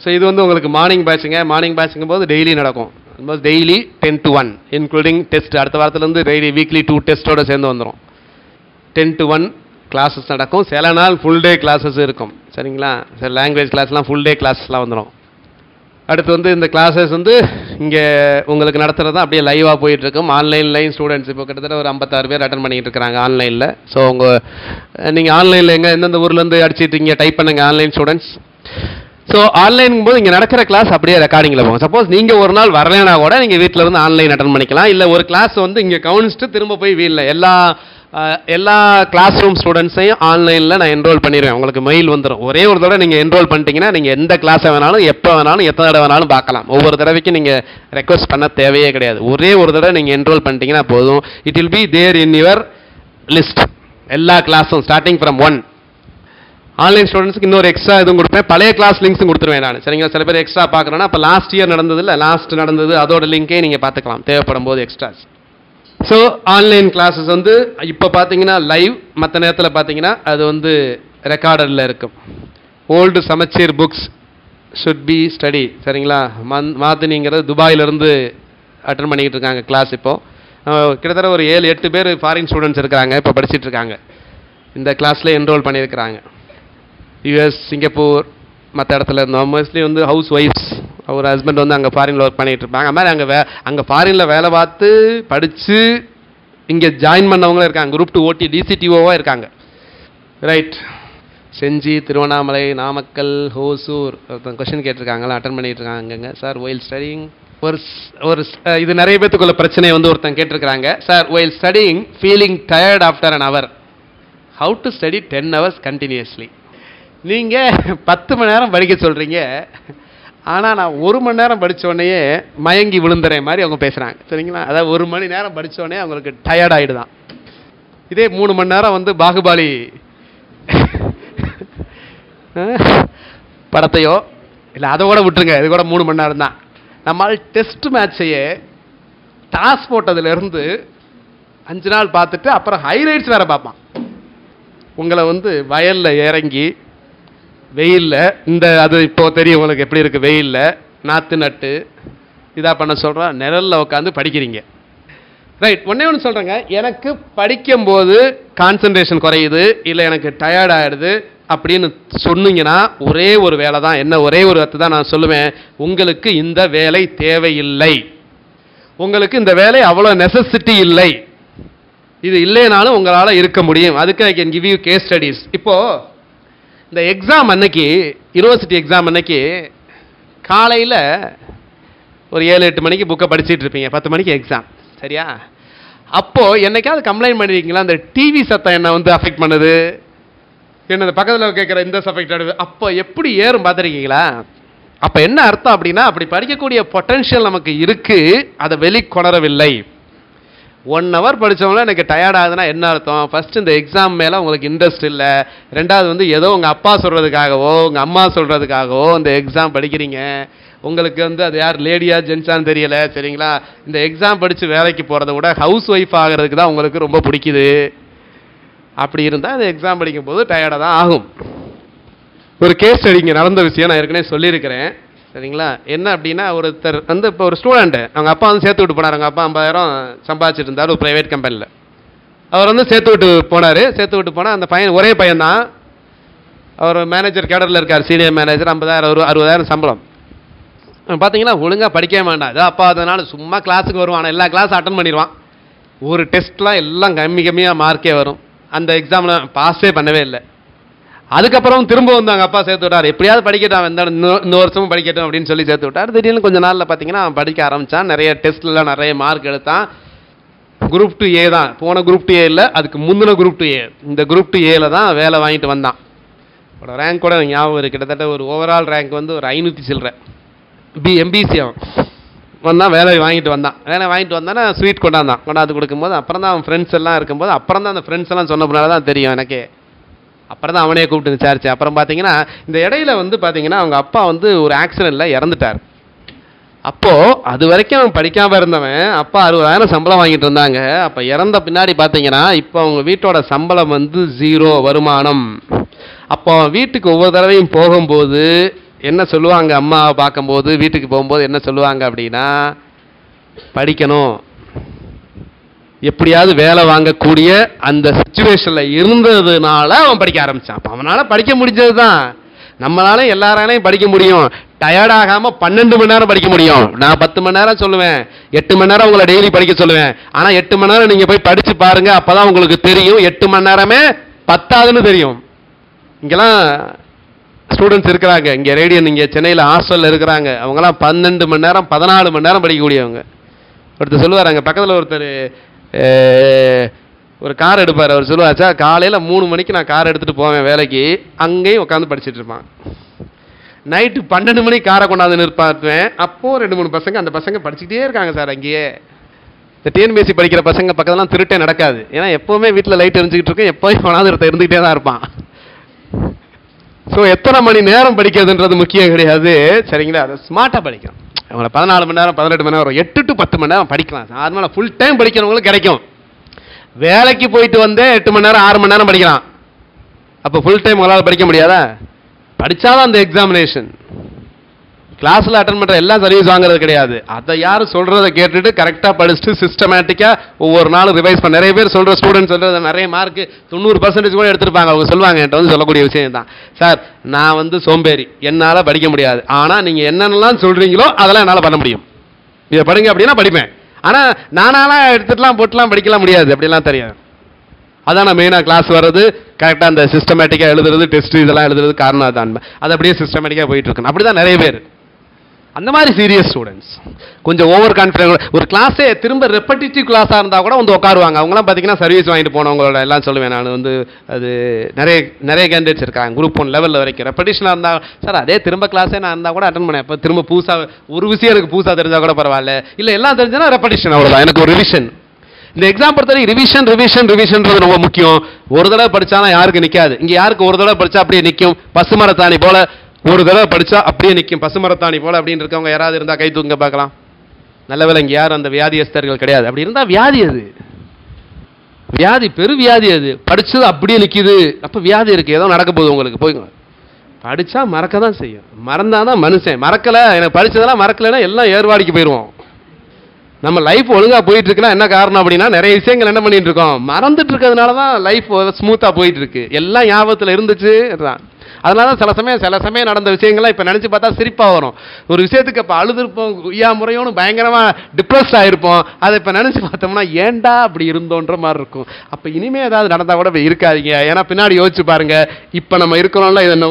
ஸோ இது வந்து உங்களுக்கு மார்னிங் பேட்சுங்க. மார்னிங் பேட்சுங்கும் போது டெய்லி நடக்கும். Almost daily 10 to 1 including test. அடுத்த வாரத்துலேருந்து டெய்லி வீக்லி 2 டெஸ்ட்டோட சேர்ந்து வந்துடும். 10 to 1 கிளாஸஸ் நடக்கும். சில நாள் ஃபுல் டே கிளாஸஸ் இருக்கும். சரிங்களா? சரி, லாங்குவேஜ் கிளாஸ்லாம் ஃபுல் டே கிளாஸ்லாம் வந்துடும். அடுத்து வந்து இந்த கிளாஸஸ் வந்து இங்கே உங்களுக்கு நடத்துகிறது தான் அப்படியே லைவாக போயிட்டுருக்கும். ஆன்லைன்லையும் ஸ்டூடெண்ட்ஸ் இப்போ கிட்டத்தட்ட ஒரு 56 பேர் அட்டன் பண்ணிகிட்டு இருக்கிறாங்க ஆன்லைனில். ஸோ நீங்கள் ஆன்லைனில் எந்தெந்த ஊர்லேருந்து அடிச்சிட்டு இங்கே டைப் பண்ணுங்கள் ஆன்லைன் ஸ்டூடெண்ட்ஸ். ஸோ ஆன்லைனுங்கும் போது இங்கே நடக்கிற கிளாஸ் அப்படியே ரெக்கார்டிங்கில் போகும். சப்போஸ் நீங்கள் ஒரு நாள் வரலைன்னா கூட நீங்கள் வீட்டில் இருந்து ஆன்லைன் அட்டன் பண்ணிக்கலாம். இல்லை ஒரு கிளாஸ் வந்து இங்கே கவனிச்சுட்டு திரும்ப போய் வீட்டில் எல்லா கிளாஸ் ரூம் ஸ்டூடெண்ட்ஸையும் ஆன்லைனில் நான் என்ரோல் பண்ணிடுவேன். உங்களுக்கு மெயில் வந்துடும். ஒரே ஒரு தடவை நீங்கள் என்ரோல் பண்ணிட்டீங்கன்னா நீங்கள் எந்த கிளாஸை வேணாலும் எப்போ வேணாலும் எத்தனை தடவை வேணாலும் பார்க்கலாம். ஒவ்வொரு தடவைக்கும் நீங்கள் ரெக்வஸ்ட் பண்ண தேவையே கிடையாது. ஒரே ஒரு தடவை நீங்கள் என்ரோல் பண்ணிட்டீங்கன்னா போதும். It will be there in your list. எல்லா கிளாஸும் ஸ்டார்டிங் ஃப்ரம் 1. ஆன்லைன் ஸ்டூடெண்ட்ஸ்க்கு இன்னொரு எக்ஸ்ட்ரா இதுவும் கொடுப்பேன். பழைய கிளாஸ் லிங்க்ஸும் கொடுத்துருவேன் நான். சரிங்களா? சில பேர் எக்ஸ்ட்ரா பார்க்குறேன்னா அப்போ லாஸ்ட் இயர் நடந்தது இல்லை, லாஸ்ட் நடந்தது அதோட லிங்கே நீங்கள் பார்த்துக்கலாம் தேவைப்படும் போது எக்ஸ்ட்ராஸ். ஸோ ஆன்லைன் கிளாஸஸ் வந்து இப்போ பார்த்தீங்கன்னா லைவ், மற்ற நேரத்தில் பார்த்தீங்கன்னா அது வந்து ரெக்கார்டரில் இருக்கும். ஓல்டு சமச்சீர் புக்ஸ் ஷுட் பி ஸ்டடி. சரிங்களா? மாத்தினிங்கிறது துபாயிலிருந்து அட்டன் பண்ணிக்கிட்டு இருக்காங்க கிளாஸ். இப்போது கிட்டத்தட்ட ஒரு 7-8 பேர் ஃபாரின் ஸ்டூடெண்ட்ஸ் இருக்காங்க இப்போ படிச்சுட்டு இருக்காங்க. இந்த கிளாஸில் என்ரோல் பண்ணியிருக்கிறாங்க. யூஎஸ், சிங்கப்பூர், மற்ற இடத்துல இருந்தோம். மோஸ்ட்லி வந்து ஹவுஸ் ஒய்ஃப்ஸ், அவர் ஹஸ்பண்ட் வந்து அங்கே ஃபாரினில் ஒர்க் பண்ணிகிட்டு இருப்பாங்க. அது மாதிரி அங்கே ஃபாரினில் வேலை பார்த்து படித்து இங்கே ஜாயின் பண்ணவங்களும் இருக்காங்க. குரூப் 2 ஓடி டிசிடிஓவாக இருக்காங்க. ரைட். செஞ்சி, திருவண்ணாமலை, நாமக்கல், ஹோசூர் ஒருத்தன் கொஸ்டின் கேட்டிருக்காங்களா, அட்டன் பண்ணிகிட்டு இருக்காங்க அங்கங்க. சார் ஒயில் ஸ்டடிங் ஒரு இது நிறைய பேத்துக்குள்ள பிரச்சனை வந்து ஒருத்தன் கேட்டிருக்கிறாங்க. Sir while studying feeling tired after an hour, how to study 10 hours continuously. நீங்கள் 10 மணி நேரம் படிக்க சொல்கிறீங்க, ஆனால் நான் 1 மணி நேரம் படித்தோடனேயே மயங்கி விழுந்துறேன் மாதிரி அவங்க பேசுகிறாங்க. சரிங்களா? அதாவது 1 மணி நேரம் படித்தோடனே அவங்களுக்கு டயர்ட் ஆகிடுதான். இதே 3 மணி நேரம் வந்து பாகுபாலி படத்தையோ இல்லை அதை கூட விட்டுருங்க, இது கூட 3 மணி நேரம் தான். நம்மால் டெஸ்ட் மேட்சையே டாஸ் போட்டதுலேருந்து 5 நாள் பார்த்துட்டு அப்புறம் ஹைலைட்ஸ் வேறு பார்ப்பான். உங்களை வந்து வயலில் இறங்கி வெயிலில் அது இப்போ தெரியும் உங்களுக்கு எப்படி இருக்குது. வெயிலில் நாற்று நட்டு இதாக பண்ண சொல்கிறோம், நிழலில் உட்காந்து படிக்கிறீங்க. ரைட். ஒன்று சொல்கிறேங்க, எனக்கு படிக்கும்போது கான்சன்ட்ரேஷன் குறையுது இல்லை எனக்கு டயர்ட் ஆகிடுது அப்படின்னு சொன்னீங்கன்னா ஒரே ஒரு வேலை தான். என்ன ஒரே ஒரு வார்த்தை தான் நான் சொல்லுவேன், உங்களுக்கு இந்த வேலை தேவையில்லை, உங்களுக்கு இந்த வேலை அவ்வளோ நெசசிட்டி இல்லை, இது இல்லைனாலும் உங்களால் இருக்க முடியும். அதுக்கு I can give you case studies. இப்போது இந்த எக்ஸாம் அன்னைக்கு, யூனிவர்சிட்டி எக்ஸாம் அன்னைக்கு காலையில் ஒரு 7-8 மணிக்கு புக்கை படிச்சுட்டு இருப்பீங்க, 10 மணிக்கு எக்ஸாம். சரியா? அப்போது என்னைக்காவது கம்ப்ளைண்ட் பண்ணிருக்கீங்களா, அந்த டிவி சத்தம் என்ன வந்து அஃபெக்ட் பண்ணுது, என்ன பக்கத்தில் கேட்குற இந்த அஃபெக்ட் ஆகுது, அப்போ எப்படி ஏறும் பார்த்துருக்கீங்களா? அப்போ என்ன அர்த்தம் அப்படின்னா, அப்படி படிக்கக்கூடிய பொட்டன்ஷியல் நமக்கு இருக்குது, அதை வெளிக்கொணரவில்லை. 1 hour படித்தவங்கள எனக்கு டயர்ட் ஆகுதுன்னா என்ன அர்த்தம்? ஃபஸ்ட்டு இந்த எக்ஸாம் மேலே உங்களுக்கு இன்ட்ரெஸ்ட் இல்லை. ரெண்டாவது வந்து ஏதோ உங்கள் அப்பா சொல்கிறதுக்காகவோ உங்கள் அம்மா சொல்கிறதுக்காகவோ இந்த எக்ஸாம் படிக்கிறீங்க. உங்களுக்கு வந்து அது யார் லேடியா ஜென்ஸான்னு தெரியலை. சரிங்களா? இந்த எக்ஸாம் படித்து வேலைக்கு போகிறத விட ஹவுஸ் ஒய்ஃப் ஆகிறதுக்கு தான் உங்களுக்கு ரொம்ப பிடிக்குது. அப்படி இருந்தால் இந்த எக்ஸாம் படிக்கும்போது டயர்டாக தான் ஆகும். ஒரு கேஸ் ஸ்டடி இங்கே நடந்த விஷயம் நான் ஏற்கனவே சொல்லியிருக்கிறேன். சரிங்களா? என்ன அப்படின்னா, ஒருத்தர் வந்து இப்போ ஒரு ஸ்டூடெண்ட்டு அவங்க அப்பா வந்து சேர்த்து விட்டு போனார். அவங்க அப்பா 50,000 சம்பாதிச்சிட்டு இருந்தார் ஒரு ப்ரைவேட் கம்பெனியில். அவர் வந்து சேர்த்து விட்டு போனார். சேர்த்து விட்டு போனால் அந்த பையன் ஒரே பையன் தான். அவர் மேனேஜர் கேடரில் இருக்கார், சீனியர் மேனேஜர். 50,000 60,000 சம்பளம். பார்த்தீங்கன்னா ஒழுங்காக படிக்கவே மாட்டான். ஏதோ அப்பா அதனால சும்மா கிளாஸுக்கு வருவான், எல்லா கிளாஸும் அட்டன் பண்ணிடுவான். ஒரு டெஸ்ட்லாம் எல்லாம் கம்மியாக மார்க்கே வரும். அந்த எக்ஸாமில் பாஸே பண்ணவே இல்லை. அதுக்கப்புறம் திரும்ப வந்து அவங்க அப்பா சேர்த்து விட்டார். எப்படியாவது படிக்கட்டும், இந்த வருஷமும் படிக்கட்டும் அப்படின்னு சொல்லி சேர்த்து விட்டார். திடீர்னு கொஞ்சம் நாளில் பார்த்தீங்கன்னா அவன் படிக்க ஆரம்பித்தான். நிறைய டெஸ்ட்லாம் நிறைய மார்க் எடுத்தான். குரூப் 2A தான். போன குரூப் 2A இல்லை, அதுக்கு முந்தின குரூப் 2A. இந்த குரூப் 2Aல தான் வேலை வாங்கிட்டு வந்தான். அவனோட ரேங்க் கூட ஞாபகம் இருக்குது. கிட்டத்தட்ட ஒரு ஓவரால் ரேங்க் வந்து ஒரு 500 சில்லற. எம்பிசி அவன் வந்தான், வேலை வாங்கிட்டு வந்தான். வேலை வாங்கிட்டு வந்தானே ஸ்வீட் கொண்டாந்து கொடுக்கும்போது அப்புறம் தான் அவன் ஃப்ரெண்ட்ஸ் எல்லாம் இருக்கும்போது அப்புறம் தான் அந்த ஃப்ரெண்ட்ஸ் எல்லாம் சொன்ன பின்னால தான் தெரியும் எனக்கே. அப்புறம் தான் அவனே கூப்பிட்டு விசாரிச்சு. அப்புறம் பார்த்தீங்கன்னா இந்த இடையில வந்து பார்த்தீங்கன்னா அவங்க அப்பா வந்து ஒரு ஆக்சிடெண்ட்டில் இறந்துட்டார். அப்போது அது வரைக்கும் அவன் படிக்காமல் இருந்தவன் அப்பா 60,000 சம்பளம் வாங்கிட்டு இருந்தாங்க. அப்போ இறந்த பின்னாடி பார்த்தீங்கன்னா இப்போ அவங்க வீட்டோட சம்பளம் வந்து 0 வருமானம். அப்போ வீட்டுக்கு ஒவ்வொரு தடவையும் போகும்போது என்ன சொல்லுவாங்க, அம்மாவை பார்க்கும்போது வீட்டுக்கு போகும்போது என்ன சொல்லுவாங்க அப்படின்னா, படிக்கணும், எப்படியாவது வேலை வாங்கக்கூடிய அந்த சிச்சுவேஷனில் இருந்ததுனால அவன் படிக்க ஆரம்பித்தான். அப்போ அவனால் படிக்க முடிஞ்சது தான். நம்மளால எல்லாராலையும் படிக்க முடியும். டயர்டாகாம 12 மணி நேரம் படிக்க முடியும். நான் 10 மணி நேரம் சொல்லுவேன், 8 மணி நேரம் உங்களை டெய்லி படிக்க சொல்லுவேன். ஆனா 8 மணி நேரம் நீங்க போய் படிச்சு பாருங்க, அப்பதான் உங்களுக்கு தெரியும் 8 மணி நேரமே பத்தாதுன்னு தெரியும். இங்கெல்லாம் ஸ்டூடெண்ட்ஸ் இருக்கிறாங்க, இங்க ரேடியன் இங்க சென்னையில் ஹாஸ்டல்ல இருக்கிறாங்க, அவங்கலாம் 12 மணி நேரம் 14 மணி நேரம் படிக்கக்கூடியவங்க. ஒருத்தர் சொல்லுவார், அங்கே பக்கத்தில் ஒருத்தர் ஒரு கார் எடுப்பார். அவர் சொல்லுவார், சார் காலையில் 3 மணிக்கு நான் கார் எடுத்துகிட்டு போவேன் வேலைக்கு, அங்கேயும் உட்காந்து படிச்சுட்டு இருப்பான். நைட்டு 12 மணிக்கு காரை கொண்டாந்து நிற்பாத்துவேன், அப்போது 2-3 பசங்க, அந்த பசங்க படிச்சுக்கிட்டே இருக்காங்க சார். அங்கேயே இந்த டிஎன்பிஎஸ்சி படிக்கிற பசங்க பக்கத்துலாம் திருட்டே நடக்காது. ஏன்னா எப்போவுமே வீட்டில் லைட் எரிஞ்சுக்கிட்டு இருக்கும், எப்போயும் கொண்டாந்து ஒருத்தர் இருந்துகிட்டே தான் இருப்பான். ஸோ எத்தனை மணி நேரம் படிக்கிறதுன்றது முக்கியம் கிடையாது, சரிங்களா? அதை ஸ்மார்ட்டாக படிக்கணும். அவங்கள 14 மணி நேரம் 18 மணி நேரம் 8 to 10 மணி நேரம் படிக்கலாம். அதனால ஃபுல் டைம் படிக்கிறவங்களுக்கு கிடைக்கும். வேலைக்கு போயிட்டு வந்தே 8 மணி நேரம் 6 மணி நேரம் படிக்கலாம். அப்போ ஃபுல் டைம் உங்களால் படிக்க முடியாதா? படித்தாதான் அந்த எக்ஸாமினேஷன். கிளாஸில் அட்டன் பண்ணுற எல்லாம் சர்வீஸ் வாங்குறது கிடையாது. அதை யாரும் சொல்கிறத கேட்டுட்டு கரெக்டாக படிச்சுட்டு சிஸ்டமேட்டிக்காக ஒவ்வொரு நாளும் ரிவைஸ் பண்ண. நிறைய பேர் சொல்கிற ஸ்டூடெண்ட்ஸ் சொல்கிறது நிறைய மார்க்கு 90% கூட எடுத்துருப்பாங்க. அவங்க சொல்லுவாங்க, என்கிட்ட வந்து சொல்லக்கூடிய விஷயம் தான், சார் நான் வந்து சோம்பேறி, என்னால் படிக்க முடியாது. ஆனால் நீங்கள் என்னென்னலாம் சொல்கிறீங்களோ அதெல்லாம் என்னால் பண்ண முடியும், இதை படிங்க அப்படின்னா படிப்பேன். ஆனால் நானாலாம் எடுத்துட்டுலாம் போட்டுலாம் படிக்கலாம் முடியாது, அப்படிலாம் தெரியாது. அதான் நான் மெயினாக கிளாஸ் வர்றது, கரெக்டாக அந்த சிஸ்டமேட்டிக்காக எழுதுறது, டெஸ்ட் இதெல்லாம் எழுதுறது காரணம் அதான். அது அப்படியே சிஸ்டமேட்டிக்காக போயிட்டு இருக்கணும். அப்படி தான் நிறைய பேர் அந்த மாதிரி சீரியஸ் ஸ்டூடெண்ட்ஸ். கொஞ்சம் ஓவர் கான்ஃபிடென்ட். ஒரு கிளாஸே திரும்ப ரெப்படிட்டிவ் கிளாஸாக இருந்தால் கூட வந்து உட்காருவாங்க. அவங்களாம் பார்த்தீங்கன்னா சர்வீஸ் வாங்கிட்டு போனவங்களோட எல்லாம் சொல்லுவேன் நான். வந்து அது நிறைய கேண்டிடேட்ஸ் இருக்காங்க குரூப் 1 லெவலில் வரைக்கும். ரெப்படிஷனாக இருந்தால் சார் அதே திரும்ப கிளாஸே நான் இருந்தால் கூட அட்டன் பண்ணேன். இப்போ திரும்ப புதுசாக ஒரு விஷயம் எனக்கு புதுசாக தெரிஞ்சால் கூட பரவாயில்ல, இல்லை எல்லாம் தெரிஞ்சுன்னா ரெப்படிஷன், அவ்வளோதான். எனக்கு ஒரு ரிவிஷன். இந்த எக்ஸாம் பொறுத்தவரை ரிவிஷன்றது ரொம்ப முக்கியம். ஒரு தடவை படித்தாலும் யாருக்கு நிற்காது. இங்கே யாருக்கு ஒரு தடவை படித்தா அப்படியே நிற்கும்? பசுமரத்தாணி போல ஒரு தடவை படித்தா அப்படியே நிற்கும், பசுமரத்தாணி போல அப்படின்னு இருக்கவங்க யாராவது இருந்தால் கை தூங்க பார்க்கலாம். நல்ல வேலை இங்கே யாரும் அந்த வியாதியஸ்தர்கள் கிடையாது. அப்படி இருந்தால் வியாதி, அது வியாதி, பெரு வியாதி. அது படித்தது அப்படியே நிற்கிது, அப்போ வியாதி இருக்குது, ஏதோ நடக்க போகுது உங்களுக்கு. போய்ங்க, படித்தா மறக்க தான் செய்யும். மறந்தாதான் மனுஷன். மறக்கலை, எனக்கு படித்ததெல்லாம் மறக்கலைன்னா எல்லாம் ஏர்வாடிக்கு போயிடுவோம். நம்ம லைஃப் ஒழுங்காக போயிட்டு இருக்குன்னா என்ன காரணம் அப்படின்னா, நிறைய விஷயங்கள் என்ன பண்ணிட்டு இருக்கோம், மறந்துட்டு இருக்கிறதுனால தான் லைஃப் ஸ்மூத்தாக போயிட்டு இருக்கு. எல்லாம் ஞாபகத்தில் இருந்துச்சு தான். அதனால தான் சில சமயம் நடந்த விஷயங்கள்லாம் இப்போ நினச்சி பார்த்தா சிரிப்பாக வரும். ஒரு விஷயத்துக்கு இப்போ அழுதுருப்போம், ஐயா முறையோன்னு பயங்கரமாக டிப்ரெஸ்ட் ஆகிருப்போம். அதை இப்போ நினச்சி பார்த்தோம்னா ஏண்டா அப்படி இருந்தோன்ற மாதிரி இருக்கும். அப்போ இனிமேல் ஏதாவது நடந்தால் கூட இப்போ இருக்காதீங்க. ஏன்னா பின்னாடி யோசிச்சு பாருங்க, இப்போ நம்ம இருக்கிறோம்ல, இது என்ன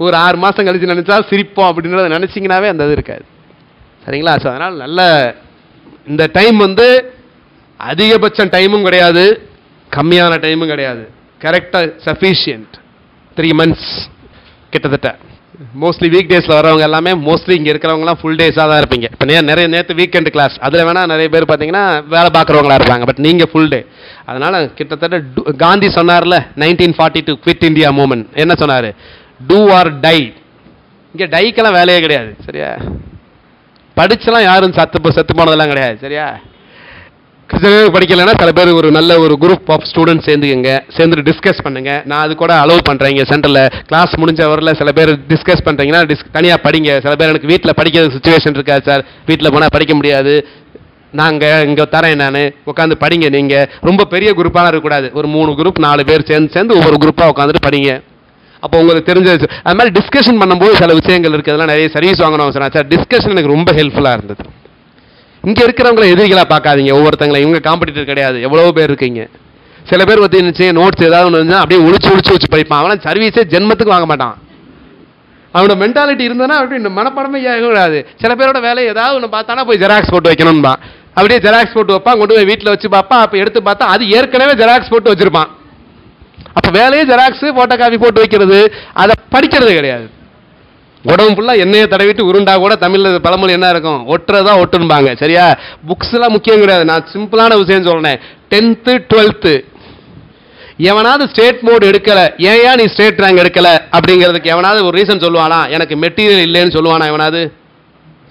ஒரு 6 மாதம் கழிச்சு நினச்சா சிரிப்போம் அப்படின்றத நினச்சிங்கனாவே அந்த இது இருக்காது, சரிங்களா? ஸோ அதனால் நல்ல இந்த டைம் வந்து அதிகபட்சம் டைமும் கிடையாது, கம்மியான டைமும் கிடையாது, கரெக்டாக சஃபிஷியன்ட் 3 months கிட்டத்தட்ட. மோஸ்ட்லி வீக் டேஸில் வரவங்க எல்லாமே மோஸ்ட்லி இங்கே இருக்கிறவங்கலாம் ஃபுல் டேஸாக தான் இருப்பீங்க. இப்போ நேற்று வீக்கெண்டு கிளாஸ், அதில் வேணால் நிறைய பேர் பார்த்தீங்கன்னா வேலை பார்க்குறவங்களா இருப்பாங்க. பட் நீங்கள் ஃபுல் டே. அதனால் கிட்டத்தட்ட காந்தி சொன்னார்ல 1942 குவிட் இந்தியா மூமெண்ட், என்ன சொன்னார்? Do or die. இங்கே டைக்கெல்லாம் வேலையே கிடையாது, சரியா? படிச்செல்லாம் யாரும் செத்து போனதெல்லாம் கிடையாது, சரியா? படிக்கலைன்னா சில பேர் ஒரு நல்ல ஒரு குரூப் ஆஃப் ஸ்டூடெண்ட்ஸ் சேர்ந்துட்டு டிஸ்கஸ் பண்ணுங்க. நான் அது கூட அலோவ் பண்ணுறேன். இங்கே சென்டரில் கிளாஸ் முடிஞ்ச வரல சில பேர் டிஸ்கஸ் பண்ணுறீங்கன்னா தனியாக படிங்க. சில பேர் எனக்கு வீட்டில் படிக்கிற சுச்சுவேஷன் இருக்காது சார், வீட்டில் போனால் படிக்க முடியாது, நாங்கள் இங்கே தரேன், நான் உட்காந்து படிங்க. நீங்கள் ரொம்ப பெரிய குரூப்பாக இருக்கக்கூடாது, ஒரு 3 குரூப் 4 பேர் சேர்ந்து ஒவ்வொரு குரூப்பாக உட்காந்துட்டு படிங்க. அப்போ உங்களுக்கு தெரிஞ்சது. அது மாதிரி டிஸ்கஷன் பண்ணும்போது சில விஷயங்கள் இருக்குது, அதெல்லாம் நிறைய சர்வீஸ் வாங்கணும் சொன்னா சார். டிஸ்கஷன் எனக்கு ரொம்ப ஹெல்ப்ஃபுல்லாக இருந்தது. இங்கே இருக்கிறவங்களை எதிரிகளாக பார்க்காதீங்க, ஒவ்வொருத்தங்களை. இவங்க காம்படிட்டர் கிடையாது, எவ்வளோ பேர் இருக்கீங்க. சில பேர் பற்றி இருந்துச்சு நோட்ஸ் ஏதாவது ஒன்று இருந்தால் அப்படியே ஒழிச்சு படிப்பான். அவன் சர்வீஸே ஜென்மத்துக்கு வாங்க மாட்டான். அவனோட மென்டாலிட்டி இருந்ததுன்னா அப்படி இந்த மனப்படமே கூடாது. சில பேரோட வேலை ஏதாவது ஒன்று பார்த்தானா போய் ஜெராக்ஸ் போட்டு வைக்கணும்பா, அப்படியே ஜெராக்ஸ் போட்டு வைப்பான், கொண்டு போய் வீட்டில் வச்சு பார்ப்பான். அப்போ எடுத்து பார்த்தா அது ஏற்கனவே ஜெராக்ஸ் போட்டு வச்சிருப்பான். அப்போ வேலையே ஜெராக்ஸு போட்டோ காப்பி போட்டு வைக்கிறது, அதை படிக்கிறது கிடையாது. உடம்பு ஃபுல்லாக எண்ணெயை தடவிட்டு உருண்டா கூட தமிழில் பழமொழி என்ன இருக்கும், ஒட்டுறதா ஒட்டுன்பாங்க, சரியா? புக்ஸ்லாம் முக்கியம் கிடையாது. நான் சிம்பிளான விஷயம் சொல்றேன். 10th 12th எவனாவது ஸ்டேட் மோடு எடுக்கல, ஏன் நீ ஸ்டேட் ரேங்க் எடுக்கல அப்படிங்கிறதுக்கு எவனாவது ஒரு ரீசன் சொல்லுவானா? எனக்கு மெட்டீரியல் இல்லைன்னு சொல்லுவானா எவனாவது?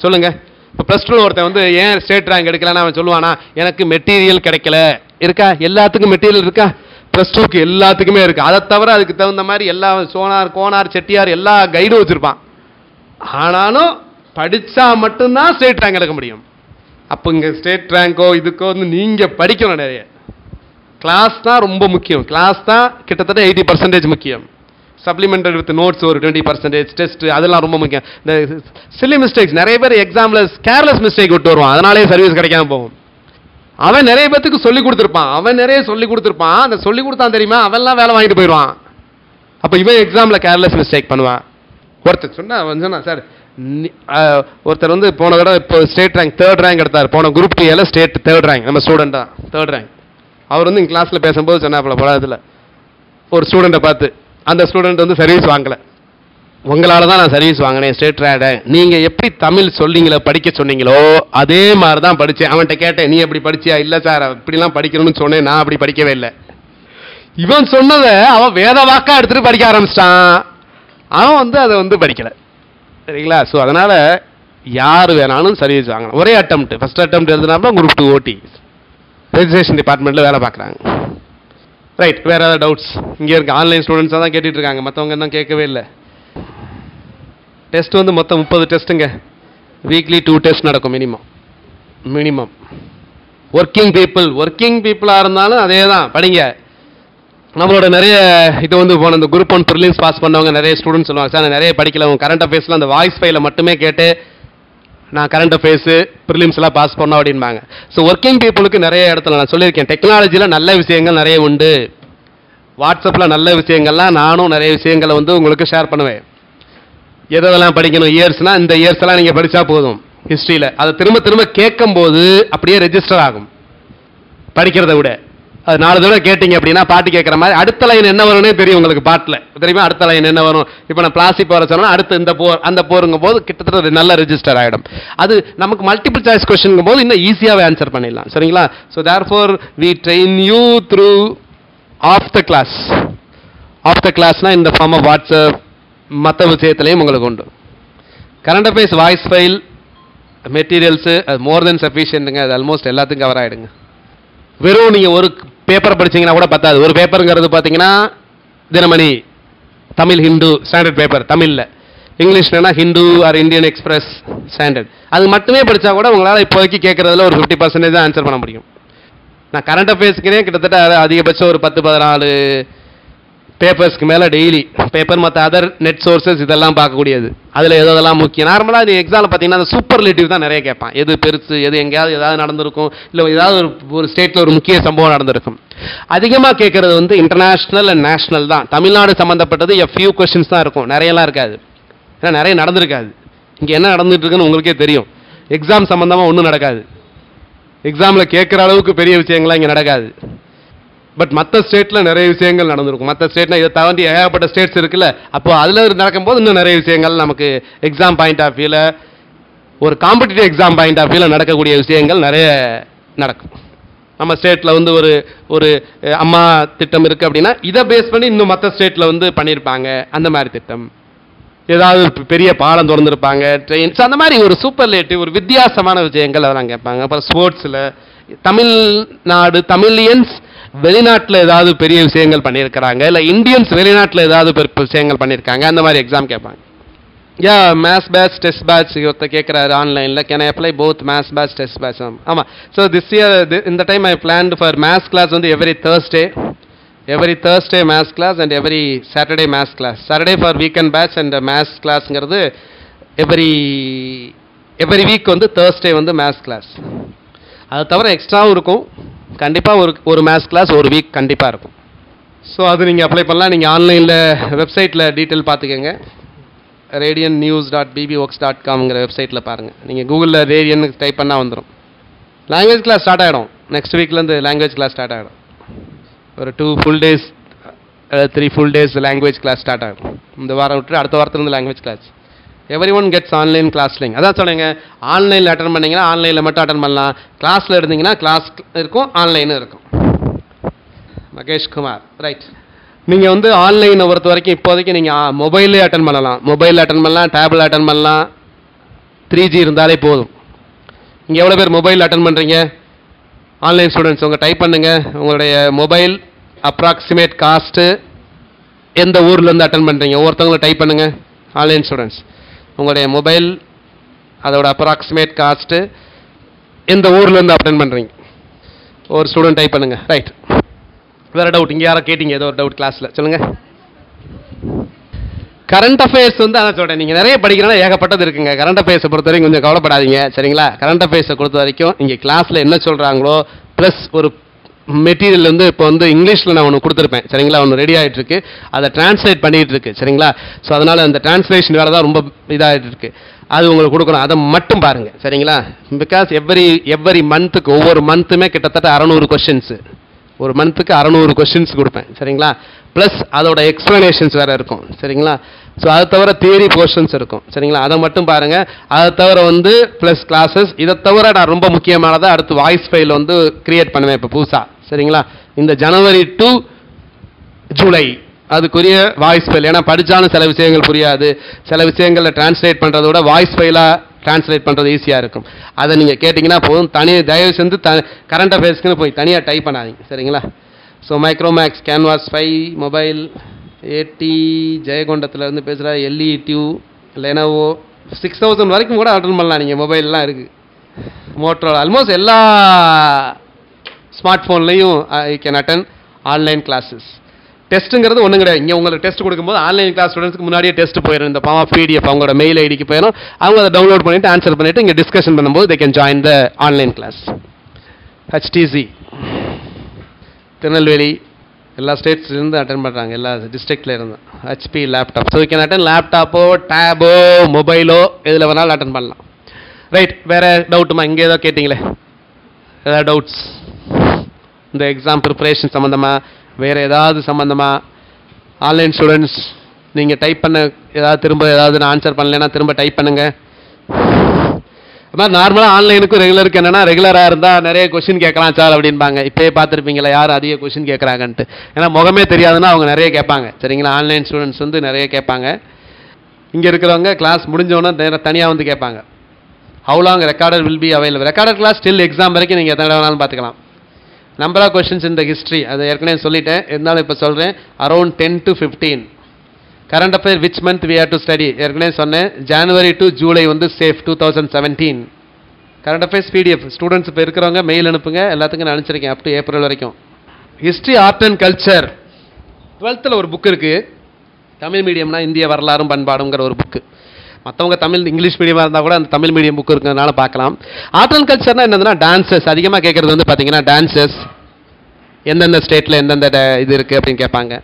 சொல்லுங்க. இப்போ +2 ஒருத்தன் வந்து ஏன் ஸ்டேட் ரேங்க் எடுக்கலன்னு அவன் சொல்லுவானா? எனக்கு மெட்டீரியல் கிடைக்கல. இருக்கா? எல்லாத்துக்கும் மெட்டீரியல் இருக்கா? +2க்கு எல்லாத்துக்குமே இருக்கு. அதை தவிர அதுக்கு தகுந்த மாதிரி எல்லா சோனார் கோனார் செட்டியார் எல்லா கைடும் வச்சிருப்பான். ஆனாலும் படிச்சா மட்டும்தான் ஸ்டேட் ரேங்க் எடுக்க முடியும். அப்போ இங்கே ஸ்டேட் ரேங்கோ இதுக்கோ வந்து நீங்க படிக்கணும். நிறைய கிளாஸ் தான் ரொம்ப முக்கியம். கிளாஸ் தான் கிட்டத்தட்ட 80% முக்கியம். சப்ளிமெண்டட் வித் நோட்ஸ் ஒரு 20% டெஸ்ட், அதெல்லாம் ரொம்ப முக்கியம். இந்த சில்லி மிஸ்டேக்ஸ் நிறைய பேர் எக்ஸாமில் கேர்லெஸ் மிஸ்டேக் விட்டு வருவான், அதனாலே சர்வீஸ் கிடைக்காம போகும். அவன் நிறைய பேத்துக்கு சொல்லி கொடுத்துருப்பான், அந்த சொல்லி கொடுத்தான் தெரியுமா, அவன்லாம் வேலை வாங்கிட்டு போயிடுவான். அப்போ இவன் எக்ஸாமில் கேர்லெஸ் மிஸ்டேக் பண்ணுவான். ஒருத்தர் சொன்னா சார், ஒருத்தர் வந்து போன தடவை இப்போ ஸ்டேட் ரேங்க் 3rd ரேங்க் எடுத்தார், போன குரூப் 2 ஸ்டேட் 3rd ரேங்க், நம்ம ஸ்டூடெண்ட் தான் 3rd ரேங்க். அவர் வந்து எங்கள் கிளாஸில் பேசும்போது சொன்னாப்புல போடாதுல ஒரு ஸ்டூடெண்ட்டை பார்த்து, அந்த ஸ்டூடெண்ட் வந்து சர்வீஸ் வாங்கலை, உங்களால் தான் நான் சர்வீஸ் வாங்கினேன் ஸ்டேட் ரேங்க், நீங்கள் எப்படி தமிழ் சொன்னீங்களோ படிக்க சொன்னீங்களோ அதே மாதிரி தான் படித்தேன். அவன்கிட்ட கேட்டேன், நீ எப்படி படிச்சியா? இல்லை சார் இப்படிலாம் படிக்கணும்னு சொன்னேன், நான் அப்படி படிக்கவே இல்லை. இவன் சொன்னதை அவன் வேத வாக்கா எடுத்துகிட்டு படிக்க ஆரம்பிச்சிட்டான், அவன் வந்து அதை வந்து படிக்கலை. சரிங்களா? ஸோ அதனால் யார் வேணாலும் சர்வீஸ் வாங்கணும். ஒரே அட்டம்ப்ட், ஃபஸ்ட் அட்டம்ப்ட் எழுதுனாப்ப குரூப் 2 ஓடி ரெஜிஸ்ட்ரேஷன் டிபார்ட்மெண்ட்டில் வேலை பார்க்குறாங்க. ரைட், வேறு ஏதாவது டவுட்ஸ்? இங்கே இருக்க ஆன்லைன் ஸ்டூடெண்ட்ஸாக தான் கேட்டுட்டு இருக்காங்க, மற்றவங்க இன்னும் கேட்கவே இல்லை. டெஸ்ட் வந்து மொத்தம் 30 டெஸ்ட்டுங்க. வீக்லி 2 டெஸ்ட் நடக்கும் மினிமம். ஒர்க்கிங் பீப்புளாக இருந்தாலும் அதே தான் படிங்க. நம்மளோட நிறைய இது வந்து போன இந்த குரூப் 1 ப்ரிலிம்ஸ் பாஸ் பண்ணவங்க நிறைய ஸ்டூடெண்ட்ஸ் சொல்லுவாங்க, சார் நான் நிறைய படிக்கல, உங்கள் கரண்ட் அஃபேர்ஸில் அந்த வாய்ஸ் ஃபைலை மட்டுமே கேட்டு நான் கரண்ட் அஃபேர்ஸு ப்ரிலிம்ஸ்லாம் பாஸ் பண்ணோம் அப்படின்பாங்க. ஸோ ஒர்க்கிங் பீப்புளுக்கு நிறைய இடத்துல நான் சொல்லியிருக்கேன், டெக்னாலஜியில் நல்ல விஷயங்கள் நிறைய உண்டு, வாட்ஸ்அப்பில் நல்ல விஷயங்கள்லாம் நானும் நிறைய விஷயங்களை வந்து உங்களுக்கு ஷேர் பண்ணுவேன். எதெல்லாம் படிக்கணும் இயர்ஸ்னால் இந்த இயர்ஸ்லாம் நீங்கள் படித்தா போதும். ஹிஸ்ட்ரியில் அதை திரும்ப கேட்கும்போது அப்படியே ரெஜிஸ்டர் ஆகும் படிக்கிறத விட. அது 4 தடவை கேட்டிங்க அப்படின்னா பாட்டு கேட்குற மாதிரி அடுத்த லைன் என்ன வரும்னே தெரியும் உங்களுக்கு, பாட்டில் தெரியுமா அடுத்த லைன் என்ன வரும். இப்போ நான் பிளாஸ்டிக் போகிற சொன்னால் அடுத்து இந்த அந்த போருங்கும் போது கிட்டத்தட்ட நல்ல ரெஜிஸ்டர் ஆகிடும். அது நமக்கு மல்டிபிள் சாய்ஸ் கொஸ்டின் போது இன்னும் ஈஸியாகவே ஆன்சர் பண்ணிடலாம். சரிங்களா? So therefore we train you through of the கிளாஸ்னால் இந்த ஃபார்ம் ஆஃப் வாட்ஸ்அப், மற்ற விஷயத்துலையும் உங்களுக்கு உண்டு. Current affairs voice file materials அது மோர் தென் சஃபிஷியன்ட்டுங்க, அது ஆல்மோஸ்ட் எல்லாத்துக்கும் கவர் ஆகிடுங்க. வெறும் நீங்கள் ஒரு பேப்பர் படிச்சிங்கன்னா கூட பத்தாது. ஒரு பேப்பருங்கிறது பார்த்தீங்கன்னா தினமணி, தமிழ் ஹிந்து ஸ்டாண்டர்ட் பேப்பர் தமிழில், இங்கிலீஷ்னா Hindu or Indian express standard, அது மட்டுமே படித்தா கூட உங்களால் இப்போதைக்கு கேட்குறதுல ஒரு 50% தான் ஆன்சர் பண்ண முடியும். நான் கரண்ட் அஃபேர்ஸ்க்குனே கிட்டத்தட்ட அதிகபட்சம் ஒரு 10-14 பேப்பர்ஸ்க்கு மேலே டெய்லி பேப்பர், மற்ற அதர் நெட் சோர்சஸ் இதெல்லாம் பார்க்கக்கூடியது. அதில் எதெல்லாம் முக்கியம், நார்மலாக இது எக்ஸாமில் பார்த்தீங்கன்னா அந்த சூப்பர்லேட்டிவ் தான் நிறைய கேட்பான். எது பெருசு, எது எங்கேயாவது ஏதாவது நடந்திருக்கும், இல்லை ஏதாவது ஒரு ஸ்டேட்டில் ஒரு முக்கிய சம்பவம் நடந்திருக்கும். அதிகமாக கேட்குறது வந்து இன்டர்நேஷ்னல் அண்ட் நேஷனல் தான். தமிழ்நாடு சம்மந்தப்பட்டது ஃபியூ கொஸ்டின்ஸ் தான் இருக்கும், நிறையலாம் இருக்காது. ஏன்னா நிறைய நடந்திருக்காது. இங்கே என்ன நடந்துட்டு இருக்குன்னு உங்களுக்கே தெரியும். எக்ஸாம் சம்மந்தமாக ஒன்றும் நடக்காது, எக்ஸாமில் கேட்குற அளவுக்கு பெரிய விஷயங்கள்லாம் இங்கே நடக்காது. பட் மற்ற ஸ்டேட்டில் நிறைய விஷயங்கள் நடந்திருக்கும். மற்ற ஸ்டேட்னா இதை தாண்டி ஏகப்பட்ட ஸ்டேட்ஸ் இருக்குல்ல, அப்போ அதில் நடக்கும்போது இன்னும் நிறைய விஷயங்கள் நமக்கு எக்ஸாம் பாயிண்ட் ஆஃப் வியூவில், ஒரு காம்படிட்டிவ் எக்ஸாம் பாயிண்ட் ஆஃப் வியூவில் நடக்கக்கூடிய விஷயங்கள் நிறைய நடக்கும். நம்ம ஸ்டேட்டில் வந்து ஒரு அம்மா திட்டம் இருக்குது அப்படின்னா இதை பேஸ் பண்ணி இன்னும் மற்ற ஸ்டேட்டில் வந்து பண்ணியிருப்பாங்க அந்த மாதிரி திட்டம். ஏதாவது பெரிய பாலம் திறந்துருப்பாங்க, ட்ரெயின்ஸ், அந்த மாதிரி ஒரு சூப்பர்லேட்டிவ் ஒரு வித்தியாசமான விஷயங்கள் அதெல்லாம் கேட்பாங்க. அப்புறம் ஸ்போர்ட்ஸில் தமிழ்நாடு தமிழியன்ஸ் வெளிநாட்டில் ஏதாவது பெரிய விஷயங்கள் பண்ணியிருக்கிறாங்க, இல்லை இந்தியன்ஸ் வெளிநாட்டில் ஏதாவது விஷயங்கள் பண்ணியிருக்காங்க, அந்த மாதிரி எக்ஸாம் கேட்பாங்க. மேத்ஸ் பேட்ச் டெஸ்ட் பேட்ச் ஒருத்தர் கேட்குறாரு ஆன்லைனில், can I apply both maths batch test batch? ஆமாம். ஸோ திஸ் இயர் இந்த time I planned for maths class வந்து every Thursday maths class and every Saturday maths class. Saturday for weekend batch and maths கிளாஸ்ங்கிறது எவ்ரி வீக் வந்து Thursday வந்து மேத்ஸ் கிளாஸ். அது தவிர எக்ஸ்ட்ராவும் இருக்கும், கண்டிப்பாக ஒரு மேத்ஸ் கிளாஸ் ஒரு வீக் கண்டிப்பாக இருக்கும். ஸோ அது நீங்கள் அப்ளை பண்ணலாம். நீங்கள் ஆன்லைனில் வெப்சைட்டில் டீட்டெயில் பார்த்துக்கோங்க. radiannews.bbworks.comங்கிற வெப்சைட்டில் பாருங்கள். நீங்கள் கூகுளில் ரேடியன் டைப் பண்ணால் வந்துடும். லாங்குவேஜ் கிளாஸ் ஸ்டார்ட் ஆகிடும். நெக்ஸ்ட் வீக்லேருந்து லாங்குவேஜ் கிளாஸ் ஸ்டார்ட் ஆகிடும். ஒரு 2 full days 3 full days language class start ஆகிடும். இந்த வாரம் விட்டு அடுத்த வாரத்துலேருந்து language class. everyone gets online class link. அதான் சொல்லுங்க, ஆன்லைனில் அட்டன் பண்ணிங்கன்னா ஆன்லைனில் மட்டும் அட்டன் பண்ணலாம், கிளாஸில் இருந்தீங்கன்னா கிளாஸ் இருக்கும், ஆன்லைனும் இருக்கும். மகேஷ் குமார், ரைட். நீங்கள் வந்து ஆன்லைனை பொறுத்த வரைக்கும் இப்போதைக்கு நீங்கள் மொபைல்லே அட்டன் பண்ணலாம், டேபில் அட்டன் பண்ணலாம். 3G இருந்தாலே போதும். இங்கே எவ்வளோ பேர் மொபைல் அட்டன் பண்ணுறீங்க? ஆன்லைன் ஸ்டூடெண்ட்ஸ் உங்கள் டைப் பண்ணுங்கள் உங்களுடைய மொபைல் அப்ராக்சிமேட் காஸ்ட்டு, எந்த ஊர்லேருந்து அட்டன் பண்ணுறீங்க ஒவ்வொருத்தவங்களும் டைப் பண்ணுங்கள். ஆன்லைன் ஸ்டூடெண்ட்ஸ் உங்களுடைய மொபைல் அதோட அப்ராக்சிமேட் காஸ்ட்டு, எந்த ஊர்லேருந்து அட்டன் பண்ணுறீங்க ஒரு ஸ்டூடெண்ட் டைப் பண்ணுங்கள். ரைட். வேறு டவுட்? இங்கே யாரை கேட்டீங்க ஏதோ ஒரு டவுட் கிளாஸில் சொல்லுங்கள். கரண்ட் அஃபேர்ஸ் வந்து அதான் சொல்கிறேன், நீங்கள் நிறைய படிக்கிறனா ஏகப்பட்டது இருக்குங்க. கரண்ட் அஃபேர்ஸை பொறுத்த வரைக்கும் கொஞ்சம் கவலைப்படாதீங்க சரிங்களா. கரண்ட் அஃபேர்ஸை பொறுத்த வரைக்கும் இங்கே கிளாஸில் என்ன சொல்கிறாங்களோ ப்ளஸ் ஒரு மெட்டீரியல் வந்து இப்போ வந்து இங்கிலீஷில் நான் ஒன்று கொடுத்துருப்பேன் சரிங்களா, ஒன்று ரெடி ஆகிட்டு இருக்கு, அதை டிரான்ஸ்லேட் பண்ணிகிட்டு இருக்கு சரிங்களா. ஸோ அதனால் அந்த டிரான்ஸ்லேஷன் வேலை தான் ரொம்ப இதாகிட்டு இருக்கு, அது உங்களுக்கு கொடுக்கணும், அதை மட்டும் பாருங்கள் சரிங்களா. பிகாஸ் எவ்வரி மந்த்துக்கு ஒவ்வொரு மந்த்துமே கிட்டத்தட்ட 600 கொஷின்ஸு, ஒரு மந்த்துக்கு 600 கொஷின்ஸ் கொடுப்பேன் சரிங்களா. ப்ளஸ் அதோட எக்ஸ்ப்ளனேஷன்ஸ் வேறு இருக்கும் சரிங்களா. ஸோ அதை தவிர தியரி போர்ஷன்ஸ் இருக்கும் சரிங்களா, அதை மட்டும் பாருங்கள். அதை தவிர வந்து ப்ளஸ் கிளாஸஸ், இதை தவிர நான் ரொம்ப முக்கியமானதாக அடுத்து வாய்ஸ் ஃபைல் வந்து கிரியேட் பண்ணுவேன் இப்போ புதுசாக சரிங்களா. இந்த ஜனவரி டு ஜூலை அதுக்குரிய வாய்ஸ் ஃபைல், ஏன்னா படித்தாலும் சில விஷயங்கள் புரியாது, சில விஷயங்களில் டிரான்ஸ்லேட் பண்ணுறத விட வாய்ஸ் ஃபைலாக டிரான்ஸ்லேட் பண்ணுறது ஈஸியாக இருக்கும். அதை நீங்கள் கேட்டிங்கன்னா போதும், தயவு செஞ்சு கரண்ட் அஃபேர்ஸ்க்குன்னு போய் தனியாக டைப் பண்ணாதீங்க சரிங்களா. ஸோ மைக்ரோமேக்ஸ் கேன்வாஸ் 5 மொபைல் 80 ஜெயகொண்டத்துலேருந்து பேசுகிற எல்இ டியூ லெனோவோ 6000 வரைக்கும் கூட அட்டன் பண்ணலாம் நீங்கள், மொபைல்லாம் இருக்குது. மோட்டரோலா ஆல்மோஸ்ட் எல்லா ஸ்மார்ட் ஃபோன்லேயும் you can attend online classes. டெஸ்ட்டுங்கிறது ஒன்றும் கிடையாது, இங்கே உங்களுக்கு டெஸ்ட் கொடுக்கும்போது ஆன்லைன் கிளாஸ் ஸ்டூடெண்ட்ஸ்க்கு முன்னாடியே டெஸ்ட் போயிடும், இந்த ஃபார்ம் ஆஃப் பிடிஎஃப் அவங்களோட மெயில் ஐடிக்கு போயிடும், அவங்க அதை டவுன்லோட் பண்ணிவிட்டு ஆன்சர் பண்ணிவிட்டு இங்கே டிஸ்கஷன் பண்ணும்போது they can join the online class. HTC Tirunelveli எல்லா ஸ்டேட்ஸ்லேருந்து அட்டன் பண்ணுறாங்க, எல்லா டிஸ்ட்ரிக்டில் இருந்து. HP laptop, so you can attend லேப்டாப்போ டேபோ மொபைலோ எதில் வேணாலும் அட்டன் பண்ணலாம். ரைட், வேறு டவுட்டுமா? இங்கே ஏதோ கேட்டிங்களே, ஏதாவது டவுட்ஸ் இந்த எக்ஸாம் ப்ரிப்பரேஷன் சம்மந்தமாக, வேறு ஏதாவது சம்மந்தமாக? ஆன்லைன் ஸ்டூடெண்ட்ஸ் நீங்கள் டைப் பண்ண ஏதாவது திரும்ப ஏதாவது நான் ஆன்சர் பண்ணலைன்னா திரும்ப டைப் பண்ணுங்கள். அது மாதிரி நார்மலாக ஆன்லைனுக்கும் ரெகுலருக்கு என்னென்னா, ரெகுலராக இருந்தால் நிறைய கொஷின் கேட்கலாம் சார் அப்படின்பாங்க. இப்போயே பார்த்துருப்பீங்களா யார் அதிக கொஷின் கேட்குறாங்கன்ட்டு, ஏன்னா முகமே தெரியாதுன்னா அவங்க நிறைய கேட்பாங்க சரிங்களா. ஆன்லைன் ஸ்டூடெண்ட்ஸ் வந்து நிறைய கேட்பாங்க. இங்கே இருக்கிறவங்க கிளாஸ் முடிஞ்சோன்னா தனியாக வந்து கேட்பாங்க. How long recorder will be available? Recorder class still exam வரைக்கும் நீங்கள் எத்தனை வேணாலும் பார்த்துக்கலாம். நம்பர் ஆஃப் கொஷின்ஸ் இந்த ஹிஸ்ட்ரி அது ஏற்கனவே சொல்லிட்டேன், இருந்தாலும் இப்போ சொல்கிறேன், around 10 to 15. Current affair which month we have to study, ஏற்கனவே சொன்னேன், ஜனவரி டு ஜூலை வந்து சேஃப் 2017. கரண்ட் அஃபேர்ஸ் பிடிஎஃப் ஸ்டூடெண்ட்ஸ் இப்போ இருக்கிறவங்க மெயில் அனுப்புங்க, எல்லாத்துக்கும் நான் அனுப்பிச்சிருக்கேன் அப் டு ஏப்ரல் வரைக்கும். History art and culture 12th ஒரு புக் இருக்குது, தமிழ் மீடியம்னா இந்திய வரலாறும் பண்பாடுங்கிற ஒரு புக்கு. மற்றவங்க தமிழ் இங்கிலீஷ் மீடியமாக இருந்தால் கூட அந்த தமிழ் மீடியம் புக் இருக்கிறதுனால பார்க்கலாம். ஆர்ட் அண்ட் கல்ச்சர்னால் என்னதுன்னா டான்ஸஸ், அதிகமாக கேட்குறது வந்து பார்த்தீங்கன்னா டான்ஸஸ், எந்தெந்த ஸ்டேட்டில் எந்தெந்த இது இருக்குது அப்படின்னு கேட்பாங்க.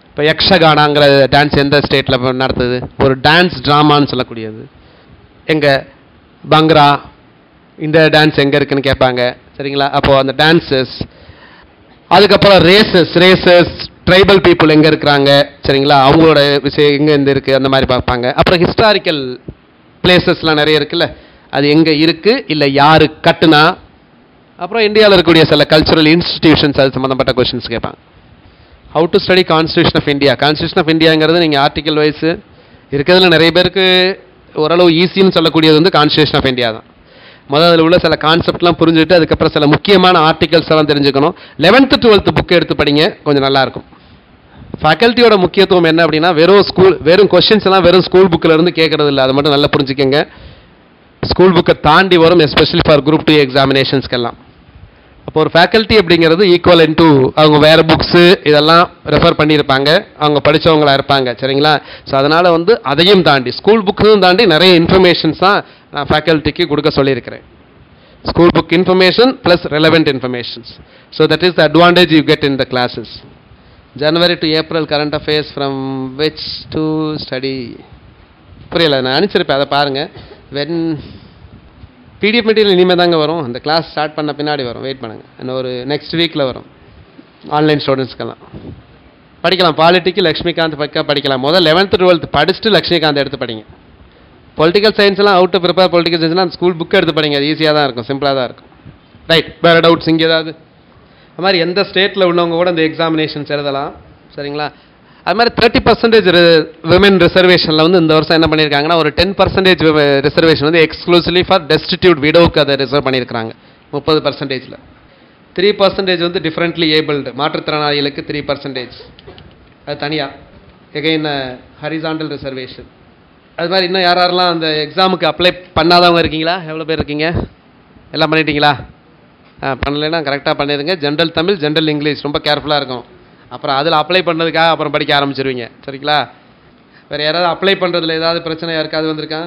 இப்போ யக்ஷகானாங்கிற டான்ஸ் எந்த ஸ்டேட்டில் நடத்துது, ஒரு டான்ஸ் ட்ராமான்னு சொல்லக்கூடியது. எங்கே பங்க்ரா இந்த டான்ஸ் எங்கே இருக்குன்னு கேட்பாங்க சரிங்களா. அப்போது அந்த டான்ஸஸ், அதுக்கப்புறம் ரேசஸ் ட்ரைபல் பீப்புள் எங்கே இருக்கிறாங்க சரிங்களா, அவங்களோட விஷயம் எங்கே இருந்து இருக்குது அந்த மாதிரி பார்ப்பாங்க. அப்புறம் ஹிஸ்டாரிக்கல் பிளேசஸ்லாம் நிறைய இருக்குல்ல, அது எங்கே இருக்குது இல்லை யார் கட்டுனா. அப்புறம் இந்தியாவில் இருக்கக்கூடிய சில கல்ச்சுரல் இன்ஸ்டிடியூஷன்ஸ் அது சம்மந்தப்பட்ட கொஷின்ஸ் கேட்பாங்க. How to study constitution of India? Constitution of இந்தியாங்கிறது நீங்கள் ஆர்டிக்கல் வைஸு இருக்கிறதுல நிறைய பேருக்கு ஓரளவு ஈஸின்னு சொல்லக்கூடியது வந்து கான்ஸ்டியூஷன் ஆஃப் இந்தியா தான். முதல்ல அதில் உள்ள சில கான்செப்ட்லாம் புரிஞ்சுட்டு அதுக்கப்புறம் சில முக்கியமான ஆர்டிகல்ஸ் எல்லாம் தெரிஞ்சுக்கணும். 11th 12th புக்கு எடுத்து படிங்க, கொஞ்சம் நல்லாயிருக்கும். ஃபேக்கல்ட்டியோட முக்கியத்துவம் என்ன அப்படின்னா, வெறும் கொஷின்ஸ் எல்லாம் வெறும் ஸ்கூல் புக்கில் இருந்து கேட்கறது இல்லை, அதை மட்டும் நல்லா புரிஞ்சுக்கங்க. ஸ்கூல் புக்கை தாண்டி வரும், எஸ்பெஷலி ஃபார் குரூப் 2 எக்ஸாமினேஷன்ஸ்க்கெல்லாம். அப்போ ஒரு ஃபேக்கல்ட்டி அப்படிங்கிறது ஈக்குவல் டு அவங்க வேறு புக்ஸு இதெல்லாம் ரெஃபர் பண்ணியிருப்பாங்க, அவங்க படித்தவங்களா இருப்பாங்க சரிங்களா. ஸோ அதனால் வந்து அதையும் தாண்டி ஸ்கூல் புக்கையும் தாண்டி நிறைய இன்ஃபர்மேஷன்ஸ் தான் நான் ஃபேக்கல்ட்டிக்கு கொடுக்க சொல்லியிருக்கிறேன். School book information plus relevant informations. So that is the advantage you get in the classes. January to April current affairs from which to study, புரியல, நான் அனுப்பிச்சிருப்பேன், அதை பாருங்கள். பிடிஎஃப் மெட்டீரியல் இனிமேல் தாங்க வரும், அந்த கிளாஸ் ஸ்டார்ட் பண்ண பின்னாடி வரும், வெயிட் பண்ணுங்கள், இன்னும் ஒரு நெக்ஸ்ட் வீக்கில் வரும். ஆன்லைன் ஸ்டூடெண்ட்ஸ்க்கெல்லாம் படிக்கலாம். பாலிட்டிக்கு லக்ஷ்மிகாந்த் பக்கா படிக்கலாம். முதல் 11th 12th படிச்சுட்டு லக்ஷ்மிகாந்த் எடுத்து படிங்க. பொலிட்டிக்கல் சயின்ஸ்லாம் அவுட் டு ப்ரிப்பேர் பொலிட்டிக்கல் சயின்ஸ்லாம் அந்த ஸ்கூல் புக் எடுத்து படிங்க, அது ஈஸியாக தான் இருக்கும், சிம்பிளாக தான் இருக்கும். ரைட், வேறு டவுட்ஸ் இங்கே ஏதாவது? அது மாதிரி எந்த ஸ்டேட்டில் உள்ளவங்க கூட இந்த எக்ஸாமினேஷன்ஸ் எழுதலாம் சரிங்களா. அது மாதிரி 30% விமன் ரிசர்வேஷனில் வந்து இந்த வருஷம் என்ன பண்ணியிருக்காங்கன்னா, ஒரு 10% ரிசர்வேஷன் வந்து எக்ஸ்க்ளூசிவ்லி ஃபார் டெஸ்டிடியூட் விடோவுக்கு அதை ரிசர்வ் பண்ணியிருக்காங்க. 30%ல் 3% வந்து டிஃப்ரெண்ட்லி ஏபிள்டு மாற்றுத்திறனாளிகளுக்கு 3%, அது தனியாக எகைன் ஹரிசாண்டல் ரிசர்வேஷன். அது மாதிரி இன்னும் யாரெல்லாம் அந்த எக்ஸாமுக்கு அப்ளை பண்ணாதவங்க இருக்கீங்களா? எவ்வளோ பேர் இருக்கீங்க? எல்லாம் பண்ணிட்டீங்களா? பண்ணலைன்னா கரெக்டாக பண்ணிடுங்க. ஜென்ரல் தமிழ், ஜென்ரல் இங்கிலீஷ் ரொம்ப கேர்ஃபுல்லாக இருக்கும். அப்புறம் அதில் அப்ளை பண்ணதுக்காக அப்புறம் படிக்க ஆரம்பிச்சிருவீங்க சரிங்களா. வேறு யாராவது அப்ளை பண்ணுறதுல ஏதாவது பிரச்சனை யாருக்காவது வந்திருக்கா?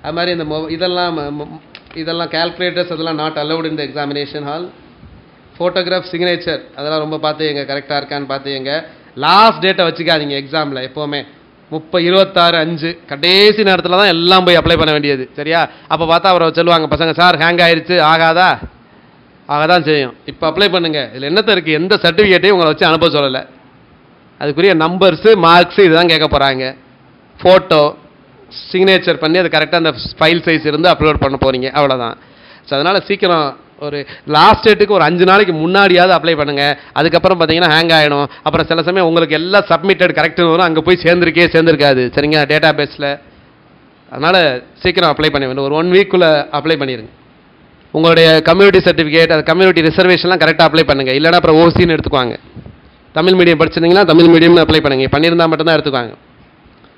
அது மாதிரி இந்த இதெல்லாம் கால்குலேட்டர்ஸ் அதெல்லாம் not allowed in the examination hall. Photograph, signature அதெல்லாம் ரொம்ப பார்த்துங்க, கரெக்டாக இருக்கான்னு பார்த்துங்க. லாஸ்ட் டேட்டை வச்சுக்காதீங்க எக்ஸாமில் எப்போவுமே. 26/5 கடைசி நேரத்தில் தான் எல்லாம் போய் அப்ளை பண்ண வேண்டியது. சரியா? அப்போ பார்த்தா அவரை சொல்லுவாங்க பசங்க, சார் ஹேங் ஆயிடுச்சு. ஆகாதா? ஆகதான் செய்யும். இப்போ அப்ளை பண்ணுங்கள். இதில் என்னத்தை இருக்குது? எந்த சர்டிஃபிகேட்டையும் உங்களை வச்சு அனுப்ப சொல்லலை. அதுக்குரிய நம்பர்ஸு, மார்க்ஸு இதுதான் கேட்க போகிறாங்க. ஃபோட்டோ, சிக்னேச்சர் பண்ணி அது கரெக்டாக அந்த ஃபைல் சைஸ் இருந்து அப்லோட் பண்ண போகிறீங்க, அவ்வளோதான். ஸோ அதனால் சீக்கிரம் ஒரு லாஸ்ட் டேட்டுக்கு ஒரு 5 நாளைக்கு முன்னாடியாவது அப்ளை பண்ணுங்கள். அதுக்கப்புறம் பார்த்தீங்கன்னா ஹேங் ஆகிடும். அப்புறம் சில சமயம் உங்களுக்கு எல்லாம் சப்மிட்டட் கரெக்டுன்னு வரும், அங்கே போய் சேர்ந்துருக்காது. சரிங்க, டேட்டா பேஸில். அதனால் சீக்கிரம் அப்ளை பண்ண வேண்டும். ஒரு 1 வீக்குள்ளே அப்ளை பண்ணிடுங்க. உங்களுடைய கம்யூனிட்டி சர்டிஃபிகேட், அது கம்யூனிட்டி ரிசர்வேஷன்லாம் கரெக்டாக அப்ளை பண்ணுங்கள். இல்லைனா அப்புறம் ஓசின்னு எடுத்துக்குவாங்க. தமிழ் மீடியம் படிச்சிருந்தீங்கன்னா தமிழ் மீடியம்னு அப்ளை பண்ணுங்கள். பண்ணியிருந்தால் மட்டும்தான் எடுத்துக்குவாங்க.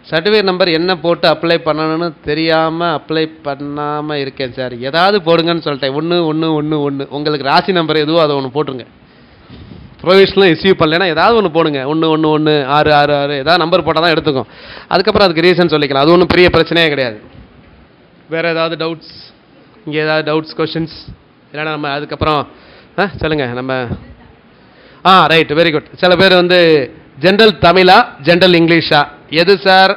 சர்டிஃபிகேட் நம்பர் என்ன போட்டு அப்ளை பண்ணணும்னு தெரியாமல் அப்ளை பண்ணாமல் இருக்கேன் சார். ஏதாவது போடுங்கன்னு சொல்லிட்டேன். 11111 உங்களுக்கு ராசி நம்பர் எதுவோ அதை ஒன்று போட்டுருங்க. ப்ரொவிஷனல் இஸ்யூ பண்ணலைன்னா ஏதாவது ஒன்று போடுங்க. 1116666 ஏதாவது நம்பர் போட்டால் தான் எடுத்துக்கும். அதுக்கப்புறம் அதுக்கு ரீசன் சொல்லிக்கலாம். அது ஒன்றும் பெரிய பிரச்சனையே கிடையாது. வேறு ஏதாவது டவுட்ஸ்? இங்கே ஏதாவது டவுட்ஸ், கொஷின்ஸ்? இல்லைனா நம்ம அதுக்கப்புறம் சொல்லுங்கள். நம்ம ரைட், வெரி குட். சில பேர் வந்து ஜென்ரல் தமிழா ஜென்ரல் இங்கிலீஷா, எது சார்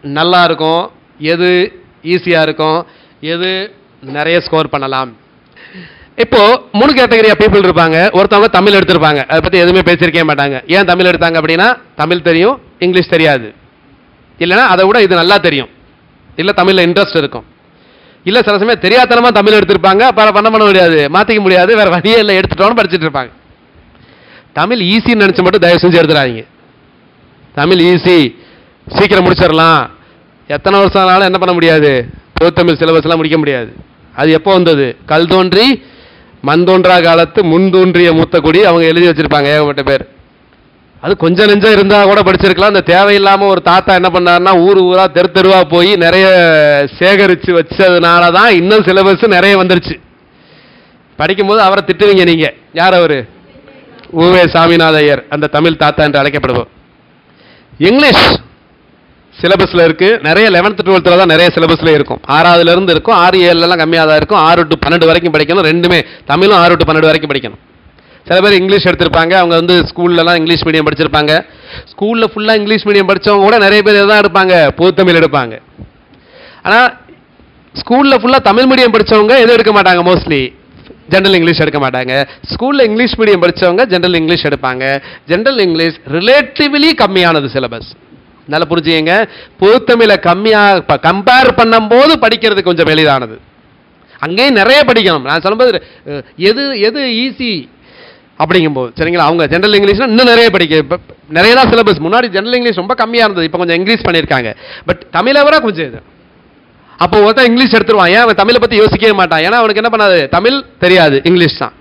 நல்லா இருக்கும், எது ஈஸியாக இருக்கும், எது நிறைய ஸ்கோர் பண்ணலாம்? இப்போது 3 கேட்டகரியாக பீப்புள் இருப்பாங்க. ஒருத்தவங்க தமிழ் எடுத்திருப்பாங்க, அதை பற்றி எதுவுமே பேசியிருக்கவே மாட்டாங்க. ஏன் தமிழ் எடுத்தாங்க அப்படின்னா தமிழ் தெரியும், இங்கிலீஷ் தெரியாது. இல்லைனா அதை விட இது நல்லா தெரியும், இல்லை தமிழில் இன்ட்ரெஸ்ட் இருக்கும். இல்லை சில சமயம் தெரியாதனமாக தமிழ் எடுத்திருப்பாங்க, பண்ண முடியாது, மாற்றிக்க முடியாது, வேறு வழியே இல்லை, எடுத்துட்டோன்னு படிச்சுட்டு இருப்பாங்க. தமிழ் ஈஸின்னு நினச்சி மட்டும் தயவு செஞ்சு எடுத்துடாதீங்க. தமிழ் ஈஸி, சீக்கிரம் முடிச்சிடலாம். எத்தனை வருஷம் ஆனாலும் என்ன பண்ண முடியாது, பொதுத்தமிழ் சிலபஸ்லாம் முடிக்க முடியாது. அது எப்போ வந்தது? கல் தோன்றி மண் தோன்றா காலத்து முன் தோன்றிய மூத்த குடி அவங்க எழுதி வச்சிருப்பாங்க ஏகப்பட்ட பேர். அது கொஞ்சம் நெஞ்சம் இருந்தால் கூட படிச்சிருக்கலாம். அந்த தேவையில்லாமல் ஒரு தாத்தா என்ன பண்ணாருன்னா ஊரா தெருவா போய் நிறைய சேகரித்து வச்சதுனால தான் இன்னும் சிலபஸ் நிறைய வந்துருச்சு. படிக்கும்போது அவரை திட்டுவீங்க நீங்கள். யார் அவர்? உவே சாமிநாத ஐயர், அந்த தமிழ் தாத்தா என்று அழைக்கப்படுவோம். இங்கிலீஷ் சிலபஸில் இருக்குது நிறைய. 11th 12th தான் நிறைய சிலபஸில் இருக்கும். 6வதுலேருந்து இருக்கும், 6 7 கம்மியாக தான் இருக்கும். 6 to 12 வரைக்கும் படிக்கணும். ரெண்டுமே தமிழும் 6 to 12 வரைக்கும் படிக்கணும். சில பேர் இங்கிலீஷ் எடுத்திருப்பாங்க, அவங்க வந்து ஸ்கூல்லலாம் இங்கிலீஷ் மீடியம் படிச்சிருப்பாங்க. ஸ்கூலில் ஃபுல்லாக இங்கிலீஷ் மீடியம் படித்தவங்க கூட நிறைய பேர் எதான் எடுப்பாங்க, பொதுத்தமிழ் எடுப்பாங்க. ஆனால் ஸ்கூலில் ஃபுல்லாக தமிழ் மீடியம் படித்தவங்க எதுவும் எடுக்க மாட்டாங்க, மோஸ்ட்லி ஜென்ரல் இங்கிலீஷ் எடுக்க மாட்டாங்க. ஸ்கூலில் இங்கிலீஷ் மீடியம் படித்தவங்க ஜென்ரல் இங்கிலீஷ் எடுப்பாங்க. ஜென்ரல் இங்கிலீஷ் ரிலேட்டிவ்லி கம்மியானது சிலபஸ். நல்லா புரிஞ்சுங்க. பொதுத்தமிழை கம்மியாக கம்பேர் பண்ணும்போது படிக்கிறது கொஞ்சம் எளிதானது. அங்கேயும் நிறைய படிக்கணும். நான் சொல்லும்போது எது ஈஸி அப்படிங்கும்போது சரிங்களா, அவங்க ஜென்ரல் இங்கிலீஷ்னா இன்னும் நிறைய நிறைய தான் சிலபஸ். முன்னாடி ஜென்ரல் இங்கிலீஷ் ரொம்ப கம்மியாக இருந்தது, இப்போ கொஞ்சம் இன்க்ரீஸ் பண்ணியிருக்காங்க. பட் தமிழை விட கொஞ்சம் இது. அப்போ ஒருத்தன் இங்கிலீஷ் எடுத்துருவான், ஏன் அவன் தமிழை பற்றி யோசிக்கவே மாட்டான். ஏன்னா அவனுக்கு என்ன பண்ணாது, தமிழ் தெரியாது, இங்கிலீஷ் தான்.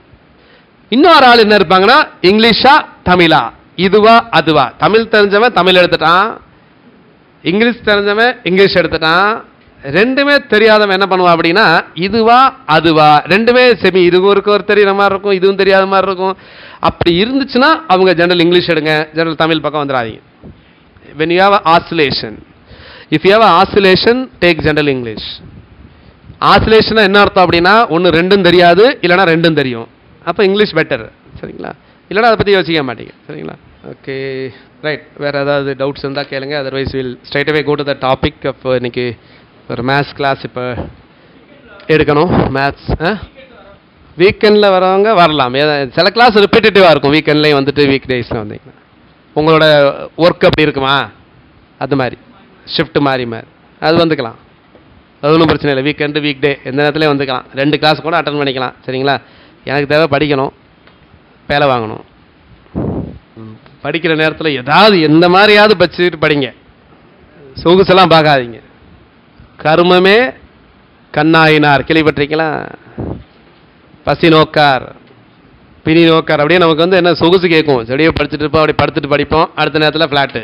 இன்னொரு ஆள் என்ன இருப்பாங்கன்னா இங்கிலீஷா தமிழா, இதுவா அதுவா. தமிழ் தெரிஞ்சவன் தமிழ் எடுத்துட்டான், இங்கிலீஷ் தெரிஞ்சவன் இங்கிலீஷ் எடுத்துட்டான். ரெண்டுமே தெரியாதவன் என்ன பண்ணுவான் அப்படின்னா இதுவா அதுவா, ரெண்டுமே செமி, இதுவும் ஒரு தெரியாத மாதிரி இருக்கும், இதுவும் தெரியாத மாதிரி இருக்கும். அப்படி இருந்துச்சுன்னா அவங்க ஜெனரல் இங்கிலீஷ் எடுங்க, ஜெனரல் தமிழ் பக்கம் வந்துடாதீங்க. when you have oscillation, if you have oscillation, take general English. oscillation என்ன அர்த்தம் அப்படின்னா ஒன்று ரெண்டும் தெரியாது, இல்லைனா ரெண்டும் தெரியும், அப்போ இங்கிலீஷ் பெட்டர். சரிங்களா? இல்லைனா அதை பற்றி யோசிக்க மாட்டீங்க. சரிங்களா? Okay, right. வேறு ஏதாவது டவுட்ஸ் இருந்தால் கேளுங்க. Otherwise will straight away go to the topic of இன்னைக்கு. ஒரு மேத்ஸ் கிளாஸ் இப்போ எடுக்கணும். மேத்ஸ் வீக்கெண்டில் வரவங்க வரலாம். சில கிளாஸ் ரிப்பீட்டேட்டிவாக இருக்கும், வீக்கெண்ட்லேயும் வந்துட்டு வீக் டேஸில் வந்தீங்கன்னா. உங்களோட ஒர்க் அப்படி இருக்குமா, அது மாதிரி ஷிஃப்ட் மாறி அது வந்துக்கலாம். அது ஒன்றும் பிரச்சனை இல்லை. வீக்கெண்டு வீக் டே எந்த நேரத்துலேயே வந்துக்கலாம். 2 கிளாஸ் கூட அட்டன் பண்ணிக்கலாம். சரிங்களா? எனக்கு தேவை படிக்கணும், வேலை வாங்கணும். படிக்கிற நேரத்தில் ஏதாவது எந்த மாதிரியாவது படிச்சுட்டு படிங்க, சொகுசெல்லாம் பார்க்காதீங்க. கர்மமே கண்ணாயினார் கேள்விப்பட்டிருக்கீங்களா? பசி நோக்கார் பிணி நோக்கார். அப்படியே நமக்கு வந்து என்ன சொகுசு கேட்கும். அப்படியே படிச்சுட்டு இருப்போம், அப்படி படுத்துட்டு படிப்போம், அடுத்த நேரத்தில் ஃப்ளாட்டு.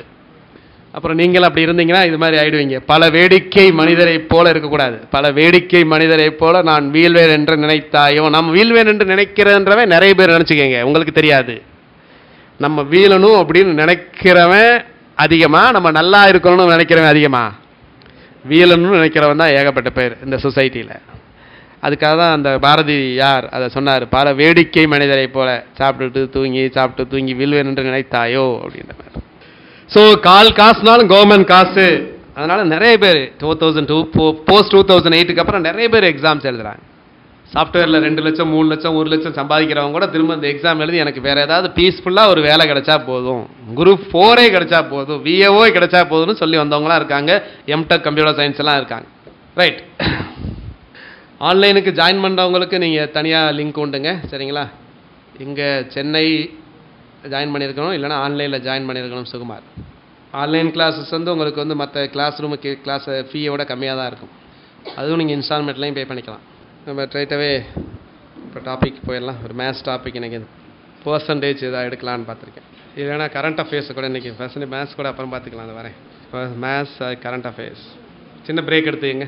அப்புறம் நீங்கள் அப்படி இருந்தீங்கன்னா இது மாதிரி ஆயிடுவீங்க. பல வேடிக்கை மனிதரை போல இருக்கக்கூடாது. பல வேடிக்கை மனிதரை போல நான் வீழ்வேன் என்று நினைத்தாயோ. நம்ம வீழ்வேன் என்று நினைக்கிறன்றவன் நிறைய பேர் நினச்சிக்கங்க, உங்களுக்கு தெரியாது. நம்ம வீழணும் அப்படின்னு நினைக்கிறவன் அதிகமா, நம்ம நல்லா இருக்கணும்னு நினைக்கிறவன் அதிகமா, வீழணும்னு நினைக்கிறவன் தான் ஏகப்பட்ட பேர் இந்த சொசைட்டியில். அதுக்காக தான் அந்த பாரதியார் அதை சொன்னார், பல வேடிக்கை மனிதரை போல சாப்பிட்டு தூங்கி வீழ்வேன் என்று நினைத்தாயோ அப்படின்ற மாதிரி. ஸோ காசுனாலும் கவர்மெண்ட் காசு. அதனால நிறைய பேர் 2002 போஸ்ட் 2008க்கு அப்புறம் நிறைய பேர் எக்ஸாம்ஸ் எழுதுறாங்க. சாஃப்ட்வேரில் 2 லட்சம் 3 லட்சம் 1 லட்சம் சம்பாதிக்கிறவங்க கூட திரும்ப இந்த எக்ஸாம் எழுதி எனக்கு வேறு ஏதாவது பீஸ்ஃபுல்லாக ஒரு வேலை கிடைச்சா போதும், குரூப் 4 கிடைச்சா போதும், விஏஓ கிடைச்சா போதும்னு சொல்லி வந்தவங்களாம் இருக்காங்க. எம்டெக் கம்ப்யூட்டர் சயின்ஸ் எல்லாம் இருக்காங்க. ரைட். ஆன்லைனுக்கு ஜாயின் பண்ணுறவங்களுக்கு நீங்கள் தனியாக லிங்க் உண்டுங்க, சரிங்களா? இங்கே சென்னை ஜாயின் பண்ணியிருக்கணும், இல்லைனா ஆன்லைனில் ஜாயின் பண்ணியிருக்கணும். சுகுமார் ஆன்லைன் கிளாஸஸ் வந்து உங்களுக்கு வந்து மற்ற கிளாஸ் ரூமுக்கு கிளாஸ் ஃபீயோட கம்மியாக தான் இருக்கும். அதுவும் நீங்கள் இன்ஸ்டால்மெண்ட்லையும் பே பண்ணிக்கலாம். நம்ம ஸ்ட்ரைட்டாகவே இப்போ டாபிக் போயிடலாம். ஒரு மேத்ஸ் டாபிக் எனக்கு பர்சன்டேஜ் எதாவது எடுக்கலான்னு பார்த்துருக்கேன். இல்லைனா கரண்ட் அஃபேர்ஸ் கூட இன்றைக்கி மேத்ஸ் கூட அப்புறம் பார்த்துக்கலாம். அது வரேன். மேத்ஸ் கரண்ட் அஃபேர்ஸ் சின்ன பிரேக் எடுத்துக்கங்க.